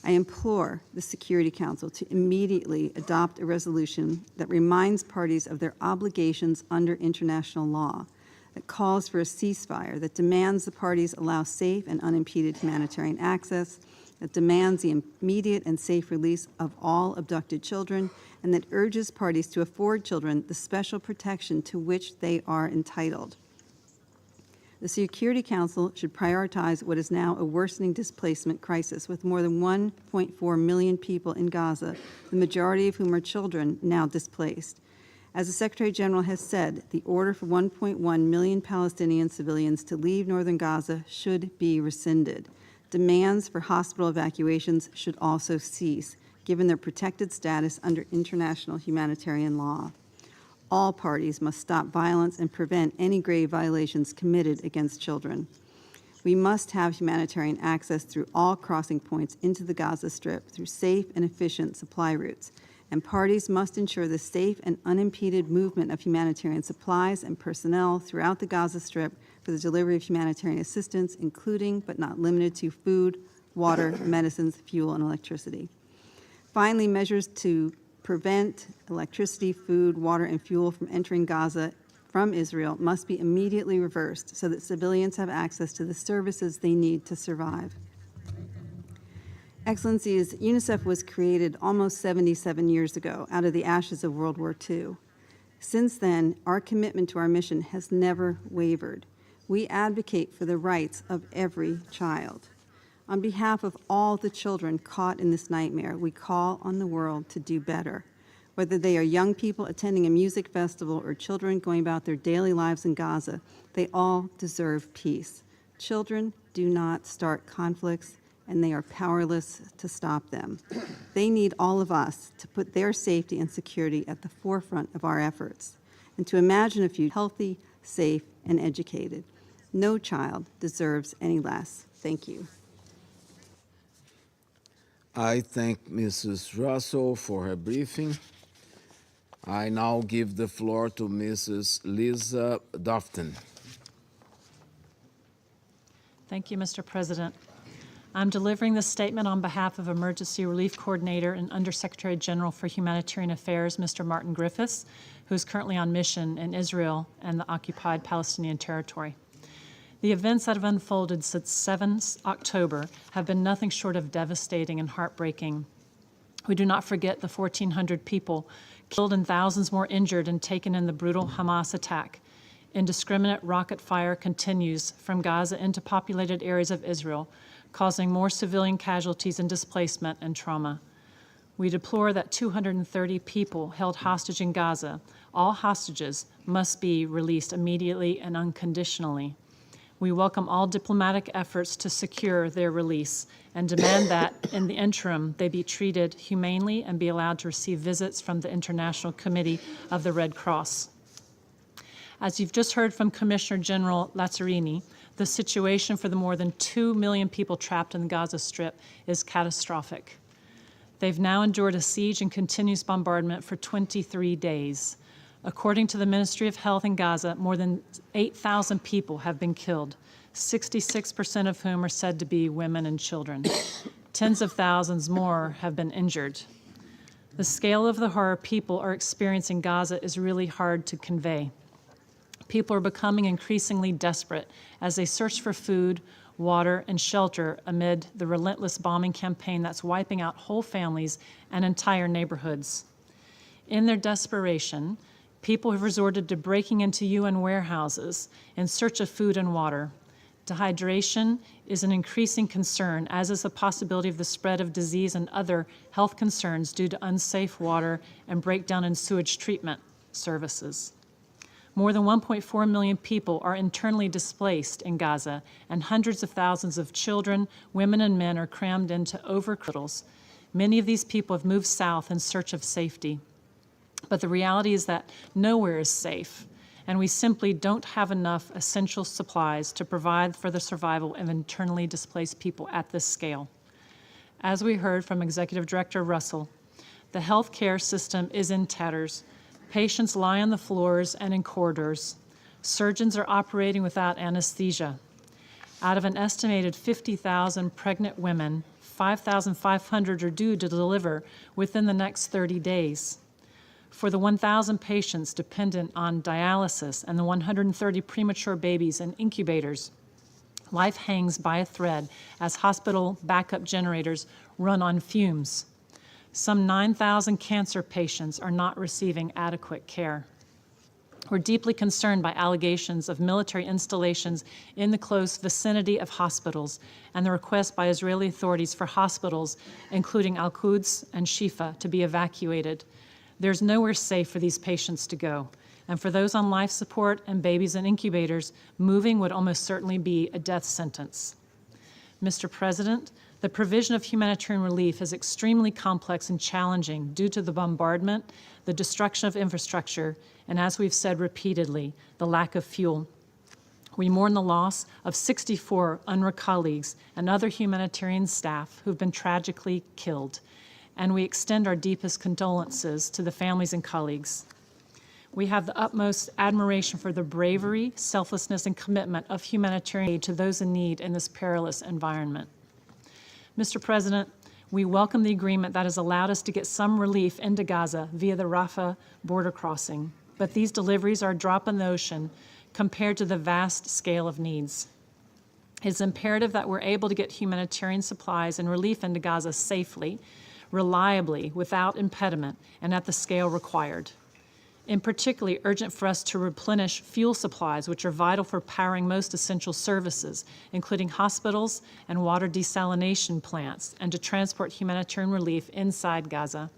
I implore the Security Council to immediately adopt a resolution that reminds parties of their obligations under international law, that calls for a ceasefire, that demands the parties allow safe and unimpeded humanitarian access, that demands the immediate and safe release of all abducted children, and that urges parties to afford children the special protection to which they are entitled. The Security Council should prioritize what is now a worsening displacement crisis with more than 1.4 million people in Gaza, the majority of whom are children, now displaced. As the Secretary General has said, the order for 1.1 million Palestinian civilians to leave northern Gaza should be rescinded. Demands for hospital evacuations should also cease, given their protected status under international humanitarian law. All parties must stop violence and prevent any grave violations committed against children. We must have humanitarian access through all crossing points into the Gaza Strip through safe and efficient supply routes, and parties must ensure the safe and unimpeded movement of humanitarian supplies and personnel throughout the Gaza Strip for the delivery of humanitarian assistance, including but not limited to food, water, medicines, fuel, and electricity. Finally, measures to prevent electricity, food, water, and fuel from entering Gaza from Israel must be immediately reversed so that civilians have access to the services they need to survive. Excellencies, UNICEF was created almost 77 years ago out of the ashes of World War II. Since then, our commitment to our mission has never wavered. We advocate for the rights of every child. On behalf of all the children caught in this nightmare, we call on the world to do better. Whether they are young people attending a music festival or children going about their daily lives in Gaza, they all deserve peace. Children do not start conflicts, and they are powerless to stop them. They need all of us to put their safety and security at the forefront of our efforts, and to imagine a future healthy, safe, and educated. No child deserves any less. Thank you. I thank Mrs. Russell for her briefing. I now give the floor to Mrs. Lisa Dufton. Thank you, Mr. President. I'm delivering this statement on behalf of Emergency Relief Coordinator and Undersecretary General for Humanitarian Affairs, Mr. Martin Griffiths, who is currently on mission in Israel and the occupied Palestinian territory. The events that have unfolded since 7 October have been nothing short of devastating and heartbreaking. We do not forget the 1,400 people killed and thousands more injured and taken in the brutal Hamas attack. Indiscriminate rocket fire continues from Gaza into populated areas of Israel, causing more civilian casualties and displacement and trauma. We deplore that 230 people held hostage in Gaza. All hostages must be released immediately and unconditionally. We welcome all diplomatic efforts to secure their release and demand that, in the interim, they be treated humanely and be allowed to receive visits from the International Committee of the Red Cross. As you've just heard from Commissioner General Lazzarini, the situation for the more than 2 million people trapped in the Gaza Strip is catastrophic. They've now endured a siege and continuous bombardment for 23 days. According to the Ministry of Health in Gaza, more than 8,000 people have been killed, 66% of whom are said to be women and children. Tens of thousands more have been injured. The scale of the horror people are experiencing in Gaza is really hard to convey. People are becoming increasingly desperate as they search for food, water, and shelter amid the relentless bombing campaign that's wiping out whole families and entire neighborhoods. In their desperation, people have resorted to breaking into UN warehouses in search of food and water. Dehydration is an increasing concern, as is the possibility of the spread of disease and other health concerns due to unsafe water and breakdown in sewage treatment services. More than 1.4 million people are internally displaced in Gaza, and hundreds of thousands of children, women, and men are crammed into overcrowded. Many of these people have moved south in search of safety. But the reality is that nowhere is safe, and we simply don't have enough essential supplies to provide for the survival of internally displaced people at this scale. As we heard from Executive Director Russell, the healthcare system is in tatters. Patients lie on the floors and in corridors. Surgeons are operating without anesthesia. Out of an estimated 50,000 pregnant women, 5,500 are due to deliver within the next 30 days. For the 1,000 patients dependent on dialysis and the 130 premature babies in incubators, life hangs by a thread as hospital backup generators run on fumes. Some 9,000 cancer patients are not receiving adequate care. We're deeply concerned by allegations of military installations in the close vicinity of hospitals and the request by Israeli authorities for hospitals, including Al-Quds and Shifa, to be evacuated. There's nowhere safe for these patients to go. And for those on life support and babies in incubators, moving would almost certainly be a death sentence. Mr. President, the provision of humanitarian relief is extremely complex and challenging due to the bombardment, the destruction of infrastructure, and as we've said repeatedly, the lack of fuel. We mourn the loss of 64 UNRWA colleagues and other humanitarian staff who've been tragically killed, and we extend our deepest condolences to the families and colleagues. We have the utmost admiration for the bravery, selflessness, and commitment of humanitarian aid to those in need in this perilous environment. Mr. President, we welcome the agreement that has allowed us to get some relief into Gaza via the Rafah border crossing, but these deliveries are a drop in the ocean compared to the vast scale of needs. It's imperative that we're able to get humanitarian supplies and relief into Gaza safely, reliably, without impediment, and at the scale required. In particular, urgent for us to replenish fuel supplies, which are vital for powering most essential services, including hospitals and water desalination plants, and to transport humanitarian relief inside Gaza.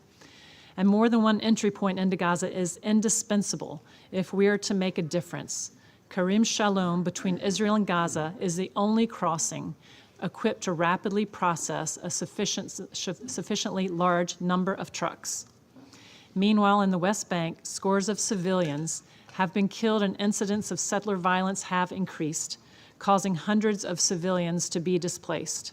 And more than one entry point into Gaza is indispensable if we are to make a difference. Karim Shalom between Israel and Gaza is the only crossing equipped to rapidly process a sufficiently large number of trucks. Meanwhile, in the West Bank, scores of civilians have been killed and incidents of settler violence have increased, causing hundreds of civilians to be displaced.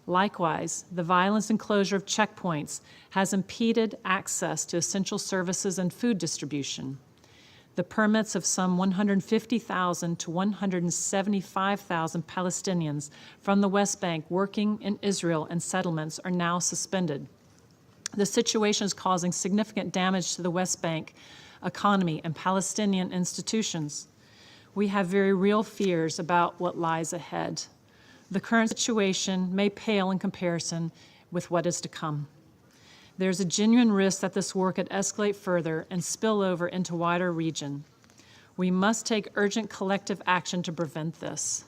Likewise, the violence and closure of checkpoints has impeded access to essential services and food distribution. The permits of some 150,000 to 175,000 Palestinians from the West Bank working in Israel and settlements are now suspended. The situation is causing significant damage to the West Bank economy and Palestinian institutions. We have very real fears about what lies ahead. The current situation may pale in comparison with what is to come. There's a genuine risk that this war could escalate further and spill over into wider region. We must take urgent collective action to prevent this.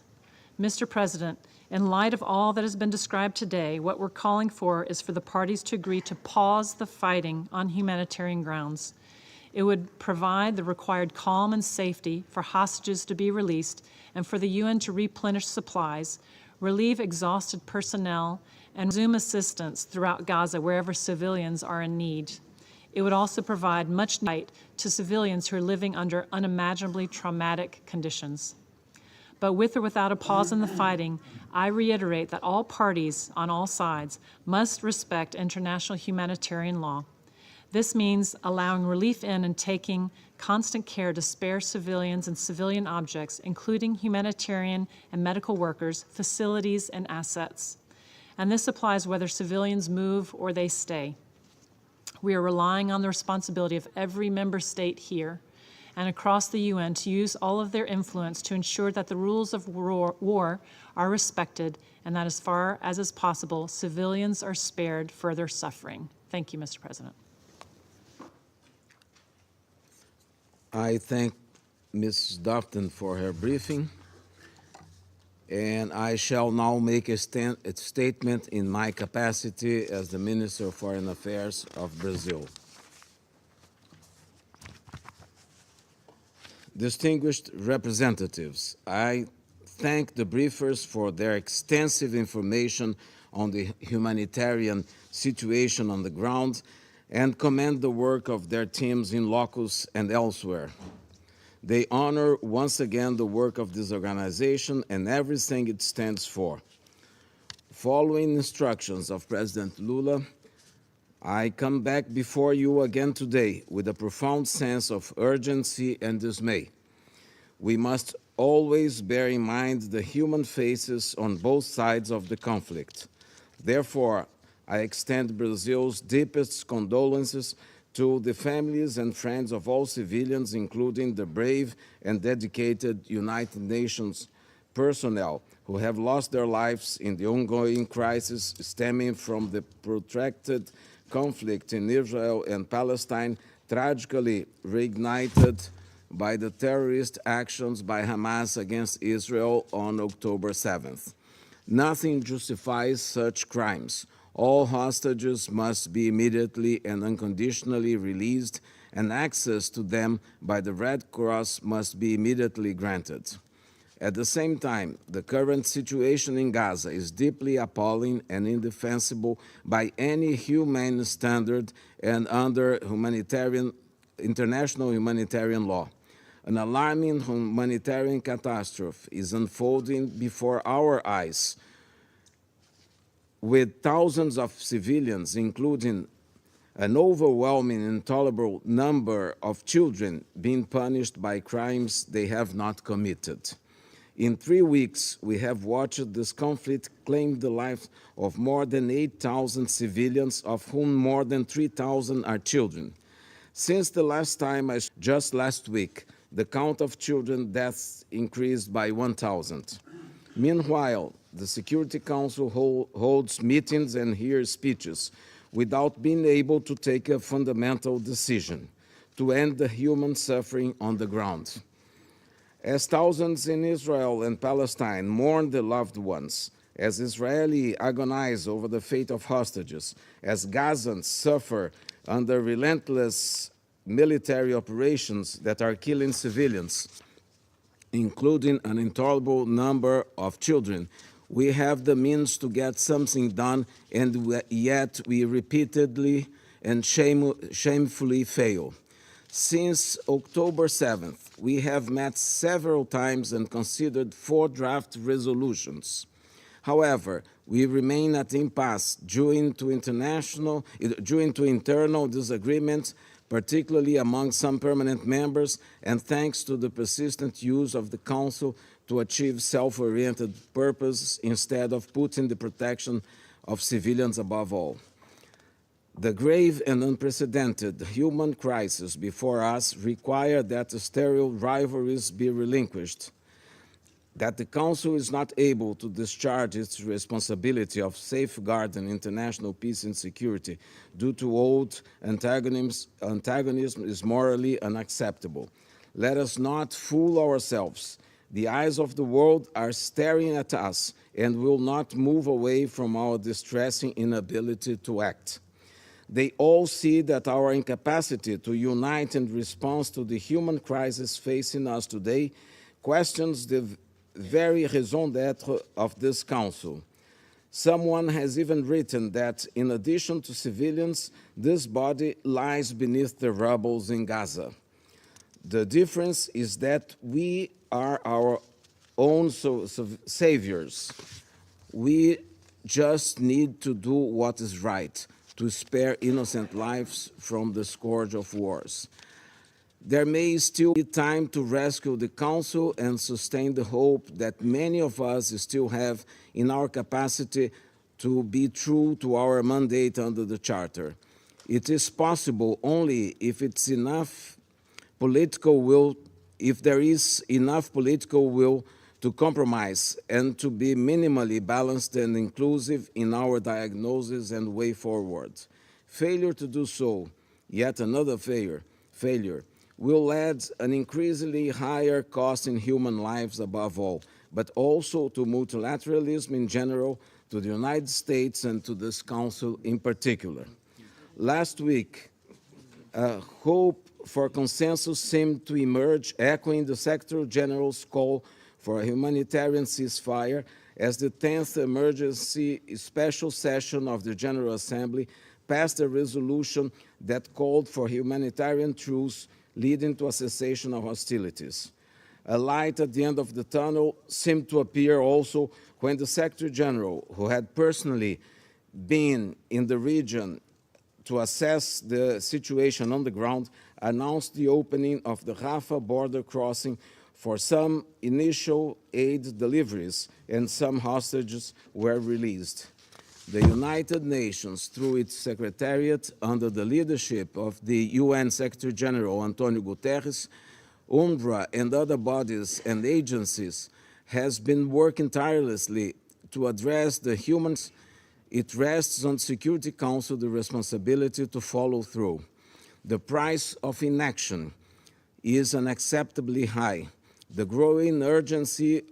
Mr. President, in light of all that has been described today, what we're calling for is for the parties to agree to pause the fighting on humanitarian grounds. It would provide the required calm and safety for hostages to be released and for the UN to replenish supplies, relieve exhausted personnel, and resume assistance throughout Gaza wherever civilians are in need. It would also provide much light to civilians who are living under unimaginably traumatic conditions. But with or without a pause in the fighting, I reiterate that all parties on all sides must respect international humanitarian law. This means allowing relief in and taking constant care to spare civilians and civilian objects, including humanitarian and medical workers, facilities, and assets. And this applies whether civilians move or they stay. We are relying on the responsibility of every member state here and across the UN to use all of their influence to ensure that the rules of war are respected and that as far as is possible, civilians are spared further suffering. Thank you, Mr. President. I thank Ms. Dufton for her briefing, and I shall now make a statement in my capacity as the Minister of Foreign Affairs of Brazil. Distinguished representatives, I thank the briefers for their extensive information on the humanitarian situation on the ground and commend the work of their teams in locus and elsewhere. They honor once again the work of this organization and everything it stands for. Following instructions of President Lula, I come back before you again today with a profound sense of urgency and dismay. We must always bear in mind the human faces on both sides of the conflict. Therefore, I extend Brazil's deepest condolences to the families and friends of all civilians, including the brave and dedicated United Nations personnel who have lost their lives in the ongoing crisis stemming from the protracted conflict in Israel and Palestine, tragically reignited by the terrorist actions by Hamas against Israel on October 7th. Nothing justifies such crimes. All hostages must be immediately and unconditionally released, and access to them by the Red Cross must be immediately granted. At the same time, the current situation in Gaza is deeply appalling and indefensible by any humane standard and under international humanitarian law. An alarming humanitarian catastrophe is unfolding before our eyes, with thousands of civilians, including an overwhelming and intolerable number of children, being punished by crimes they have not committed. In 3 weeks, we have watched this conflict claim the lives of more than 8,000 civilians, of whom more than 3,000 are children. Since the last time, just last week, the count of children deaths increased by 1,000. Meanwhile, the Security Council holds meetings and hears speeches without being able to take a fundamental decision to end the human suffering on the ground. As thousands in Israel and Palestine mourn their loved ones, as Israelis agonize over the fate of hostages, as Gazans suffer under relentless military operations that are killing civilians, including an intolerable number of children, we have the means to get something done, and yet we repeatedly and shamefully fail. Since October 7th, we have met several times and considered 4 draft resolutions. However, we remain at impasse due to internal disagreements, particularly among some permanent members, and thanks to the persistent use of the Council to achieve self-oriented purpose instead of putting the protection of civilians above all. The grave and unprecedented human crisis before us require that sterile rivalries be relinquished that the Council is not able to discharge its responsibility of safeguarding international peace and security due to old antagonism is morally unacceptable. Let us not fool ourselves. The eyes of the world are staring at us and will not move away from our distressing inability to act. They all see that our incapacity to unite in response to the human crisis facing us today questions the very raison d'etre of this Council. Someone has even written that, in addition to civilians, this body lies beneath the rubble in Gaza. The difference is that we are our own saviors. We just need to do what is right, to spare innocent lives from the scourge of wars. There may still be time to rescue the Council and sustain the hope that many of us still have in our capacity to be true to our mandate under the Charter. It is possible only if there is enough political will to compromise and to be minimally balanced and inclusive in our diagnosis and way forward. Failure to do so, yet another failure, will add an increasingly higher cost in human lives above all, but also to multilateralism in general, to the United States and to this Council in particular. Last week, hope for consensus seemed to emerge, echoing the Secretary General's call for a humanitarian ceasefire as the 10th emergency special session of the General Assembly passed a resolution that called for humanitarian truce leading to a cessation of hostilities. A light at the end of the tunnel seemed to appear also when the Secretary General, who had personally been in the region to assess the situation on the ground, announced the opening of the Rafah border crossing for some initial aid deliveries, and some hostages were released. The United Nations, through its Secretariat, under the leadership of the UN Secretary General Antonio Guterres, UNRWA and other bodies and agencies, has been working tirelessly to address the humans. It rests on the Security Council the responsibility to follow through. The price of inaction is unacceptably high. The growing urgency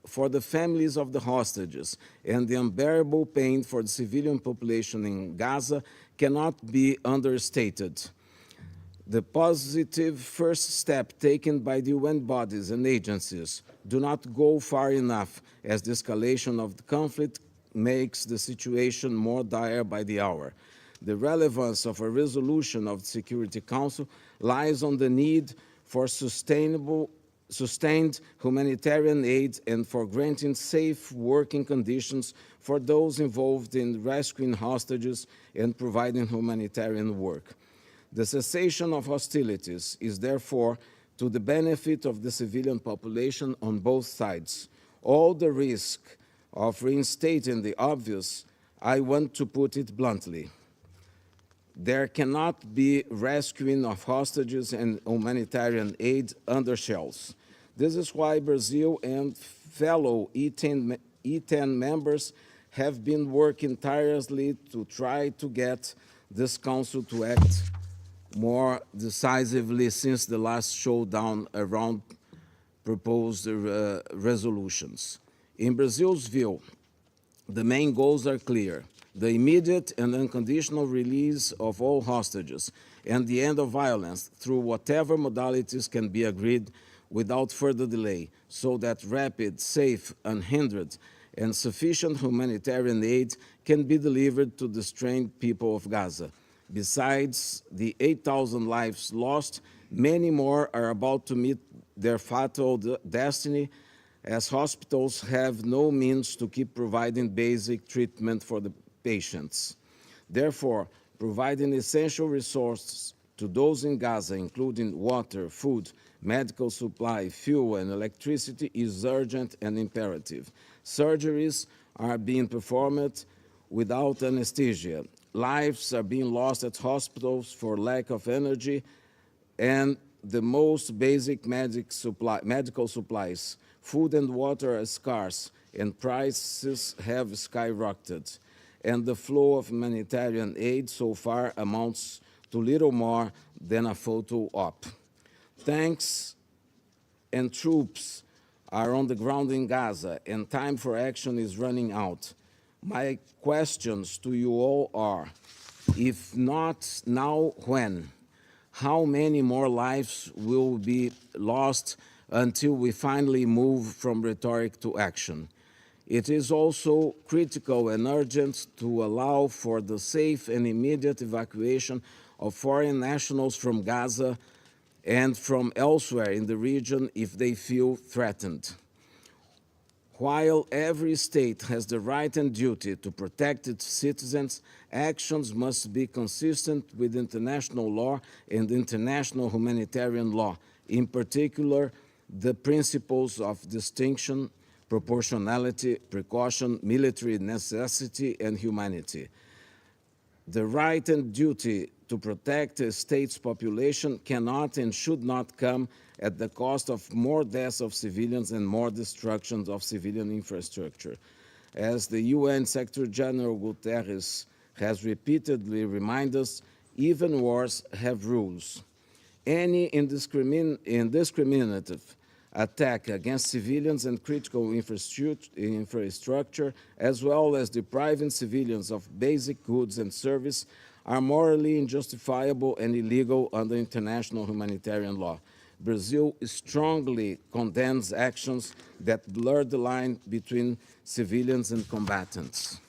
for the families of the hostages and the unbearable pain for the civilian population in Gaza cannot be understated. The positive first step taken by the UN bodies and agencies do not go far enough, as the escalation of the conflict makes the situation more dire by the hour. The relevance of a resolution of the Security Council lies on the need for sustained humanitarian aid and for granting safe working conditions for those involved in rescuing hostages and providing humanitarian work. The cessation of hostilities is therefore to the benefit of the civilian population on both sides. All the risk of reinstating the obvious, I want to put it bluntly. There cannot be rescuing of hostages and humanitarian aid under shells. This is why Brazil and fellow E10 members have been working tirelessly to try to get this Council to act more decisively since the last showdown around proposed resolutions. In Brazil's view, the main goals are clear: the immediate and unconditional release of all hostages and the end of violence through whatever modalities can be agreed without further delay, so that rapid, safe, unhindered, and sufficient humanitarian aid can be delivered to the strained people of Gaza. Besides the 8,000 lives lost, many more are about to meet their fatal destiny, as hospitals have no means to keep providing basic treatment for the patients. Therefore, providing essential resources to those in Gaza, including water, food, medical supply, fuel, and electricity, is urgent and imperative. Surgeries are being performed without anesthesia. Lives are being lost at hospitals for lack of energy and the most basic medical supplies, Food and water are scarce, and prices have skyrocketed. And the flow of humanitarian aid so far amounts to little more than a photo op. Tanks and troops are on the ground in Gaza, and time for action is running out. My questions to you all are, if not now, when? How many more lives will be lost until we finally move from rhetoric to action? It is also critical and urgent to allow for the safe and immediate evacuation of foreign nationals from Gaza and from elsewhere in the region if they feel threatened. While every state has the right and duty to protect its citizens, actions must be consistent with international law and international humanitarian law, in particular, the principles of distinction, proportionality, precaution, military necessity, and humanity. The right and duty to protect a state's population cannot and should not come at the cost of more deaths of civilians and more destruction of civilian infrastructure. As the UN Secretary General Guterres has repeatedly reminded us, even wars have rules. Any indiscriminate attack against civilians and critical infrastructure, as well as depriving civilians of basic goods and service, are morally unjustifiable and illegal under international humanitarian law. Brazil strongly condemns actions that blur the line between civilians and combatants.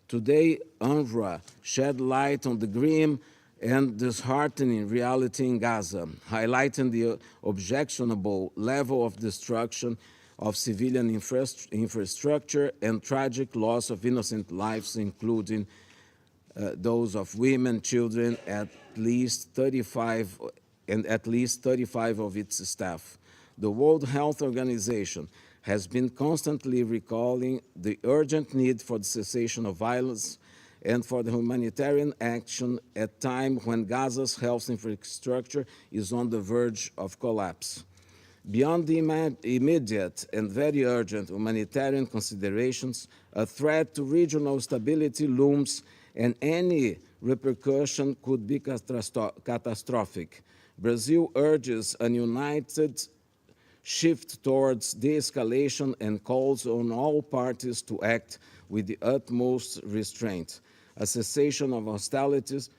Today, UNRWA shed light on the grim and disheartening reality in Gaza, highlighting the objectionable level of destruction of civilian infrastructure and tragic loss of innocent lives, including those of women, children, at least 35 of its staff. The World Health Organization has been constantly recalling the urgent need for the cessation of violence and for the humanitarian action at a time when Gaza's health infrastructure is on the verge of collapse. Beyond the immediate and very urgent humanitarian considerations, a threat to regional stability looms, and any repercussion could be catastrophic. Brazil urges a united shift towards de-escalation and calls on all parties to act with the utmost restraint. A cessation of hostilities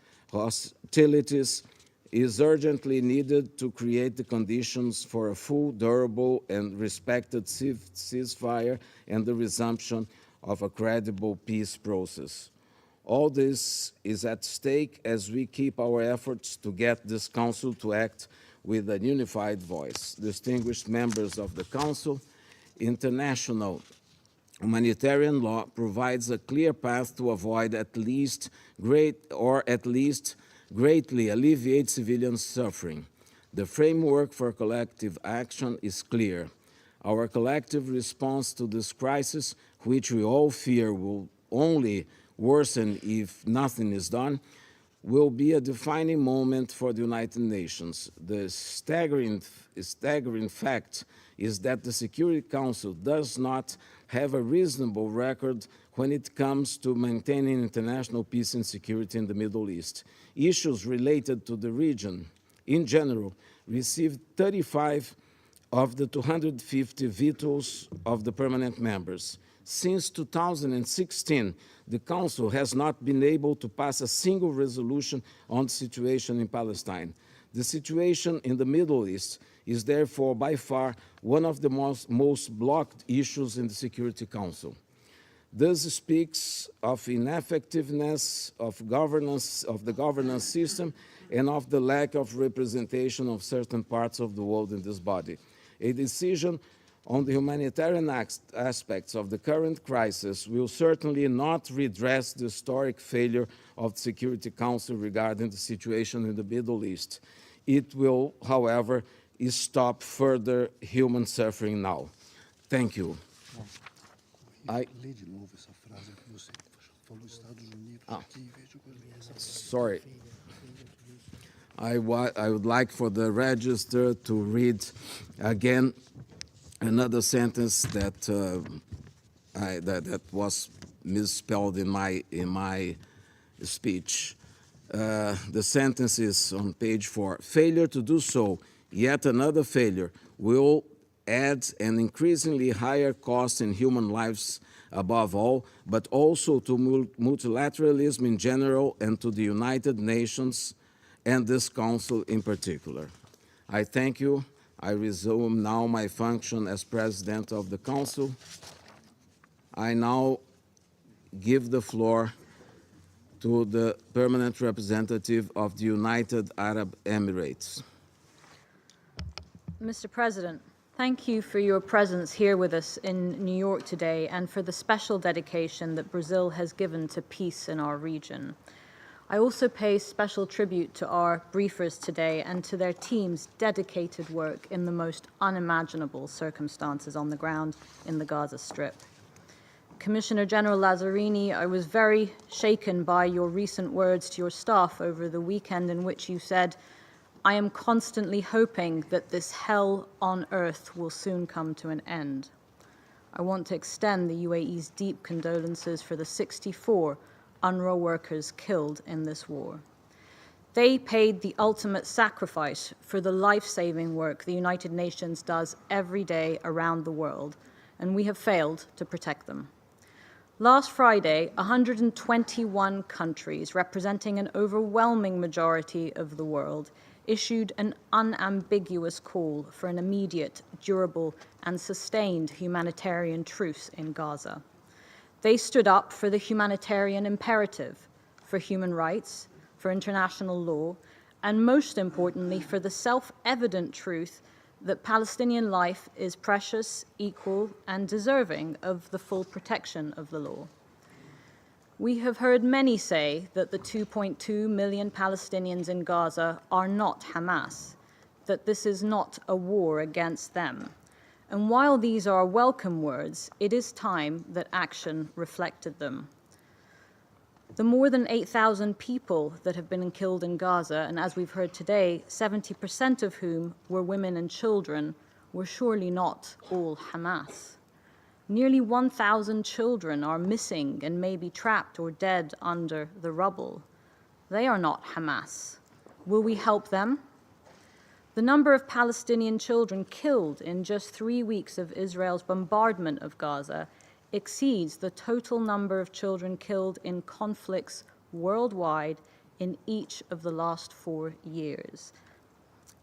is urgently needed to create the conditions for a full, durable, and respected ceasefire and the resumption of a credible peace process. All this is at stake as we keep our efforts to get this Council to act with a unified voice. Distinguished members of the Council, international humanitarian law provides a clear path to avoid at least greatly alleviate civilian suffering. The framework for collective action is clear. Our collective response to this crisis, which we all fear will only worsen if nothing is done, will be a defining moment for the United Nations. The staggering fact is that the Security Council does not have a reasonable record when it comes to maintaining international peace and security in the Middle East. Issues related to the region, in general, received 35 of the 250 vetoes of the permanent members. Since 2016, the Council has not been able to pass a single resolution on the situation in Palestine. The situation in the Middle East is therefore by far one of the most blocked issues in the Security Council. This speaks of ineffectiveness of the governance system and of the lack of representation of certain parts of the world in this body. A decision on the humanitarian aspects of the current crisis will certainly not redress the historic failure of the Security Council regarding the situation in the Middle East. It will, however, stop further human suffering now. Thank you. Sorry. I would like for the register to read again another sentence that that was misspelled in my speech. The sentence is on page 4. Failure to do so, yet another failure, will add an increasingly higher cost in human lives above all, but also to multilateralism in general and to the United Nations and this Council in particular. I thank you. I resume now my function as President of the Council. I now give the floor to the permanent representative of the United Arab Emirates. Mr. President, thank you for your presence here with us in New York today and for the special dedication that Brazil has given to peace in our region. I also pay special tribute to our briefers today and to their team's dedicated work in the most unimaginable circumstances on the ground in the Gaza Strip. Commissioner General Lazzarini, I was very shaken by your recent words to your staff over the weekend in which you said, "I am constantly hoping that this hell on earth will soon come to an end." I want to extend the UAE's deep condolences for the 64 UNRWA workers killed in this war. They paid the ultimate sacrifice for the life-saving work the United Nations does every day around the world, and we have failed to protect them. Last Friday, 121 countries, representing an overwhelming majority of the world, issued an unambiguous call for an immediate, durable, and sustained humanitarian truce in Gaza. They stood up for the humanitarian imperative, for human rights, for international law, and most importantly, for the self-evident truth that Palestinian life is precious, equal, and deserving of the full protection of the law. We have heard many say that the 2.2 million Palestinians in Gaza are not Hamas, that this is not a war against them. And while these are welcome words, it is time that action reflected them. The more than 8,000 people that have been killed in Gaza, and as we've heard today, 70% of whom were women and children, were surely not all Hamas. Nearly 1,000 children are missing and may be trapped or dead under the rubble. They are not Hamas. Will we help them? The number of Palestinian children killed in just 3 weeks of Israel's bombardment of Gaza exceeds the total number of children killed in conflicts worldwide in each of the last 4 years.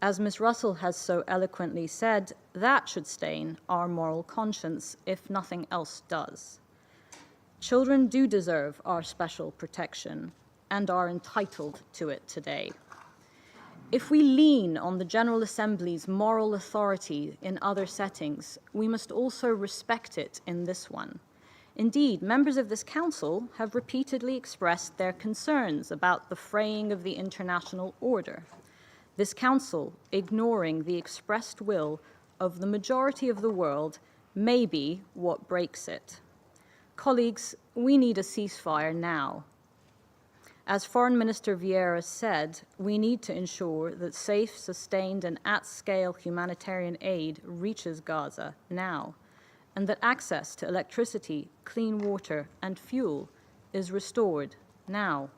As Ms. Russell has so eloquently said, that should stain our moral conscience if nothing else does. Children do deserve our special protection and are entitled to it today. If we lean on the General Assembly's moral authority in other settings, we must also respect it in this one. Indeed, members of this Council have repeatedly expressed their concerns about the fraying of the international order. This Council, ignoring the expressed will of the majority of the world, may be what breaks it. Colleagues, we need a ceasefire now. As Foreign Minister Vieira said, we need to ensure that safe, sustained, and at-scale humanitarian aid reaches Gaza now, and that access to electricity, clean water, and fuel is restored now.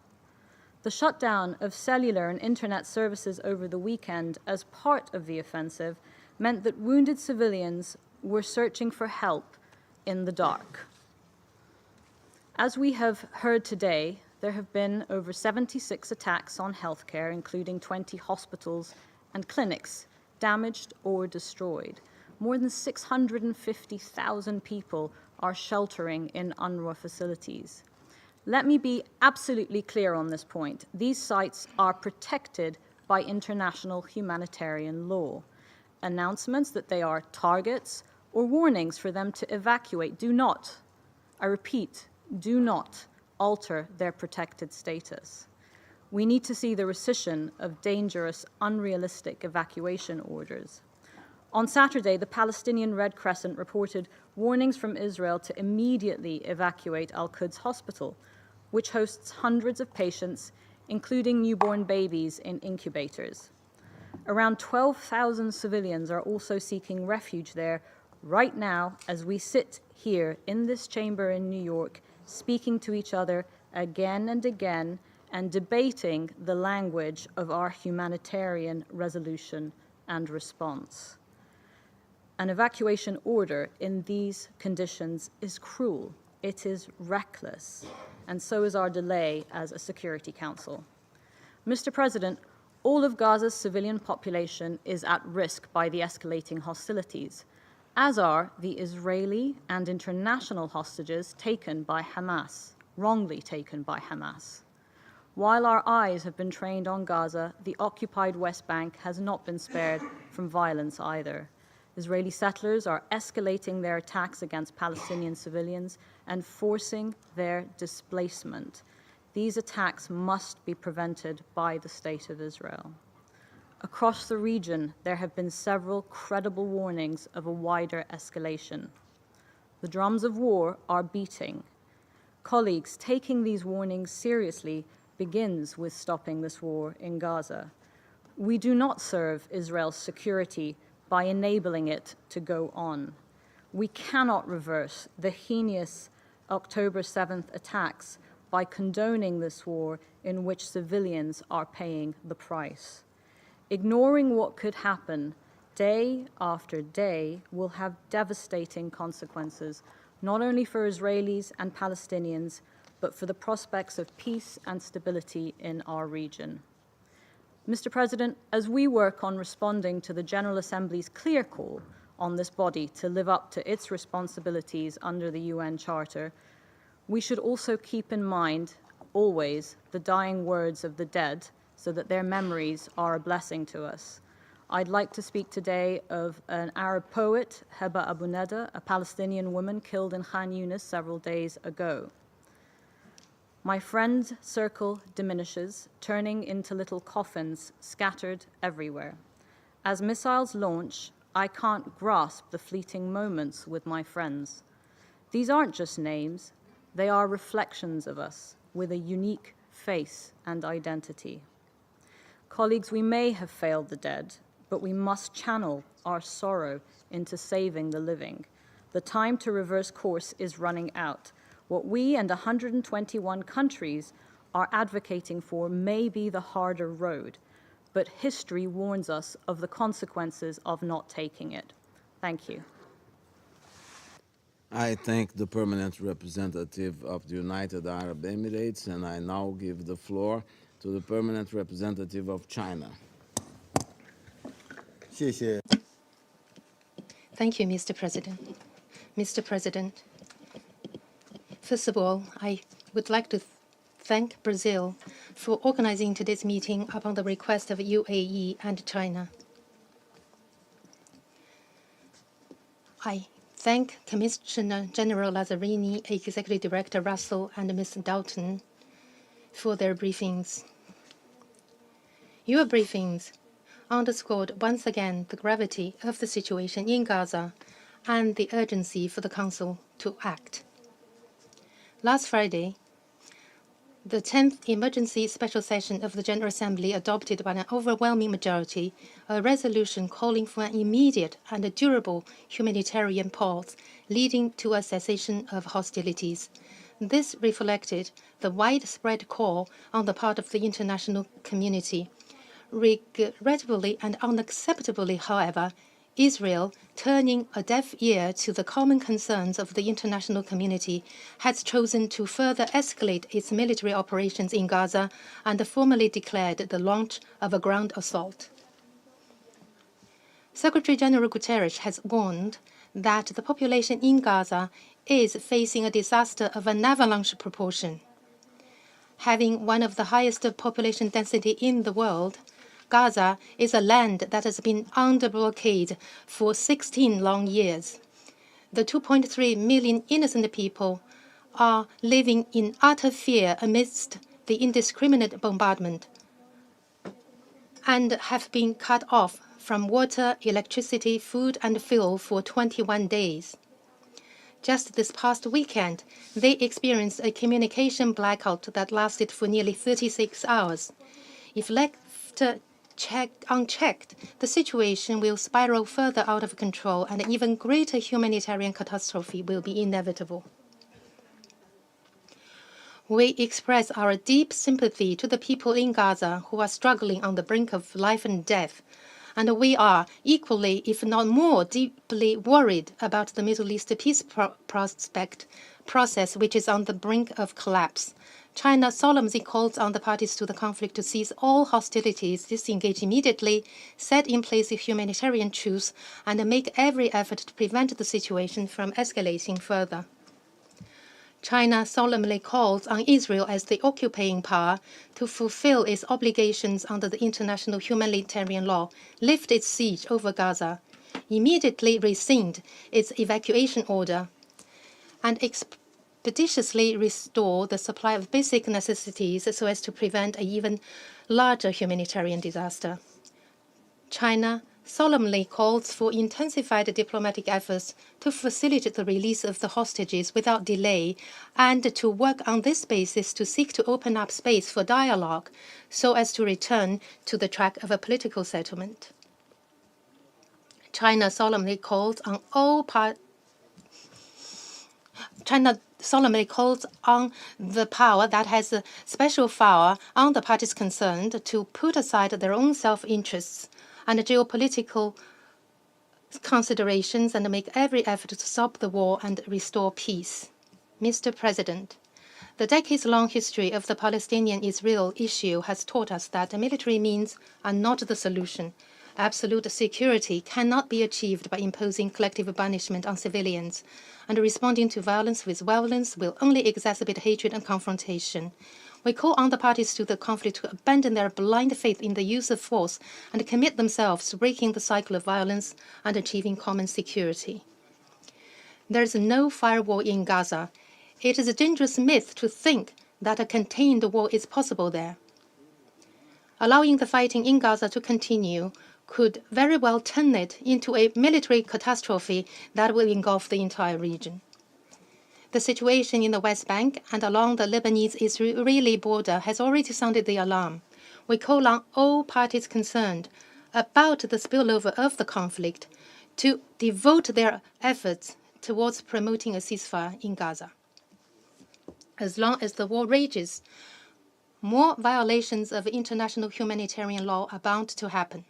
The shutdown of cellular and internet services over the weekend as part of the offensive meant that wounded civilians were searching for help in the dark. As we have heard today, there have been over 76 attacks on healthcare, including 20 hospitals and clinics damaged or destroyed. More than 650,000 people are sheltering in UNRWA facilities. Let me be absolutely clear on this point. These sites are protected by international humanitarian law. Announcements that they are targets or warnings for them to evacuate do not, I repeat, do not alter their protected status. We need to see the rescission of dangerous, unrealistic evacuation orders. On Saturday, the Palestinian Red Crescent reported warnings from Israel to immediately evacuate Al-Quds Hospital, which hosts hundreds of patients, including newborn babies in incubators. Around 12,000 civilians are also seeking refuge there, right now, as we sit here in this chamber in New York, speaking to each other again and again and debating the language of our humanitarian resolution and response. An evacuation order in these conditions is cruel, it is reckless, and so is our delay as a Security Council. Mr. President, all of Gaza's civilian population is at risk by the escalating hostilities, as are the Israeli and international hostages taken by Hamas, wrongly taken by Hamas. While our eyes have been trained on Gaza, the occupied West Bank has not been spared from violence either. Israeli settlers are escalating their attacks against Palestinian civilians and forcing their displacement. These attacks must be prevented by the State of Israel. Across the region, there have been several credible warnings of a wider escalation. The drums of war are beating. Colleagues, taking these warnings seriously begins with stopping this war in Gaza. We do not serve Israel's security by enabling it to go on. We cannot reverse the heinous October 7th attacks by condoning this war in which civilians are paying the price. Ignoring what could happen day after day will have devastating consequences, not only for Israelis and Palestinians, but for the prospects of peace and stability in our region. Mr. President, as we work on responding to the General Assembly's clear call on this body to live up to its responsibilities under the UN Charter, we should also keep in mind always the dying words of the dead so that their memories are a blessing to us. I'd like to speak today of an Arab poet, Heba Abu Neda, a Palestinian woman killed in Khan Yunis several days ago. My friend's circle diminishes, turning into little coffins scattered everywhere. As missiles launch, I can't grasp the fleeting moments with my friends. These aren't just names, they are reflections of us with a unique face and identity. Colleagues, we may have failed the dead, but we must channel our sorrow into saving the living. The time to reverse course is running out. What we and 121 countries are advocating for may be the harder road, but history warns us of the consequences of not taking it. Thank you. I thank the permanent representative of the United Arab Emirates, and I now give the floor to the permanent representative of China. Thank you, Mr. President. Mr. President, first of all, I would like to thank Brazil for organizing today's meeting upon the request of UAE and China. I thank Commissioner General Lazzarini, Executive Director Russell, and Ms. Dalton for their briefings. Your briefings underscored once again the gravity of the situation in Gaza and the urgency for the Council to act. Last Friday, the 10th Emergency Special Session of the General Assembly adopted by an overwhelming majority a resolution calling for an immediate and durable humanitarian pause leading to a cessation of hostilities. This reflected the widespread call on the part of the international community. Regrettably and unacceptably, however, Israel, turning a deaf ear to the common concerns of the international community, has chosen to further escalate its military operations in Gaza and formally declared the launch of a ground assault. Secretary General Guterres has warned that the population in Gaza is facing a disaster of an avalanche proportion. Having one of the highest population density in the world, Gaza is a land that has been under blockade for 16 long years. The 2.3 million innocent people are living in utter fear amidst the indiscriminate bombardment and have been cut off from water, electricity, food, and fuel for 21 days. Just this past weekend, they experienced a communication blackout that lasted for nearly 36 hours. If left unchecked, the situation will spiral further out of control and an even greater humanitarian catastrophe will be inevitable. We express our deep sympathy to the people in Gaza who are struggling on the brink of life and death, and we are equally, if not more, deeply worried about the Middle East peace process, which is on the brink of collapse. China solemnly calls on the parties to the conflict to cease all hostilities, disengage immediately, set in place a humanitarian truce, and make every effort to prevent the situation from escalating further. China solemnly calls on Israel as the occupying power to fulfill its obligations under the international humanitarian law, lift its siege over Gaza, immediately rescind its evacuation order, and expeditiously restore the supply of basic necessities so as to prevent an even larger humanitarian disaster. China solemnly calls for intensified diplomatic efforts to facilitate the release of the hostages without delay and to work on this basis to seek to open up space for dialogue so as to return to the track of a political settlement. China solemnly calls on the power that has a special power on the parties concerned to put aside their own self-interests and geopolitical considerations and make every effort to stop the war and restore peace. Mr. President, the decades-long history of the Palestinian-Israel issue has taught us that military means are not the solution. Absolute security cannot be achieved by imposing collective punishment on civilians, and responding to violence with violence will only exacerbate hatred and confrontation. We call on the parties to the conflict to abandon their blind faith in the use of force and commit themselves to breaking the cycle of violence and achieving common security. There is no firewall in Gaza. It is a dangerous myth to think that a contained war is possible there. Allowing the fighting in Gaza to continue could very well turn it into a military catastrophe that will engulf the entire region. The situation in the West Bank and along the Lebanese-Israeli border has already sounded the alarm. We call on all parties concerned about the spillover of the conflict to devote their efforts towards promoting a ceasefire in Gaza. As long as the war rages, more violations of international humanitarian law are bound to happen.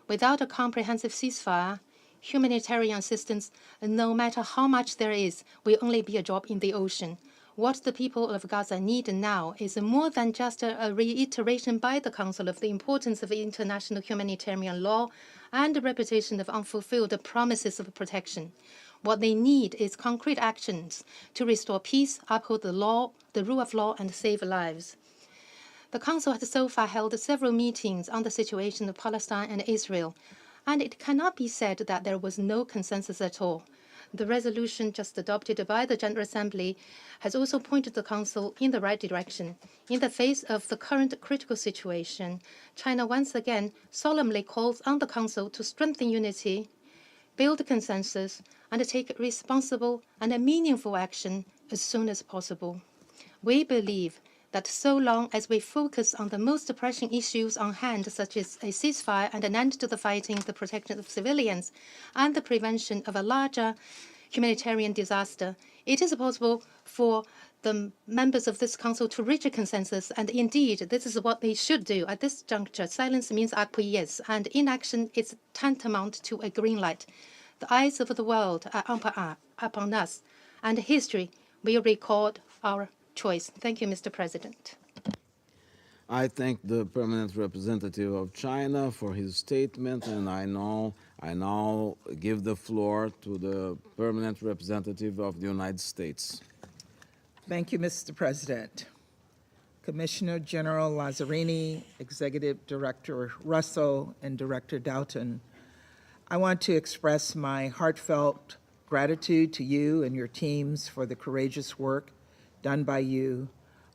Without a comprehensive ceasefire, humanitarian assistance, no matter how much there is, will only be a drop in the ocean. What the people of Gaza need now is more than just a reiteration by the Council of the importance of international humanitarian law and a repetition of unfulfilled promises of protection. What they need is concrete actions to restore peace, uphold the law, the rule of law, and save lives. The Council has so far held several meetings on the situation of Palestine and Israel, and it cannot be said that there was no consensus at all. The resolution just adopted by the General Assembly has also pointed the Council in the right direction. In the face of the current critical situation, China once again solemnly calls on the Council to strengthen unity, build consensus, and take responsible and meaningful action as soon as possible. We believe that so long as we focus on the most pressing issues on hand, such as a ceasefire and an end to the fighting, the protection of civilians, and the prevention of a larger humanitarian disaster, it is possible for the members of this Council to reach a consensus, and indeed, this is what they should do. At this juncture, silence means acquiesce, and inaction is tantamount to a green light. The eyes of the world are upon us, and history will record our choice. Thank you, Mr. President. I thank the permanent representative of China for his statement, and I now give the floor to the permanent representative of the United States. Thank you, Mr. President. Commissioner General Lazzarini, Executive Director Russell, and Director Doughton, I want to express my heartfelt gratitude to you and your teams for the courageous work done by you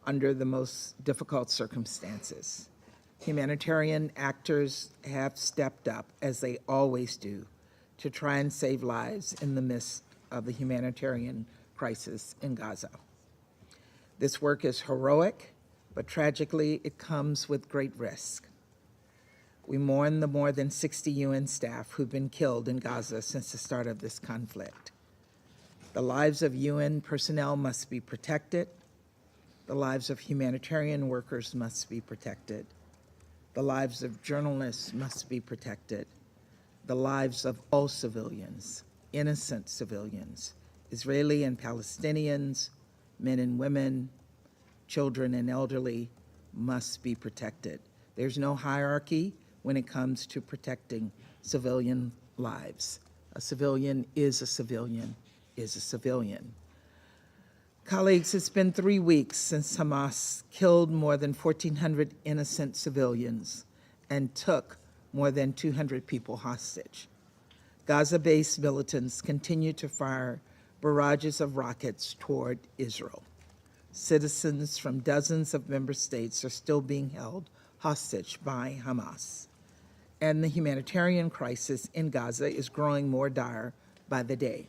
under the most difficult circumstances. Humanitarian actors have stepped up, as they always do, to try and save lives in the midst of the humanitarian crisis in Gaza. This work is heroic, but tragically, it comes with great risk. We mourn the more than 60 UN staff who've been killed in Gaza since the start of this conflict. The lives of UN personnel must be protected. The lives of humanitarian workers must be protected. The lives of journalists must be protected. The lives of all civilians, innocent civilians, Israeli and Palestinians, men and women, children and elderly, must be protected. There's no hierarchy when it comes to protecting civilian lives. A civilian is a civilian is a civilian. Colleagues, it's been 3 weeks since Hamas killed more than 1,400 innocent civilians and took more than 200 people hostage. Gaza-based militants continue to fire barrages of rockets toward Israel. Citizens from dozens of member states are still being held hostage by Hamas. And the humanitarian crisis in Gaza is growing more dire by the day.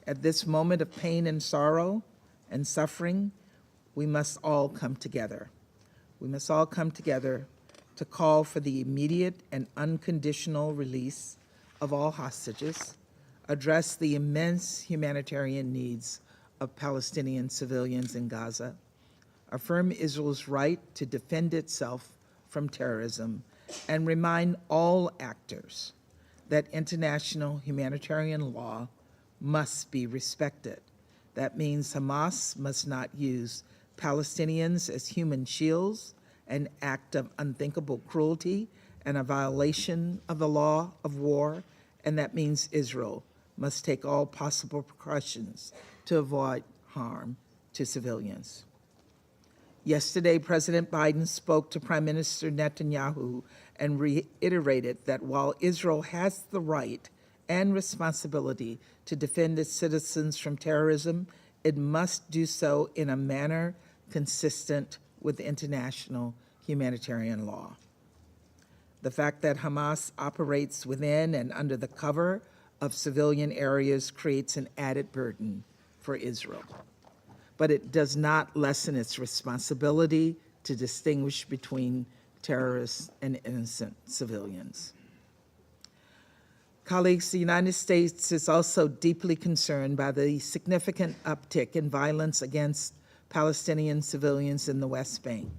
At this moment of pain and sorrow and suffering, we must all come together. We must all come together to call for the immediate and unconditional release of all hostages, address the immense humanitarian needs of Palestinian civilians in Gaza, affirm Israel's right to defend itself from terrorism, and remind all actors that international humanitarian law must be respected. That means Hamas must not use Palestinians as human shields, an act of unthinkable cruelty and a violation of the law of war, and that means Israel must take all possible precautions to avoid harm to civilians. Yesterday, President Biden spoke to Prime Minister Netanyahu and reiterated that while Israel has the right and responsibility to defend its citizens from terrorism, it must do so in a manner consistent with international humanitarian law. The fact that Hamas operates within and under the cover of civilian areas creates an added burden for Israel. But it does not lessen its responsibility to distinguish between terrorists and innocent civilians. Colleagues, the United States is also deeply concerned by the significant uptick in violence against Palestinian civilians in the West Bank.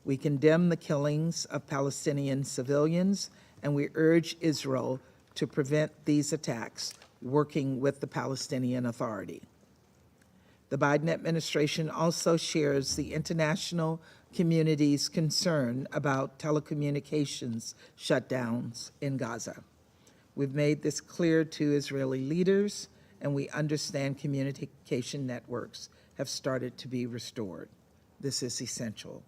We condemn the killings of Palestinian civilians, and we urge Israel to prevent these attacks, working with the Palestinian Authority. The Biden administration also shares the international community's concern about telecommunications shutdowns in Gaza. We've made this clear to Israeli leaders, and we understand communication networks have started to be restored. This is essential.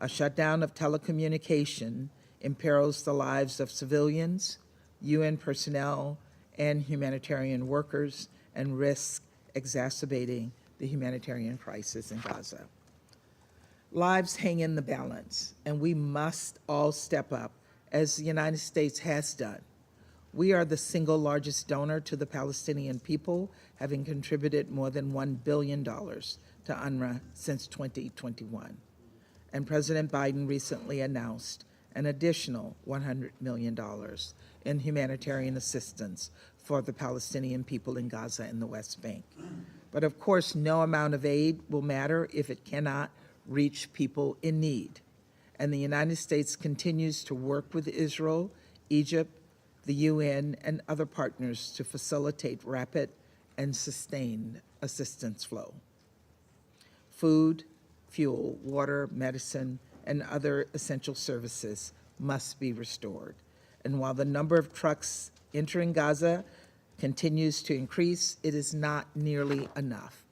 A shutdown of telecommunication imperils the lives of civilians, UN personnel, and humanitarian workers, and risks exacerbating the humanitarian crisis in Gaza. Lives hang in the balance, and we must all step up, as the United States has done. We are the single largest donor to the Palestinian people, having contributed more than $1 billion to UNRWA since 2021. And President Biden recently announced an additional $100 million in humanitarian assistance for the Palestinian people in Gaza and the West Bank. But of course, no amount of aid will matter if it cannot reach people in need. And the United States continues to work with Israel, Egypt, the UN, and other partners to facilitate rapid and sustained assistance flow. Food, fuel, water, medicine, and other essential services must be restored. And while the number of trucks entering Gaza continues to increase, it is not nearly enough.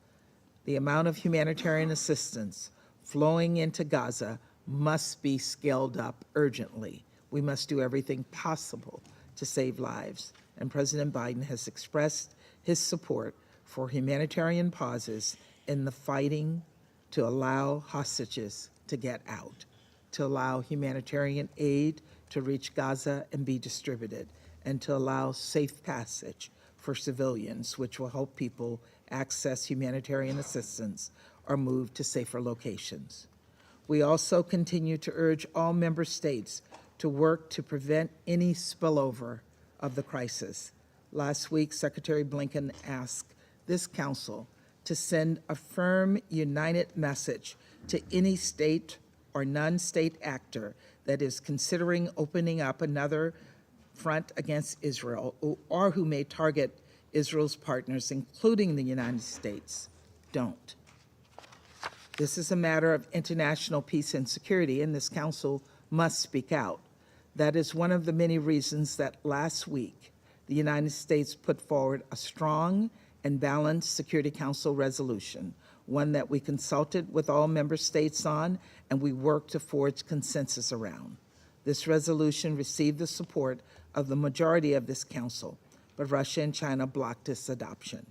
The amount of humanitarian assistance flowing into Gaza must be scaled up urgently. We must do everything possible to save lives, and President Biden has expressed his support for humanitarian pauses in the fighting to allow hostages to get out, to allow humanitarian aid to reach Gaza and be distributed, and to allow safe passage for civilians, which will help people access humanitarian assistance or move to safer locations. We also continue to urge all member states to work to prevent any spillover of the crisis. Last week, Secretary Blinken asked this council to send a firm, united message to any state or non-state actor that is considering opening up another front against Israel or who may target Israel's partners, including the United States. Don't. This is a matter of international peace and security, and this council must speak out. That is one of the many reasons that last week the United States put forward a strong and balanced Security Council resolution, one that we consulted with all member states on and we worked to forge consensus around. This resolution received the support of the majority of this council, but Russia and China blocked its adoption.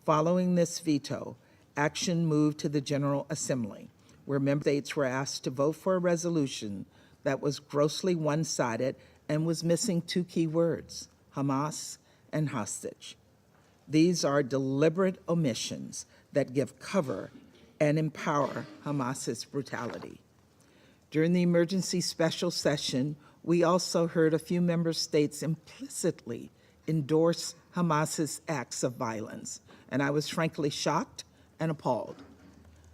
Following this veto, action moved to the General Assembly, where member states were asked to vote for a resolution that was grossly one-sided and was missing two key words, Hamas and hostage. These are deliberate omissions that give cover and empower Hamas's brutality. During the emergency special session, we also heard a few member states implicitly endorse Hamas's acts of violence, and I was frankly shocked and appalled.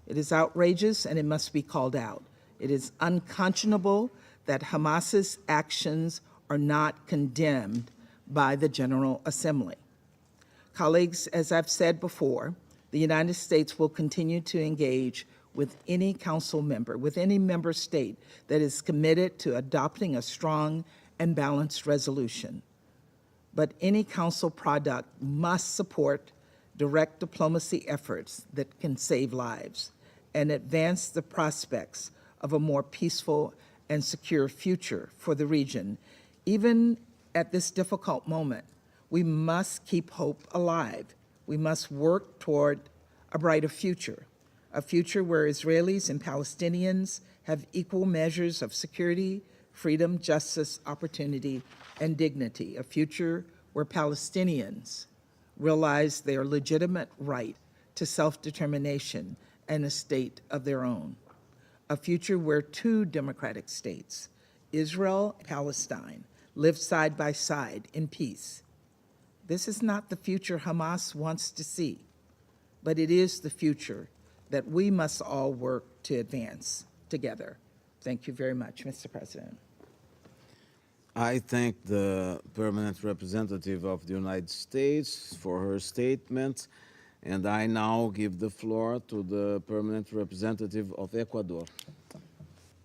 It is outrageous and it must be called out. It is unconscionable that Hamas's actions are not condemned by the General Assembly. Colleagues, as I've said before, the United States will continue to engage with any council member, with any member state that is committed to adopting a strong and balanced resolution. But any council product must support direct diplomacy efforts that can save lives and advance the prospects of a more peaceful and secure future for the region. Even at this difficult moment, we must keep hope alive. We must work toward a brighter future, a future where Israelis and Palestinians have equal measures of security, freedom, justice, opportunity, and dignity, a future where Palestinians realize their legitimate right to self-determination and a state of their own, a future where two democratic states, Israel and Palestine, live side by side in peace. This is not the future Hamas wants to see, but it is the future that we must all work to advance together. Thank you very much, Mr. President. I thank the permanent representative of the United States for her statement, and I now give the floor to the permanent representative of Ecuador.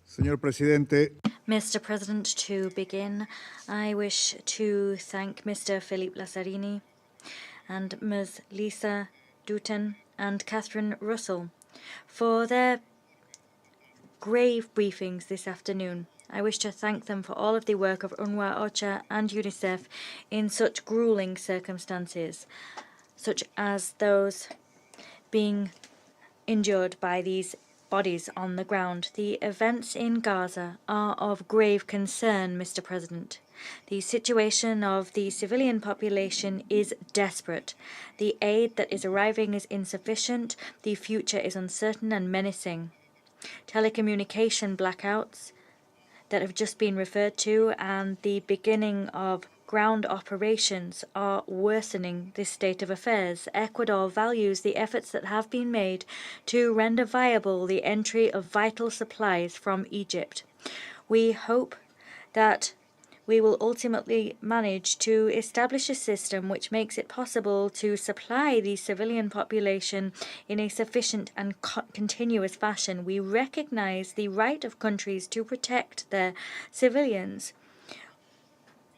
Señor Presidente. Mr. President, to begin, I wish to thank Mr. Felipe Lazzarini and Ms. Lisa Dutton and Catherine Russell for their grave briefings this afternoon. I wish to thank them for all of the work of UNRWA, OCHA and UNICEF in such grueling circumstances, such as those being endured by these bodies on the ground. The events in Gaza are of grave concern, Mr. President. The situation of the civilian population is desperate. The aid that is arriving is insufficient. The future is uncertain and menacing. Telecommunication blackouts that have just been referred to and the beginning of ground operations are worsening this state of affairs. Ecuador values the efforts that have been made to render viable the entry of vital supplies from Egypt. We hope that we will ultimately manage to establish a system which makes it possible to supply the civilian population in a sufficient and continuous fashion. We recognize the right of countries to protect their civilians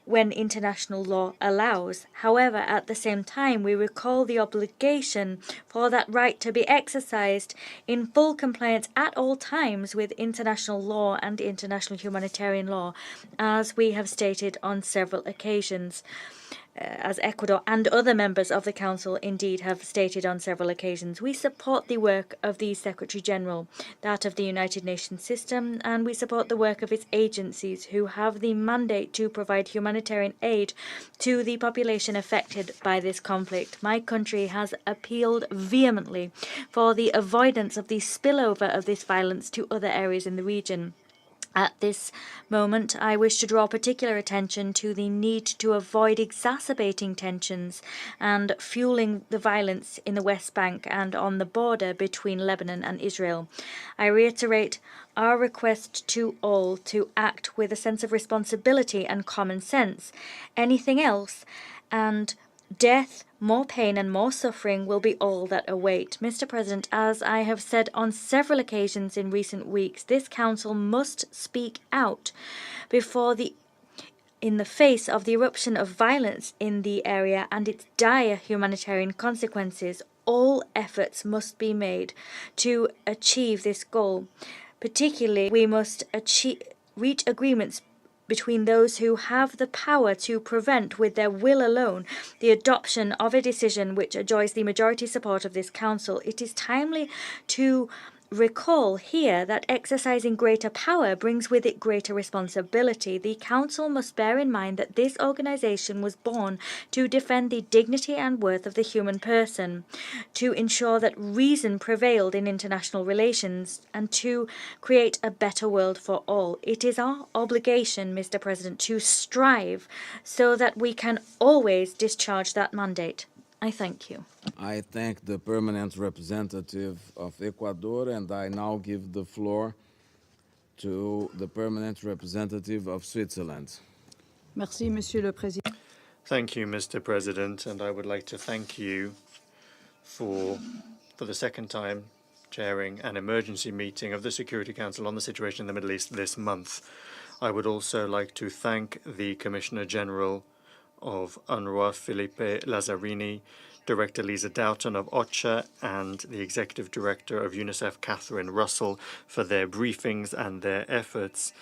when international law allows. However, at the same time, we recall the obligation for that right to be exercised in full compliance at all times with international law and international humanitarian law, as we have stated on several occasions. As Ecuador and other members of the Council indeed have stated on several occasions. We support the work of the Secretary General, that of the United Nations system, and we support the work of its agencies who have the mandate to provide humanitarian aid to the population affected by this conflict. My country has appealed vehemently for the avoidance of the spillover of this violence to other areas in the region. At this moment, I wish to draw particular attention to the need to avoid exacerbating tensions and fueling the violence in the West Bank and on the border between Lebanon and Israel. I reiterate our request to all to act with a sense of responsibility and common sense. Anything else, and death, more pain and more suffering will be all that await. Mr. President, as I have said on several occasions in recent weeks, this Council must speak out in the face of the eruption of violence in the area and its dire humanitarian consequences. All efforts must be made to achieve this goal. Particularly, we must reach agreements between those who have the power to prevent with their will alone the adoption of a decision which enjoys the majority support of this Council. It is timely to recall here that exercising greater power brings with it greater responsibility. The Council must bear in mind that this organization was born to defend the dignity and worth of the human person, to ensure that reason prevailed in international relations, and to create a better world for all. It is our obligation, Mr. President, to strive so that we can always discharge that mandate. I thank you. I thank the permanent representative of Ecuador, and I now give the floor to the permanent representative of Switzerland. Merci, Monsieur le Président. Thank you, Mr. President, and I would like to thank you for the second time chairing an emergency meeting of the Security Council on the situation in the Middle East this month. I would also like to thank the Commissioner General of UNRWA, Felipe Lazzarini, Director Lisa Doughton of OCHA, and the Executive Director of UNICEF, Catherine Russell, for their briefings and their efforts,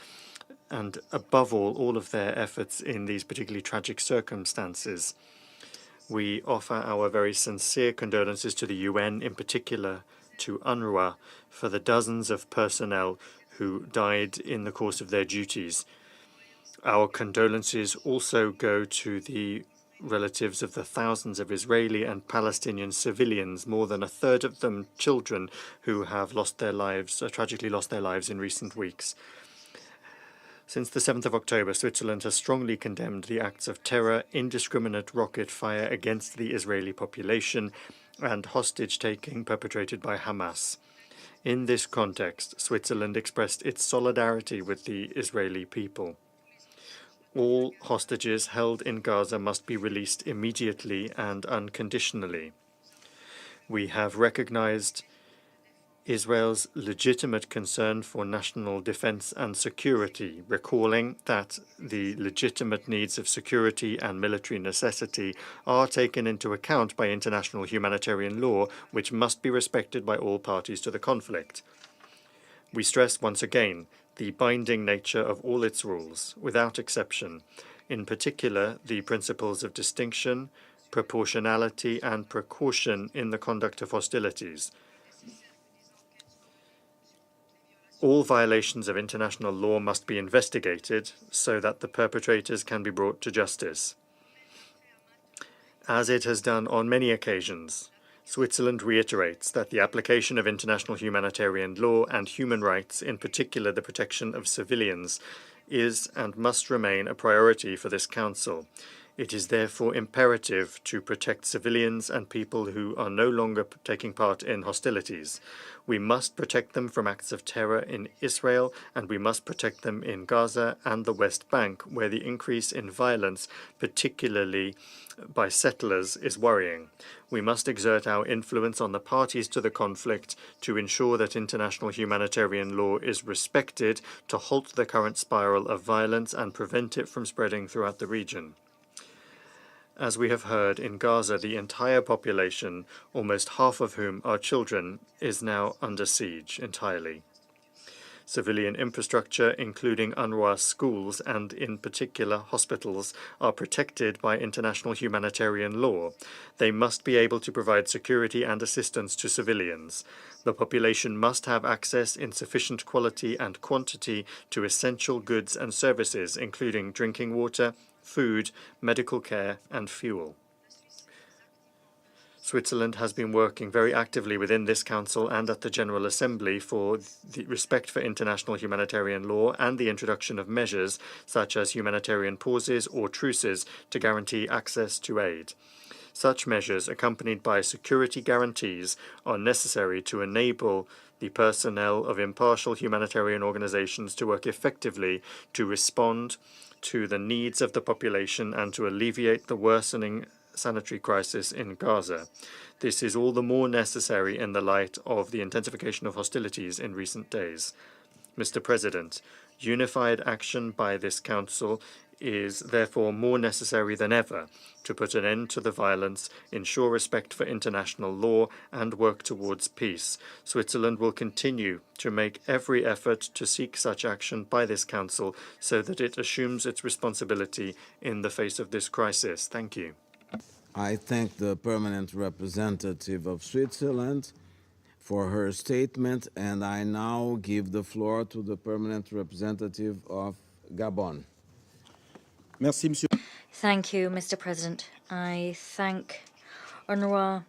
and above all of their efforts in these particularly tragic circumstances. We offer our very sincere condolences to the UN, in particular to UNRWA, for the dozens of personnel who died in the course of their duties. Our condolences also go to the relatives of the thousands of Israeli and Palestinian civilians, more than a third of them children, who have tragically lost their lives in recent weeks. Since the 7th of October, Switzerland has strongly condemned the acts of terror, indiscriminate rocket fire against the Israeli population, and hostage-taking perpetrated by Hamas. In this context, Switzerland expressed its solidarity with the Israeli people. All hostages held in Gaza must be released immediately and unconditionally. We have recognized Israel's legitimate concern for national defense and security, recalling that the legitimate needs of security and military necessity are taken into account by international humanitarian law, which must be respected by all parties to the conflict. We stress once again the binding nature of all its rules, without exception, in particular the principles of distinction, proportionality, and precaution in the conduct of hostilities. All violations of international law must be investigated so that the perpetrators can be brought to justice. As it has done on many occasions, Switzerland reiterates that the application of international humanitarian law and human rights, in particular the protection of civilians, is and must remain a priority for this Council. It is therefore imperative to protect civilians and people who are no longer taking part in hostilities. We must protect them from acts of terror in Israel, and we must protect them in Gaza and the West Bank, where the increase in violence, particularly by settlers, is worrying. We must exert our influence on the parties to the conflict to ensure that international humanitarian law is respected, to halt the current spiral of violence and prevent it from spreading throughout the region. As we have heard, in Gaza, the entire population, almost half of whom are children, is now under siege entirely. Civilian infrastructure, including UNRWA schools and, in particular, hospitals, are protected by international humanitarian law. They must be able to provide security and assistance to civilians. The population must have access in sufficient quality and quantity to essential goods and services, including drinking water, food, medical care, and fuel. Switzerland has been working very actively within this Council and at the General Assembly for the respect for international humanitarian law and the introduction of measures such as humanitarian pauses or truces to guarantee access to aid. Such measures, accompanied by security guarantees, are necessary to enable the personnel of impartial humanitarian organizations to work effectively to respond to the needs of the population and to alleviate the worsening sanitary crisis in Gaza. This is all the more necessary in the light of the intensification of hostilities in recent days. Mr. President, unified action by this Council is therefore more necessary than ever to put an end to the violence, ensure respect for international law, and work towards peace. Switzerland will continue to make every effort to seek such action by this Council so that it assumes its responsibility in the face of this crisis. Thank you. I thank the permanent representative of Switzerland for her statement, and I now give the floor to the permanent representative of Gabon. Merci, Monsieur. Thank you, Mr. President. I thank UNRWA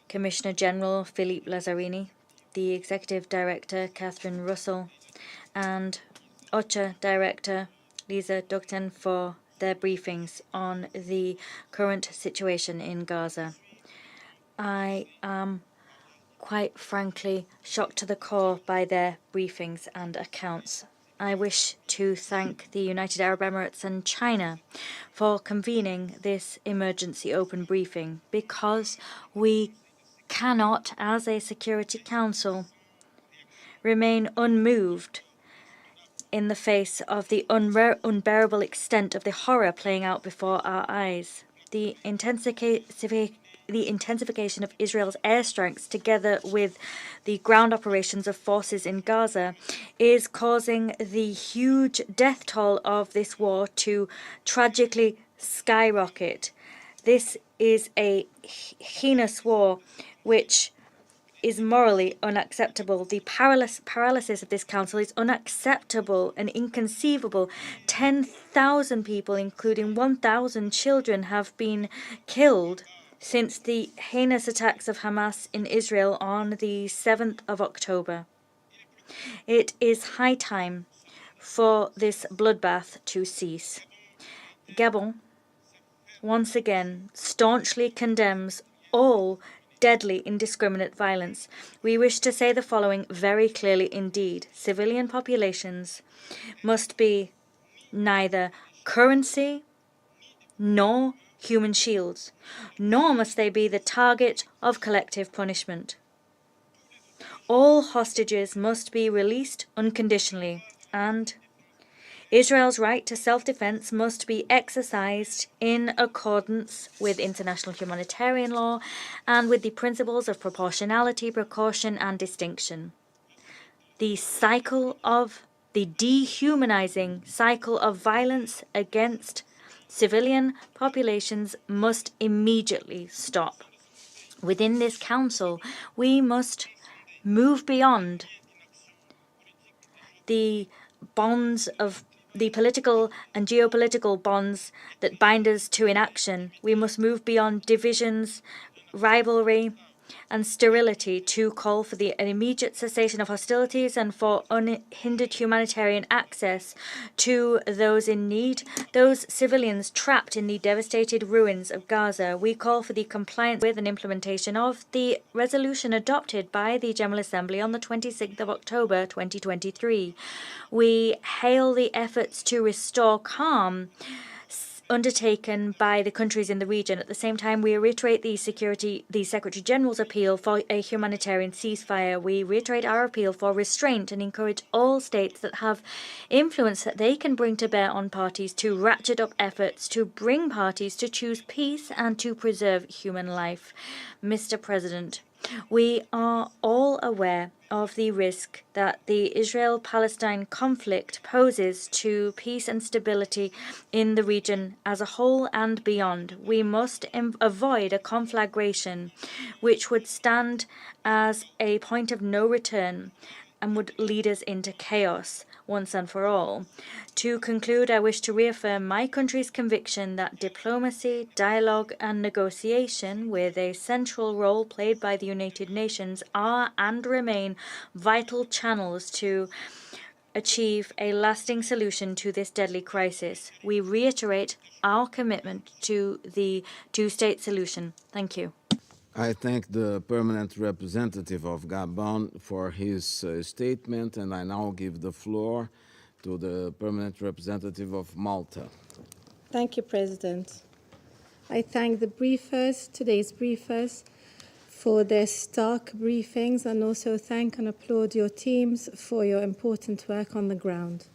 Commissioner General Philippe Lazzarini, the Executive Director Catherine Russell, and OCHA Director Lisa Ducton for their briefings on the current situation in Gaza. I am quite frankly shocked to the core by their briefings and accounts. I wish to thank the United Arab Emirates and China for convening this emergency open briefing, because we cannot, as a Security Council, remain unmoved in the face of the unbearable extent of the horror playing out before our eyes. The intensification of Israel's airstrikes, together with the ground operations of forces in Gaza, is causing the huge death toll of this war to tragically skyrocket. This is a heinous war which is morally unacceptable. The paralysis of this council is unacceptable and inconceivable. 10,000 people, including 1,000 children, have been killed since the heinous attacks of Hamas in Israel on the 7th of October. It is high time for this bloodbath to cease. Gabon, once again, staunchly condemns all deadly, indiscriminate violence. We wish to say the following very clearly indeed. Civilian populations must be neither currency nor human shields, nor must they be the target of collective punishment. All hostages must be released unconditionally, and Israel's right to self-defense must be exercised in accordance with international humanitarian law and with the principles of proportionality, precaution, and distinction. The dehumanizing cycle of violence against civilian populations must immediately stop. Within this council, we must move beyond the bonds of the political and geopolitical bonds that bind us to inaction. We must move beyond divisions, rivalry, and sterility to call for an immediate cessation of hostilities and for unhindered humanitarian access to those in need, those civilians trapped in the devastated ruins of Gaza. We call for the compliance with and implementation of the resolution adopted by the General Assembly on the 26th of October 2023. We hail the efforts to restore calm undertaken by the countries in the region. At the same time, we reiterate the Secretary General's appeal for a humanitarian ceasefire. We reiterate our appeal for restraint and encourage all states that have influence that they can bring to bear on parties to ratchet up efforts to bring parties to choose peace and to preserve human life. Mr. President, we are all aware of the risk that the Israel-Palestine conflict poses to peace and stability in the region as a whole and beyond. We must avoid a conflagration which would stand as a point of no return and would lead us into chaos. once and for all. To conclude, I wish to reaffirm my country's conviction that diplomacy, dialogue, and negotiation, with a central role played by the United Nations, are and remain vital channels to achieve a lasting solution to this deadly crisis. We reiterate our commitment to the two-state solution. Thank you. I thank the permanent representative of Gabon for his statement, and I now give the floor to the permanent representative of Malta. Thank you, President. I thank the briefers, today's briefers, for their stark briefings, and also thank and applaud your teams for your important work on the ground.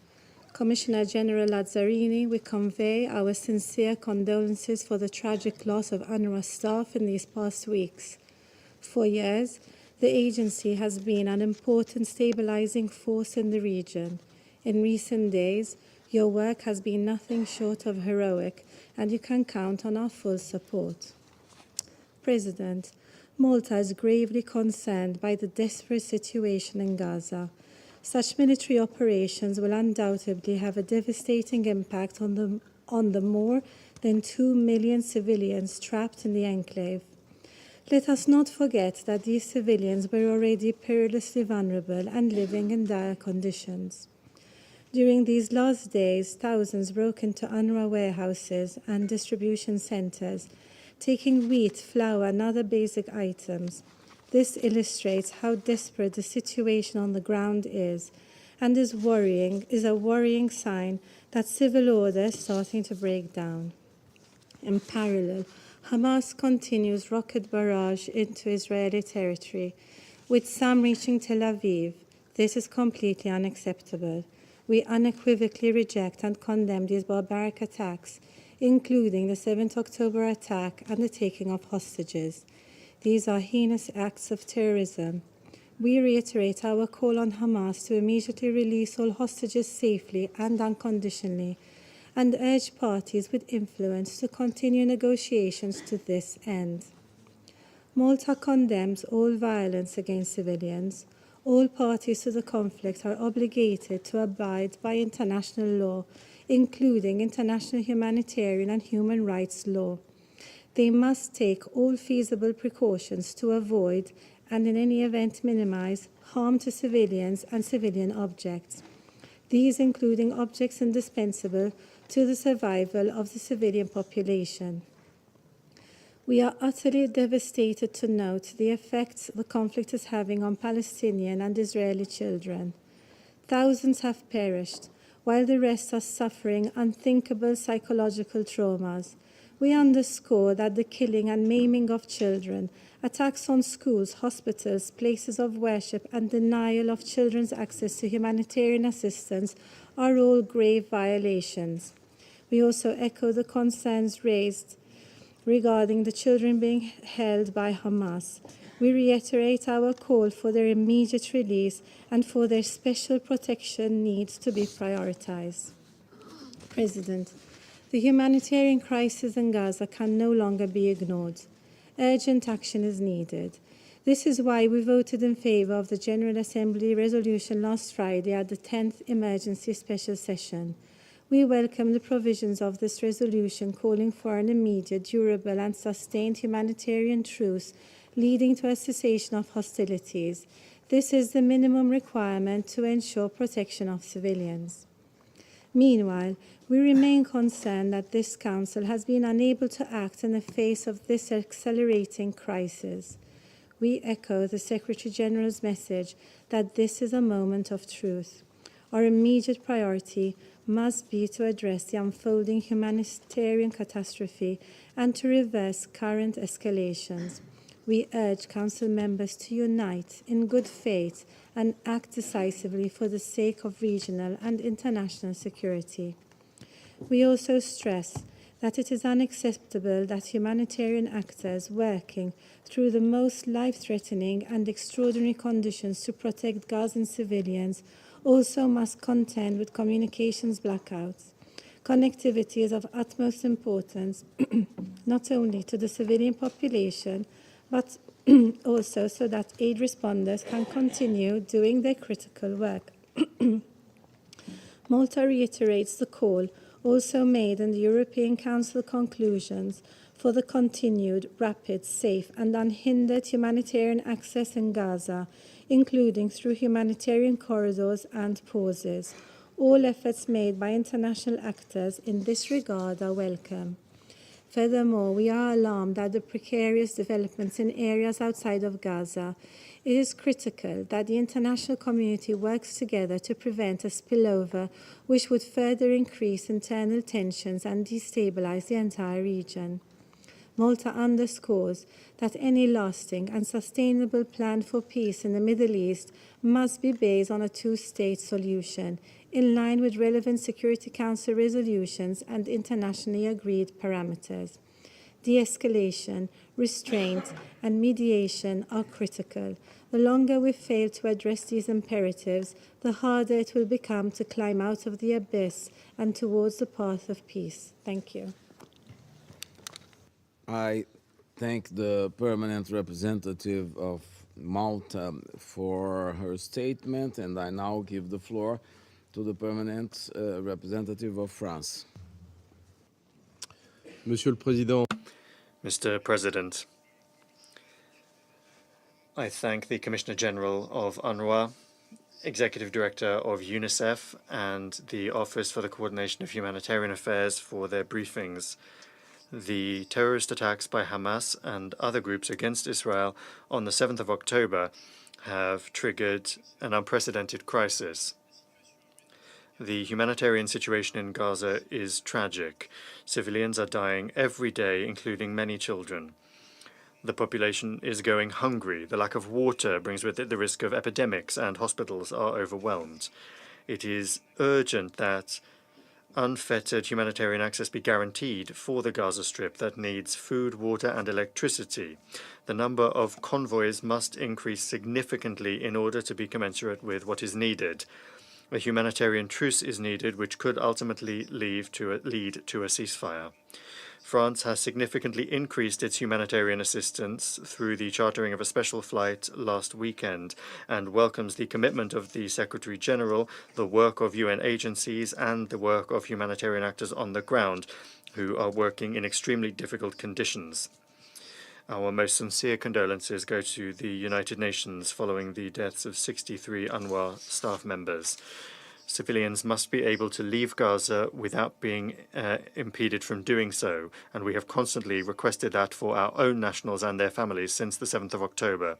Commissioner General Lazzarini, we convey our sincere condolences for the tragic loss of UNRWA staff in these past weeks. For years, the agency has been an important stabilizing force in the region. In recent days, your work has been nothing short of heroic, and you can count on our full support. President, Malta is gravely concerned by the desperate situation in Gaza. Such military operations will undoubtedly have a devastating impact on the more than 2 million civilians trapped in the enclave. Let us not forget that these civilians were already perilously vulnerable and living in dire conditions. During these last days, thousands broke into UNRWA warehouses and distribution centers, taking wheat, flour, and other basic items. This illustrates how desperate the situation on the ground is, and is a worrying sign that civil order is starting to break down. In parallel, Hamas continues rocket barrage into Israeli territory, with some reaching Tel Aviv. This is completely unacceptable. We unequivocally reject and condemn these barbaric attacks, including the 7th October attack and the taking of hostages. These are heinous acts of terrorism. We reiterate our call on Hamas to immediately release all hostages safely and unconditionally, and urge parties with influence to continue negotiations to this end. Malta condemns all violence against civilians. All parties to the conflict are obligated to abide by international law, including international humanitarian and human rights law. They must take all feasible precautions to avoid, and in any event minimize, harm to civilians and civilian objects. These including objects indispensable to the survival of the civilian population. We are utterly devastated to note the effects the conflict is having on Palestinian and Israeli children. Thousands have perished, while the rest are suffering unthinkable psychological traumas. We underscore that the killing and maiming of children, attacks on schools, hospitals, places of worship, and denial of children's access to humanitarian assistance are all grave violations. We also echo the concerns raised regarding the children being held by Hamas. We reiterate our call for their immediate release and for their special protection needs to be prioritized. President, the humanitarian crisis in Gaza can no longer be ignored. Urgent action is needed. This is why we voted in favor of the General Assembly resolution last Friday at the 10th Emergency Special Session. We welcome the provisions of this resolution calling for an immediate, durable, and sustained humanitarian truce leading to a cessation of hostilities. This is the minimum requirement to ensure protection of civilians. Meanwhile, we remain concerned that this Council has been unable to act in the face of this accelerating crisis. We echo the Secretary-General's message that this is a moment of truth. Our immediate priority must be to address the unfolding humanitarian catastrophe and to reverse current escalations. We urge Council members to unite in good faith and act decisively for the sake of regional and international security. We also stress that it is unacceptable that humanitarian actors working through the most life-threatening and extraordinary conditions to protect Gazan civilians also must contend with communications blackouts. Connectivity is of utmost importance, not only to the civilian population, but also so that aid responders can continue doing their critical work. Malta reiterates the call also made in the European Council conclusions for the continued, rapid, safe and unhindered humanitarian access in Gaza, including through humanitarian corridors and pauses. All efforts made by international actors in this regard are welcome. Furthermore, we are alarmed at the precarious developments in areas outside of Gaza. It is critical that the international community works together to prevent a spillover which would further increase internal tensions and destabilize the entire region. Malta underscores that any lasting and sustainable plan for peace in the Middle East must be based on a two-state solution, in line with relevant Security Council resolutions and internationally agreed parameters. De-escalation, restraint, and mediation are critical. The longer we fail to address these imperatives, the harder it will become to climb out of the abyss and towards the path of peace. Thank you. I thank the permanent representative of Malta for her statement, and I now give the floor to the permanent representative of France. Monsieur le Président. Mr. President, I thank the Commissioner General of UNRWA, Executive Director of UNICEF, and the Office for the Coordination of Humanitarian Affairs for their briefings. The terrorist attacks by Hamas and other groups against Israel on the 7th of October have triggered an unprecedented crisis. The humanitarian situation in Gaza is tragic. Civilians are dying every day, including many children. The population is going hungry. The lack of water brings with it the risk of epidemics, and hospitals are overwhelmed. It is urgent that unfettered humanitarian access be guaranteed for the Gaza Strip that needs food, water, and electricity. The number of convoys must increase significantly in order to be commensurate with what is needed. A humanitarian truce is needed, which could ultimately lead to a ceasefire. France has significantly increased its humanitarian assistance through the chartering of a special flight last weekend and welcomes the commitment of the Secretary General, the work of UN agencies, and the work of humanitarian actors on the ground who are working in extremely difficult conditions. Our most sincere condolences go to the United Nations following the deaths of 63 UNRWA staff members. Civilians must be able to leave Gaza without being impeded from doing so, and we have constantly requested that for our own nationals and their families since the 7th of October.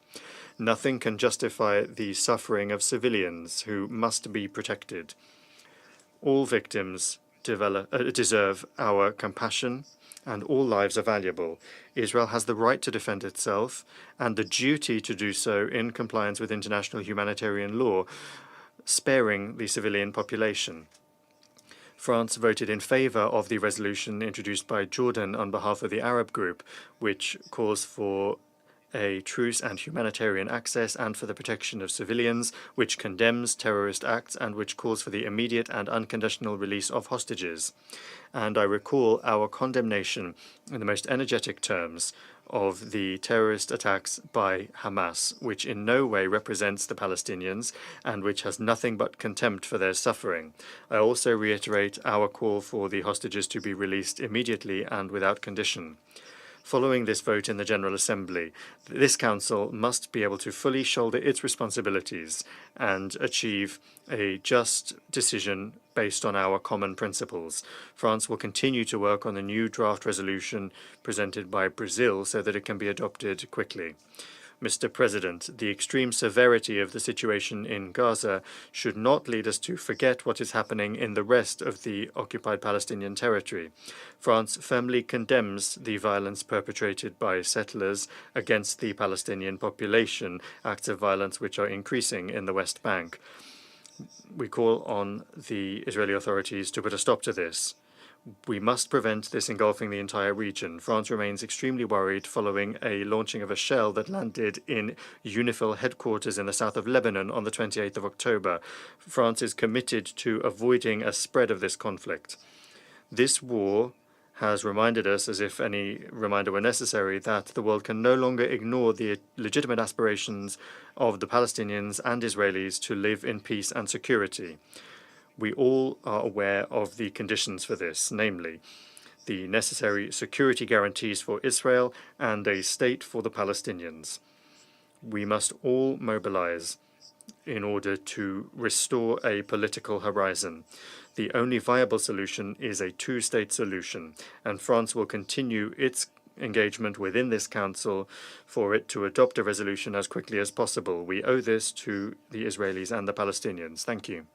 Nothing can justify the suffering of civilians who must be protected. All victims deserve our compassion, and all lives are valuable. Israel has the right to defend itself and the duty to do so in compliance with international humanitarian law, sparing the civilian population. France voted in favor of the resolution introduced by Jordan on behalf of the Arab group, which calls for a truce and humanitarian access and for the protection of civilians, which condemns terrorist acts and which calls for the immediate and unconditional release of hostages. And I recall our condemnation in the most energetic terms of the terrorist attacks by Hamas, which in no way represents the Palestinians and which has nothing but contempt for their suffering. I also reiterate our call for the hostages to be released immediately and without condition. Following this vote in the General Assembly, this Council must be able to fully shoulder its responsibilities and achieve a just decision based on our common principles. France will continue to work on the new draft resolution presented by Brazil so that it can be adopted quickly. Mr. President, the extreme severity of the situation in Gaza should not lead us to forget what is happening in the rest of the occupied Palestinian territory. France firmly condemns the violence perpetrated by settlers against the Palestinian population, acts of violence which are increasing in the West Bank. We call on the Israeli authorities to put a stop to this. We must prevent this engulfing the entire region. France remains extremely worried following a launching of a shell that landed in UNIFIL headquarters in the south of Lebanon on the 28th of October. France is committed to avoiding a spread of this conflict. This war has reminded us, as if any reminder were necessary, that the world can no longer ignore the legitimate aspirations of the Palestinians and Israelis to live in peace and security. We all are aware of the conditions for this, namely the necessary security guarantees for Israel and a state for the Palestinians. We must all mobilize in order to restore a political horizon. The only viable solution is a two-state solution, and France will continue its engagement within this Council for it to adopt a resolution as quickly as possible. We owe this to the Israelis and the Palestinians. Thank you.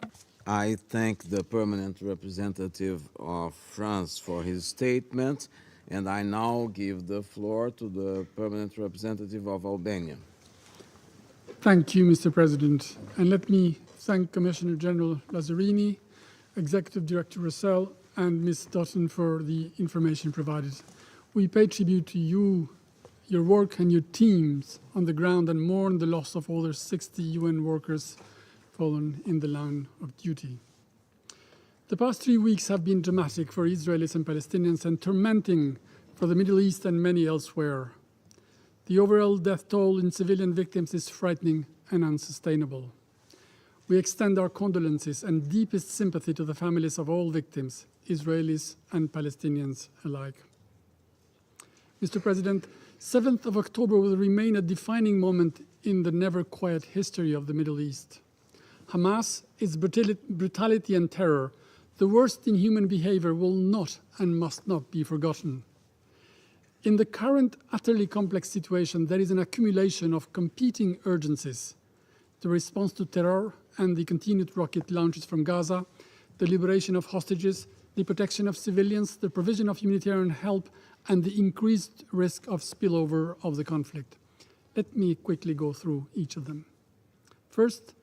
I thank the permanent representative of France for his statement, and I now give the floor to the permanent representative of Albania. Thank you, Mr. President. And let me thank Commissioner General Lazzarini, Executive Director Russell, and Ms. Dutton for the information provided. We pay tribute to you, your work and your teams on the ground, and mourn the loss of over 60 UN workers fallen in the line of duty. The past 3 weeks have been dramatic for Israelis and Palestinians and tormenting for the Middle East and many elsewhere. The overall death toll in civilian victims is frightening and unsustainable. We extend our condolences and deepest sympathy to the families of all victims, Israelis and Palestinians alike. Mr. President, 7th of October will remain a defining moment in the never-quiet history of the Middle East. Hamas, its brutality and terror, the worst in human behavior, will not and must not be forgotten. In the current utterly complex situation, there is an accumulation of competing urgencies: the response to terror and the continued rocket launches from Gaza, the liberation of hostages, the protection of civilians, the provision of humanitarian help, and the increased risk of spillover of the conflict. Let me quickly go through each of them. First,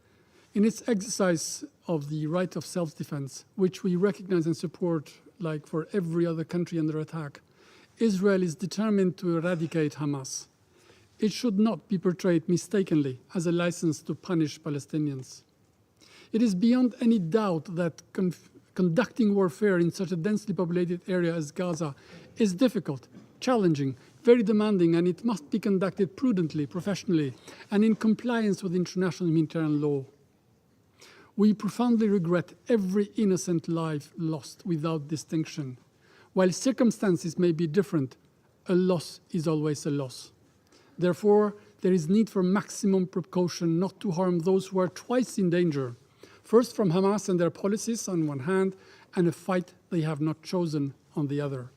in its exercise of the right of self-defense, which we recognize and support like for every other country under attack, Israel is determined to eradicate Hamas. It should not be portrayed mistakenly as a license to punish Palestinians. It is beyond any doubt that conducting warfare in such a densely populated area as Gaza is difficult, challenging, very demanding, and it must be conducted prudently, professionally, and in compliance with international humanitarian law. We profoundly regret every innocent life lost without distinction. While circumstances may be different, a loss is always a loss. Therefore, there is need for maximum precaution not to harm those who are twice in danger, first from Hamas and their policies on one hand, and a fight they have not chosen on the other.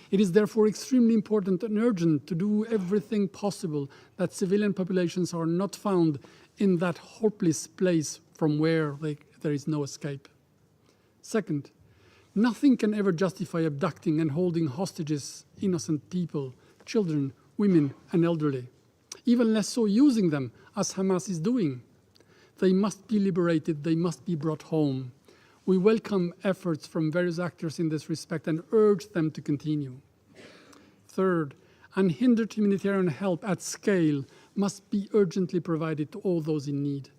It is therefore extremely important and urgent to do everything possible that civilian populations are not found in that hopeless place from where there is no escape. Second, nothing can ever justify abducting and holding hostages innocent people, children, women, and elderly, even less so using them, as Hamas is doing. They must be liberated, they must be brought home. We welcome efforts from various actors in this respect and urge them to continue. Third, unhindered humanitarian help at scale must be urgently provided to all those in need.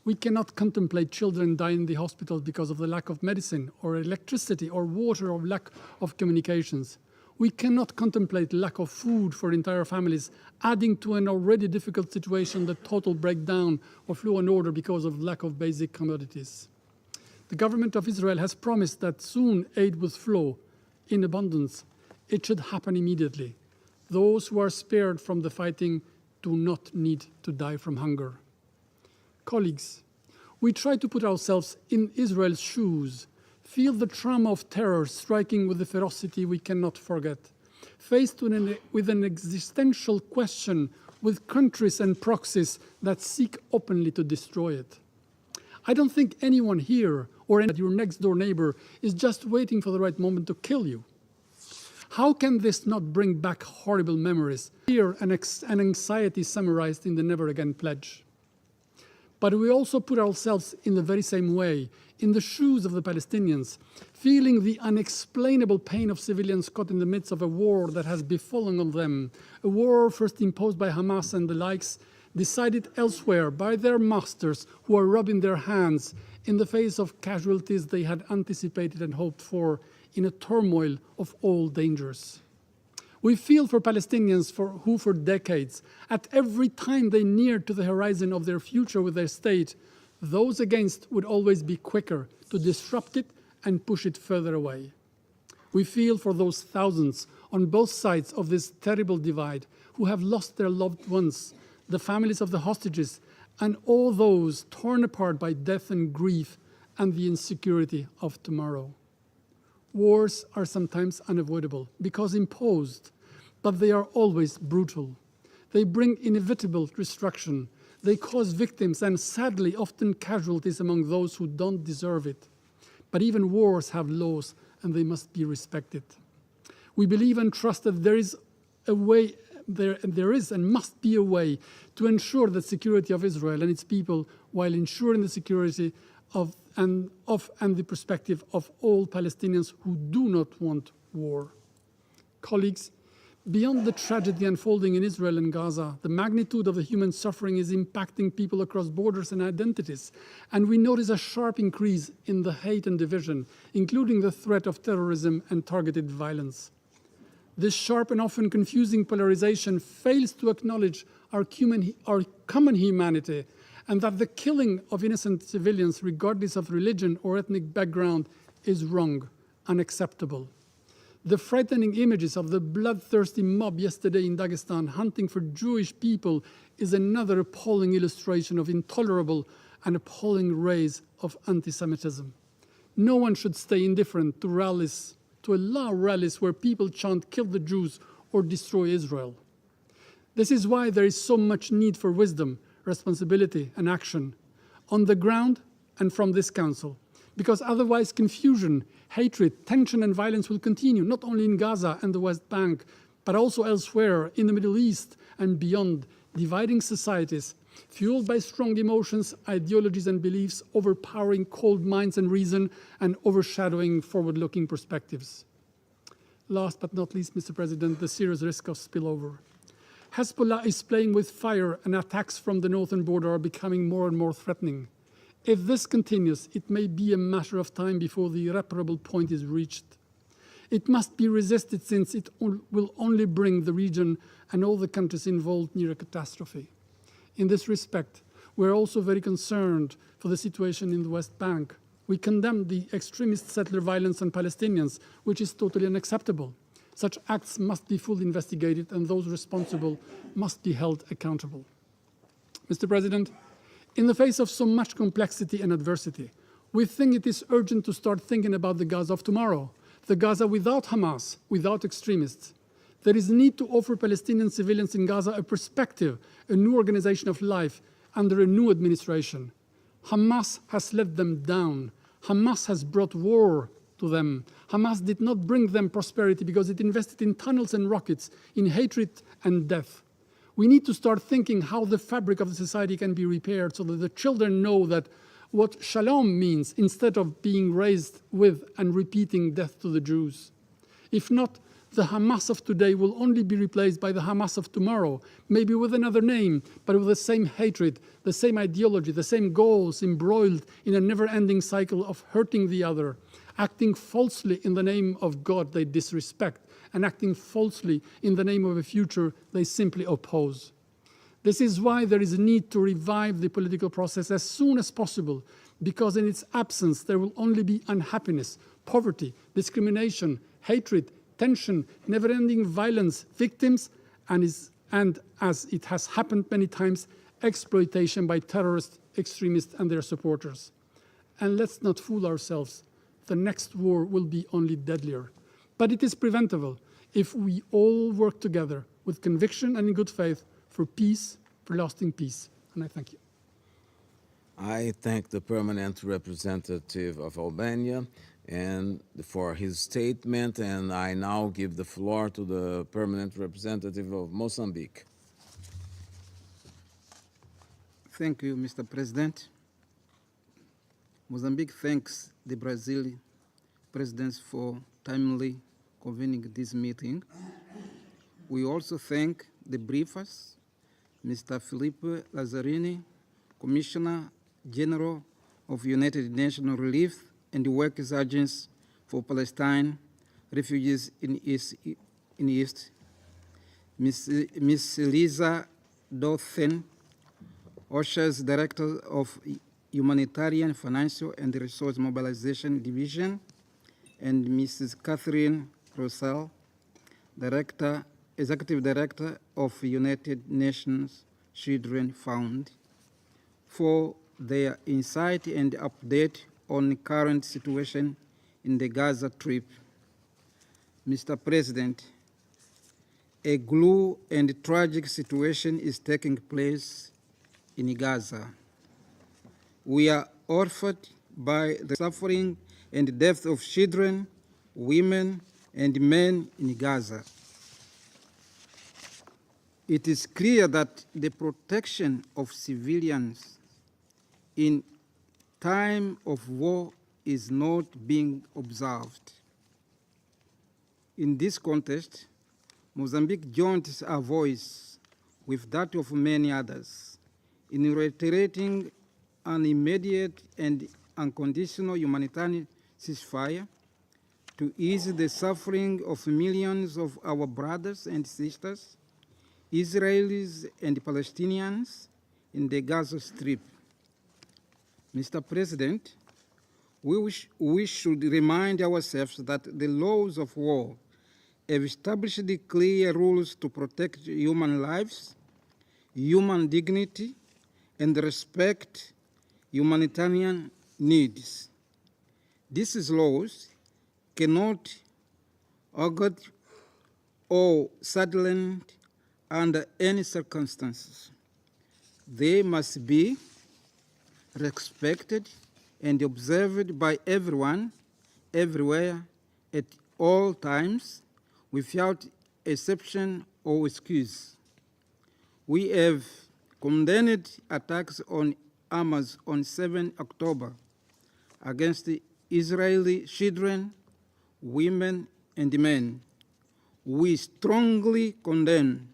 We cannot contemplate children dying in the hospitals because of the lack of medicine or electricity or water or lack of communications. We cannot contemplate lack of food for entire families, adding to an already difficult situation the total breakdown of law and order because of lack of basic commodities. The government of Israel has promised that soon aid will flow in abundance. It should happen immediately. Those who are spared from the fighting do not need to die from hunger. Colleagues, we try to put ourselves in Israel's shoes, feel the trauma of terror striking with a ferocity we cannot forget, faced with an existential question with countries and proxies that seek openly to destroy it. I don't think anyone here or your next door neighbor is just waiting for the right moment to kill you. How can this not bring back horrible memories, fear and anxiety summarized in the Never Again Pledge? But we also put ourselves in the very same way, in the shoes of the Palestinians, feeling the unexplainable pain of civilians caught in the midst of a war that has befallen on them, a war first imposed by Hamas and the likes, decided elsewhere by their masters who are rubbing their hands in the face of casualties they had anticipated and hoped for in a turmoil of all dangers. We feel for Palestinians who for decades, at every time they neared to the horizon of their future with their state, Those against would always be quicker to disrupt it and push it further away. We feel for those thousands on both sides of this terrible divide who have lost their loved ones, the families of the hostages, and all those torn apart by death and grief and the insecurity of tomorrow. Wars are sometimes unavoidable because imposed, but they are always brutal. They bring inevitable destruction. They cause victims and, sadly, often casualties among those who don't deserve it. But even wars have laws, and they must be respected. We believe and trust that there is a way, there is and must be a way to ensure the security of Israel and its people while ensuring the security of and the perspective of all Palestinians who do not want war. Colleagues, beyond the tragedy unfolding in Israel and Gaza, the magnitude of the human suffering is impacting people across borders and identities, and we notice a sharp increase in the hate and division, including the threat of terrorism and targeted violence. This sharp and often confusing polarization fails to acknowledge our common humanity, and that the killing of innocent civilians, regardless of religion or ethnic background, is wrong, unacceptable. The frightening images of the bloodthirsty mob yesterday in Dagestan hunting for Jewish people is another appalling illustration of intolerable and appalling rise of anti-Semitism. No one should stay indifferent to allow rallies where people chant "kill the Jews" or "destroy Israel." This is why there is so much need for wisdom, responsibility, and action on the ground and from this Council, because otherwise confusion, hatred, tension, and violence will continue, not only in Gaza and the West Bank, but also elsewhere in the Middle East and beyond, dividing societies, fueled by strong emotions, ideologies, and beliefs, overpowering cold minds and reason, and overshadowing forward-looking perspectives. Last but not least, Mr. President, the serious risk of spillover. Hezbollah is playing with fire, and attacks from the northern border are becoming more and more threatening. If this continues, it may be a matter of time before the irreparable point is reached. It must be resisted, since it will only bring the region and all the countries involved near a catastrophe. In this respect, we're also very concerned for the situation in the West Bank. We condemn the extremist settler violence on Palestinians, which is totally unacceptable. Such acts must be fully investigated, and those responsible must be held accountable. Mr. President, in the face of so much complexity and adversity, we think it is urgent to start thinking about the Gaza of tomorrow, the Gaza without Hamas, without extremists. There is a need to offer Palestinian civilians in Gaza a perspective, a new organization of life under a new administration. Hamas has let them down. Hamas has brought war to them. Hamas did not bring them prosperity because it invested in tunnels and rockets, in hatred and death. We need to start thinking how the fabric of the society can be repaired so that the children know that what shalom means, instead of being raised with and repeating death to the Jews. If not, the Hamas of today will only be replaced by the Hamas of tomorrow, maybe with another name, but with the same hatred, the same ideology, the same goals, embroiled in a never-ending cycle of hurting the other, acting falsely in the name of God they disrespect, and acting falsely in the name of a future they simply oppose. This is why there is a need to revive the political process as soon as possible, because in its absence there will only be unhappiness, poverty, discrimination, hatred, tension, never-ending violence, victims, and as it has happened many times, exploitation by terrorists, extremists, and their supporters. And let's not fool ourselves. The next war will be only deadlier. But it is preventable if we all work together with conviction and in good faith for peace, for lasting peace. And I thank you. I thank the permanent representative of Albania and for his statement, and I now give the floor to the permanent representative of Mozambique. Thank you, Mr. President. Mozambique thanks the Brazilian presidents for timely convening this meeting. We also thank the briefers, Mr. Felipe Lazzarini, Commissioner General of United Nations Relief and the Workers' Agency for Palestine, Refugees in East, Ms. Lisa Dothen, OSHA's Director of Humanitarian, Financial, and Resource Mobilization Division, and Mrs. Catherine Russell, Executive Director of United Nations Children Fund, for their insight and update on the current situation in the Gaza Strip. Mr. President, a glue and tragic situation is taking place in Gaza. We are horrified by the suffering and death of children, women, and men in Gaza. It is clear that the protection of civilians in time of war is not being observed. In this context, Mozambique joins our voice with that of many others in reiterating an immediate and unconditional humanitarian ceasefire to ease the suffering of millions of our brothers and sisters, Israelis and Palestinians in the Gaza Strip. Mr. President, we should remind ourselves that the laws of war have established the clear rules to protect human lives, human dignity, and respect humanitarian needs. These laws cannot augur or sidelined under any circumstances. They must be respected and observed by everyone, everywhere, at all times, without exception or excuse. We have condemned attacks on Hamas on 7 October against the Israeli children, women, and men. We strongly condemn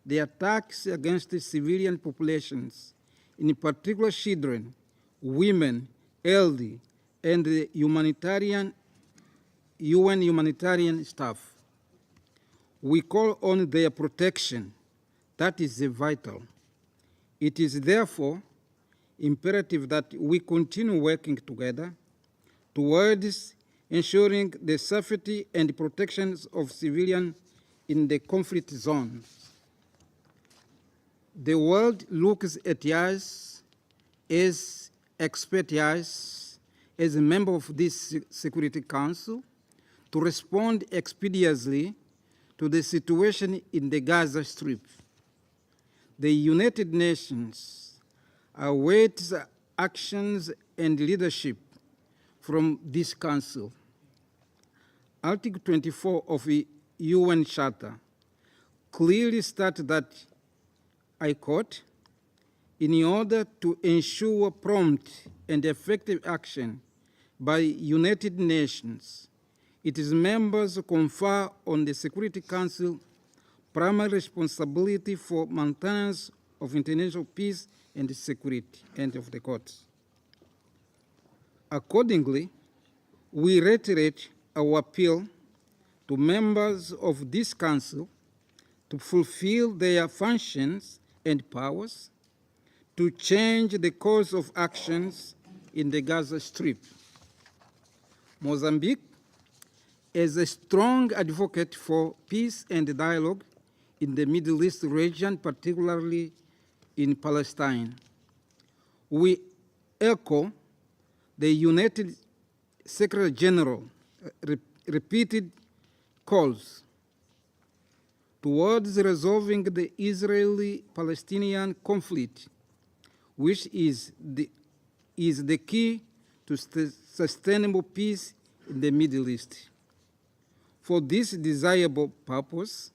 the attacks against the civilian populations, in particular children, women, elderly, and the UN humanitarian staff. We call on their protection. That is vital. It is therefore imperative that we continue working together towards ensuring the safety and protection of civilians in the conflict zones. The world looks at us as experts, as a member of this Security Council, to respond expeditiously to the situation in the Gaza Strip. The United Nations awaits actions and leadership from this Council. Article 24 of the UN Charter clearly states that, I quote, in order to ensure prompt and effective action by United Nations, its members confer on the Security Council primary responsibility for maintenance of international peace and security. End of the quote. Accordingly, we reiterate our appeal to members of this Council to fulfill their functions and powers, to change the course of actions in the Gaza Strip. Mozambique, as a strong advocate for peace and dialogue in the Middle East region, particularly in Palestine, we echo the United Secretary General repeated calls towards resolving the Israeli-Palestinian conflict, which is the key to sustainable peace in the Middle East. For this desirable purpose,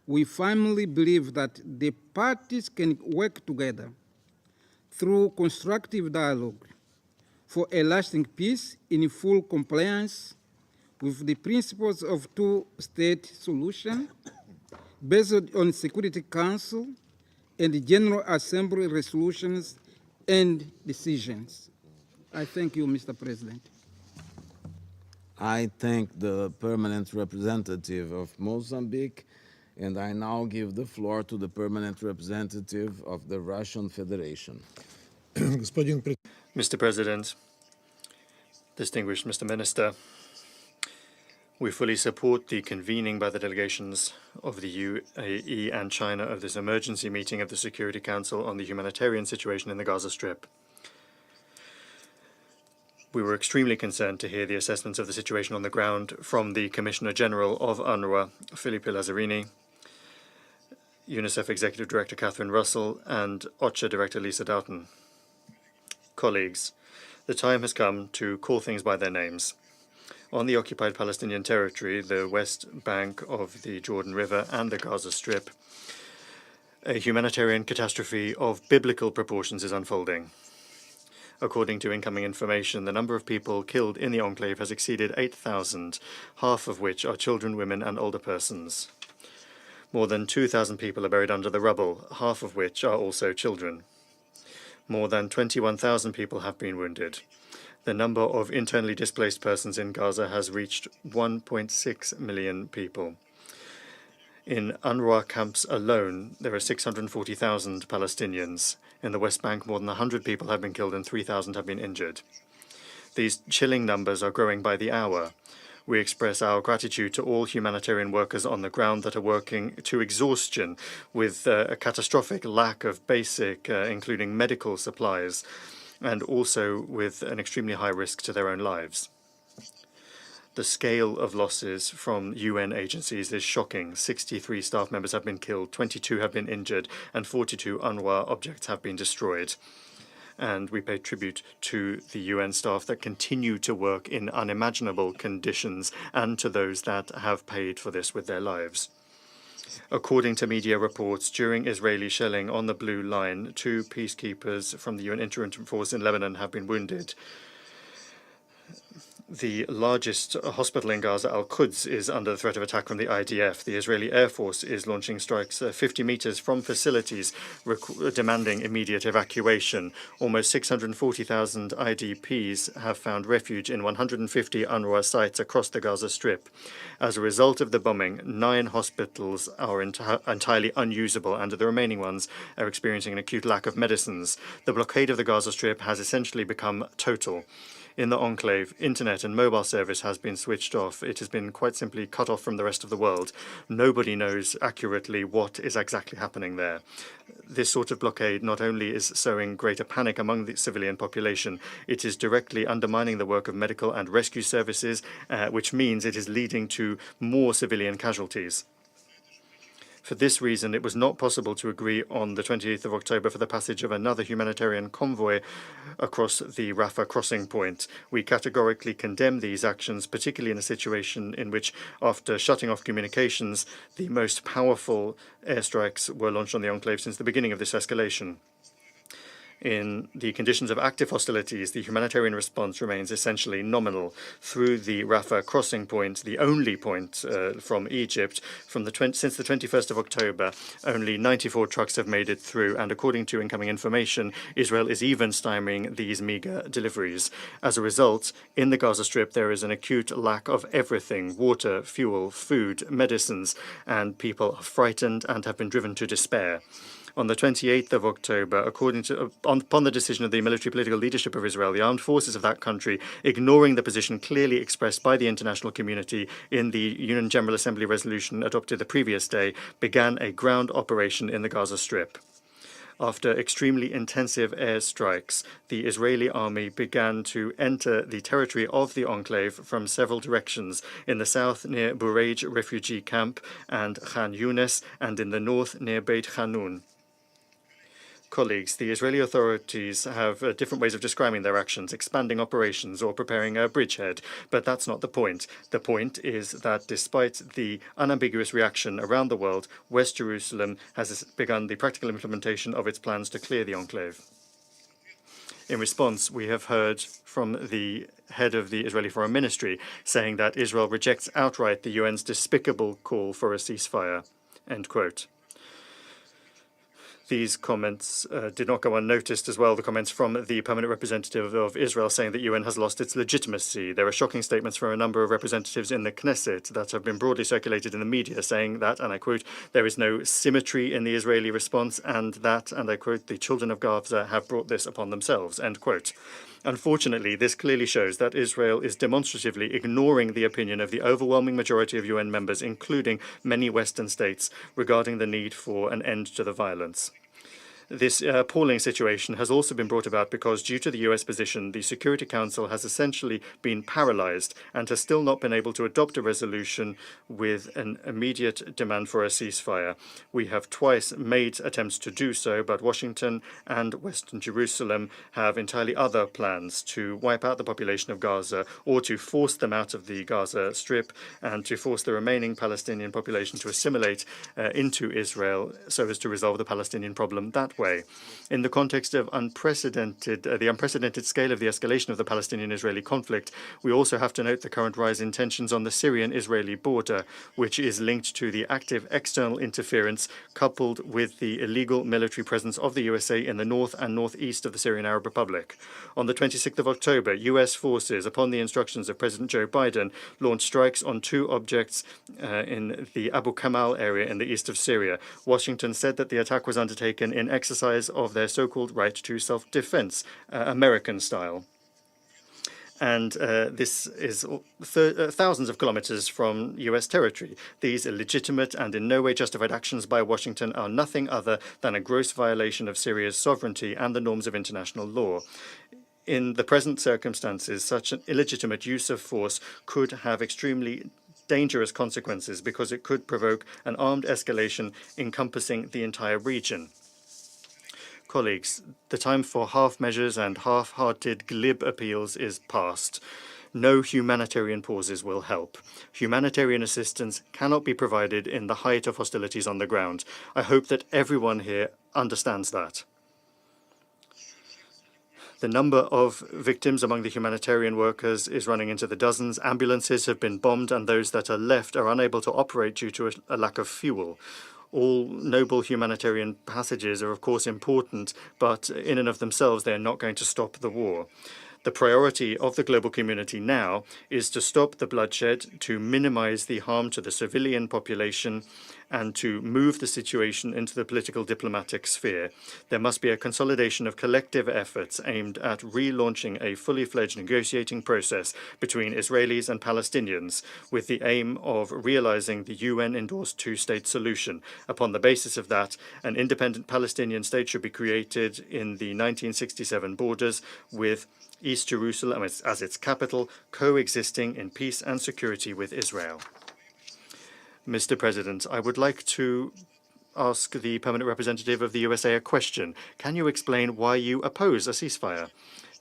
we firmly believe that the parties can work together through constructive dialogue for a lasting peace in full compliance with the principles of two-state solution based on Security Council and General Assembly resolutions and decisions. I thank you, Mr. President. I thank the permanent representative of Mozambique, and I now give the floor to the permanent representative of the Russian Federation. Mr. President, distinguished Mr. Minister, we fully support the convening by the delegations of the UAE and China of this emergency meeting of the Security Council on the humanitarian situation in the Gaza Strip. We were extremely concerned to hear the assessments of the situation on the ground from the Commissioner General of UNRWA, Filippo Lazzarini, UNICEF Executive Director Catherine Russell, and OCHA Director Lisa Doughton. Colleagues, the time has come to call things by their names. On the occupied Palestinian territory, the West Bank of the Jordan River and the Gaza Strip, a humanitarian catastrophe of biblical proportions is unfolding. According to incoming information, the number of people killed in the enclave has exceeded 8,000, half of which are children, women, and older persons. More than 2,000 people are buried under the rubble, half of which are also children. More than 21,000 people have been wounded. The number of internally displaced persons in Gaza has reached 1.6 million people. In UNRWA camps alone, there are 640,000 Palestinians. In the West Bank, more than 100 people have been killed and 3,000 have been injured. These chilling numbers are growing by the hour. We express our gratitude to all humanitarian workers on the ground that are working to exhaustion with a catastrophic lack of basic, including medical supplies, and also with an extremely high risk to their own lives. The scale of losses from UN agencies is shocking. 63 staff members have been killed, 22 have been injured, and 42 UNRWA objects have been destroyed. And we pay tribute to the UN staff that continue to work in unimaginable conditions and to those that have paid for this with their lives. According to media reports, during Israeli shelling on the Blue Line, 2 peacekeepers from the UN intermittent force in Lebanon have been wounded. The largest hospital in Gaza, Al-Quds, is under the threat of attack from the IDF. The Israeli Air Force is launching strikes 50 meters from facilities, demanding immediate evacuation. Almost 640,000 IDPs have found refuge in 150 UNRWA sites across the Gaza Strip. As a result of the bombing, 9 hospitals are entirely unusable, and the remaining ones are experiencing an acute lack of medicines. The blockade of the Gaza Strip has essentially become total. In the enclave, internet and mobile service has been switched off. It has been quite simply cut off from the rest of the world. Nobody knows accurately what is exactly happening there. This sort of blockade not only is sowing greater panic among the civilian population, it is directly undermining the work of medical and rescue services, which means it is leading to more civilian casualties. For this reason, it was not possible to agree on the 28th of October for the passage of another humanitarian convoy across the Rafah crossing point. We categorically condemn these actions, particularly in a situation in which, after shutting off communications, the most powerful airstrikes were launched on the enclave since the beginning of this escalation. In the conditions of active hostilities, the humanitarian response remains essentially nominal. Through the Rafah crossing point, the only point from Egypt, since the 21st of October, only 94 trucks have made it through, and according to incoming information, Israel is even stymieing these meager deliveries. As a result, in the Gaza Strip, there is an acute lack of everything: water, fuel, food, medicines, and people are frightened and have been driven to despair. On the 28th of October, upon the decision of the military political leadership of Israel, the armed forces of that country, ignoring the position clearly expressed by the international community in the UN General Assembly resolution adopted the previous day, began a ground operation in the Gaza Strip. After extremely intensive airstrikes, the Israeli army began to enter the territory of the enclave from several directions: in the south near Bureij refugee camp and Khan Yunis, and in the north near Beit Hanun. Colleagues, the Israeli authorities have different ways of describing their actions: expanding operations or preparing a bridgehead. But that's not the point. The point is that despite the unambiguous reaction around the world, West Jerusalem has begun the practical implementation of its plans to clear the enclave. In response, we have heard from the head of the Israeli Foreign Ministry saying that Israel rejects outright the UN's despicable call for a ceasefire. End quote. These comments did not go unnoticed as well, the comments from the permanent representative of Israel saying that UN has lost its legitimacy. There are shocking statements from a number of representatives in the Knesset that have been broadly circulated in the media saying that, and I quote, there is no symmetry in the Israeli response and that, and I quote, the children of Gaza have brought this upon themselves, end quote. Unfortunately, this clearly shows that Israel is demonstratively ignoring the opinion of the overwhelming majority of UN members, including many Western states, regarding the need for an end to the violence. This appalling situation has also been brought about because, due to the US position, the Security Council has essentially been paralyzed and has still not been able to adopt a resolution with an immediate demand for a ceasefire. We have twice made attempts to do so, but Washington and Western Jerusalem have entirely other plans to wipe out the population of Gaza or to force them out of the Gaza Strip and to force the remaining Palestinian population to assimilate into Israel so as to resolve the Palestinian problem that way. In the context of the unprecedented scale of the escalation of the Palestinian-Israeli conflict, we also have to note the current rise in tensions on the Syrian-Israeli border, which is linked to the active external interference coupled with the illegal military presence of the USA in the north and northeast of the Syrian Arab Republic. On the 26th of October, US forces, upon the instructions of President Joe Biden, launched strikes on two objects in the Abu Kamal area in the east of Syria. Washington said that the attack was undertaken in exercise of their so-called right to self-defense, American style. And this is thousands of kilometers from US territory. These illegitimate and in no way justified actions by Washington are nothing other than a gross violation of Syria's sovereignty and the norms of international law. In the present circumstances, such an illegitimate use of force could have extremely dangerous consequences because it could provoke an armed escalation encompassing the entire region. Colleagues, the time for half measures and half-hearted glib appeals is past. No humanitarian pauses will help. Humanitarian assistance cannot be provided in the height of hostilities on the ground. I hope that everyone here understands that. The number of victims among the humanitarian workers is running into the dozens. Ambulances have been bombed, and those that are left are unable to operate due to a lack of fuel. All noble humanitarian passages are, of course, important, but in and of themselves, they are not going to stop the war. The priority of the global community now is to stop the bloodshed, to minimize the harm to the civilian population, and to move the situation into the political diplomatic sphere. There must be a consolidation of collective efforts aimed at relaunching a fully fledged negotiating process between Israelis and Palestinians with the aim of realizing the UN-endorsed two-state solution. Upon the basis of that, an independent Palestinian state should be created in the 1967 borders with East Jerusalem as its capital, coexisting in peace and security with Israel. Mr. President, I would like to ask the permanent representative of the USA a question. Can you explain why you oppose a ceasefire?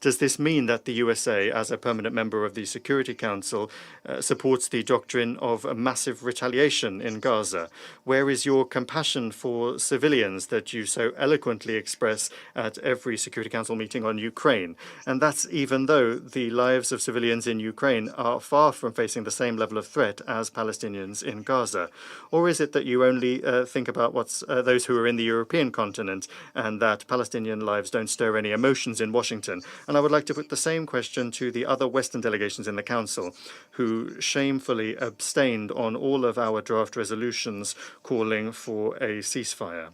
Does this mean that the USA, as a permanent member of the Security Council, supports the doctrine of a massive retaliation in Gaza? Where is your compassion for civilians that you so eloquently express at every Security Council meeting on Ukraine? And that's even though the lives of civilians in Ukraine are far from facing the same level of threat as Palestinians in Gaza. Or is it that you only think about those who are in the European continent and that Palestinian lives don't stir any emotions in Washington? And I would like to put the same question to the other Western delegations in the Council, who shamefully abstained on all of our draft resolutions calling for a ceasefire.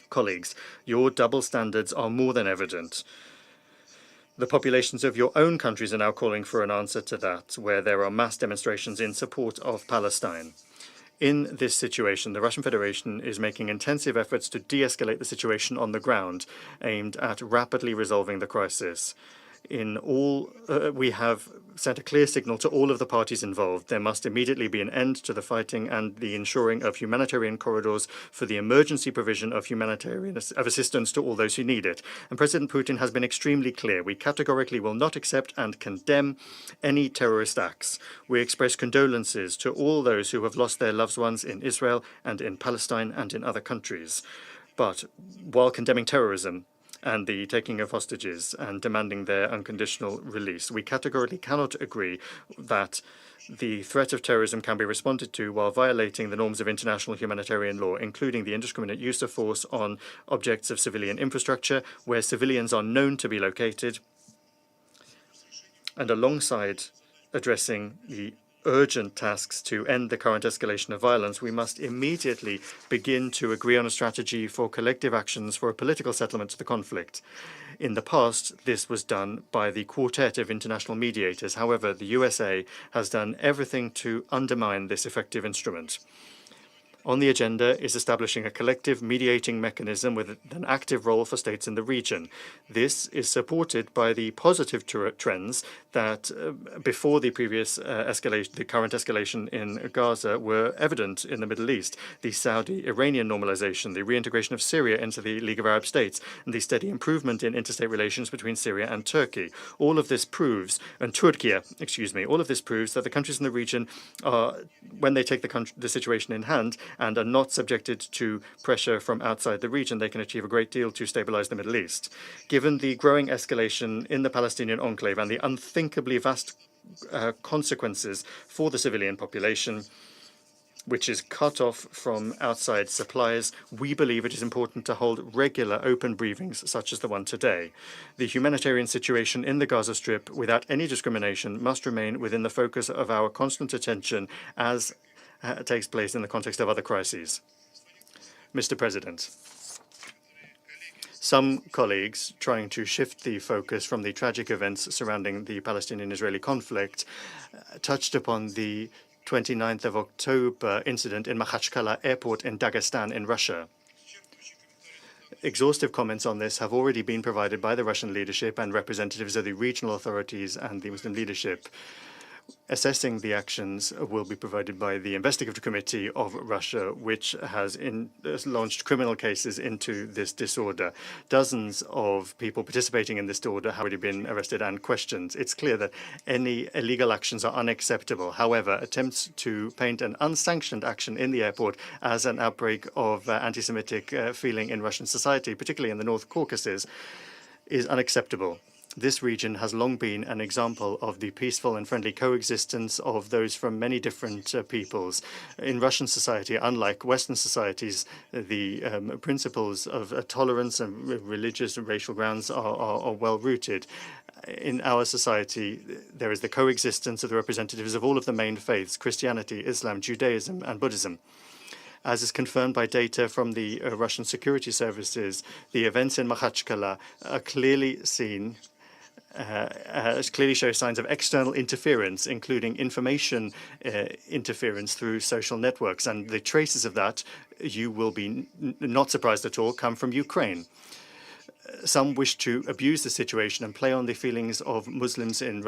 Colleagues, your double standards are more than evident. The populations of your own countries are now calling for an answer to that, where there are mass demonstrations in support of Palestine. In this situation, the Russian Federation is making intensive efforts to de-escalate the situation on the ground, aimed at rapidly resolving the crisis. We have sent a clear signal to all of the parties involved. There must immediately be an end to the fighting and the ensuring of humanitarian corridors for the emergency provision of assistance to all those who need it. And President Putin has been extremely clear. We categorically will not accept and condemn any terrorist acts. We express condolences to all those who have lost their loved ones in Israel and in Palestine and in other countries. But while condemning terrorism, and the taking of hostages and demanding their unconditional release. We categorically cannot agree that the threat of terrorism can be responded to while violating the norms of international humanitarian law, including the indiscriminate use of force on objects of civilian infrastructure where civilians are known to be located, and alongside addressing the urgent tasks to end the current escalation of violence, we must immediately begin to agree on a strategy for collective actions for a political settlement to the conflict. In the past, this was done by the quartet of international mediators. However, the USA has done everything to undermine this effective instrument. On the agenda is establishing a collective mediating mechanism with an active role for states in the region. This is supported by the positive trends that before the previous escalation, the current escalation in Gaza, were evident in the Middle East. The Saudi-Iranian normalization, the reintegration of Syria into the League of Arab States, and the steady improvement in interstate relations between Syria and Turkey. All of this proves, all of this proves that the countries in the region are, when they take the situation in hand, and are not subjected to pressure from outside the region, they can achieve a great deal to stabilize the Middle East. Given the growing escalation in the Palestinian enclave and the unthinkably vast consequences for the civilian population, which is cut off from outside supplies, we believe it is important to hold regular open briefings such as the one today. The humanitarian situation in the Gaza Strip, without any discrimination, must remain within the focus of our constant attention as takes place in the context of other crises. Mr. President, some colleagues trying to shift the focus from the tragic events surrounding the Palestinian-Israeli conflict touched upon the 29th of October incident in Makhachkala airport in Dagestan in Russia. Exhaustive comments on this have already been provided by the Russian leadership and representatives of the regional authorities and the Muslim leadership. Assessing the actions will be provided by the Investigative Committee of Russia, which has launched criminal cases into this disorder. Dozens of people participating in this disorder have already been arrested and questioned. It's clear that any illegal actions are unacceptable. However, attempts to paint an unsanctioned action in the airport as an outbreak of anti-Semitic feeling in Russian society, particularly in the North Caucasus, is unacceptable. This region has long been an example of the peaceful and friendly coexistence of those from many different peoples. In Russian society, unlike Western societies, the principles of tolerance and religious and racial grounds are well-rooted. In our society, there is the coexistence of the representatives of all of the main faiths: Christianity, Islam, Judaism, and Buddhism. As is confirmed by data from the Russian security services, the events in Makhachkala are clearly show signs of external interference, including information interference through social networks. And the traces of that, you will be not surprised at all, come from Ukraine. Some wish to abuse the situation and play on the feelings of Muslims in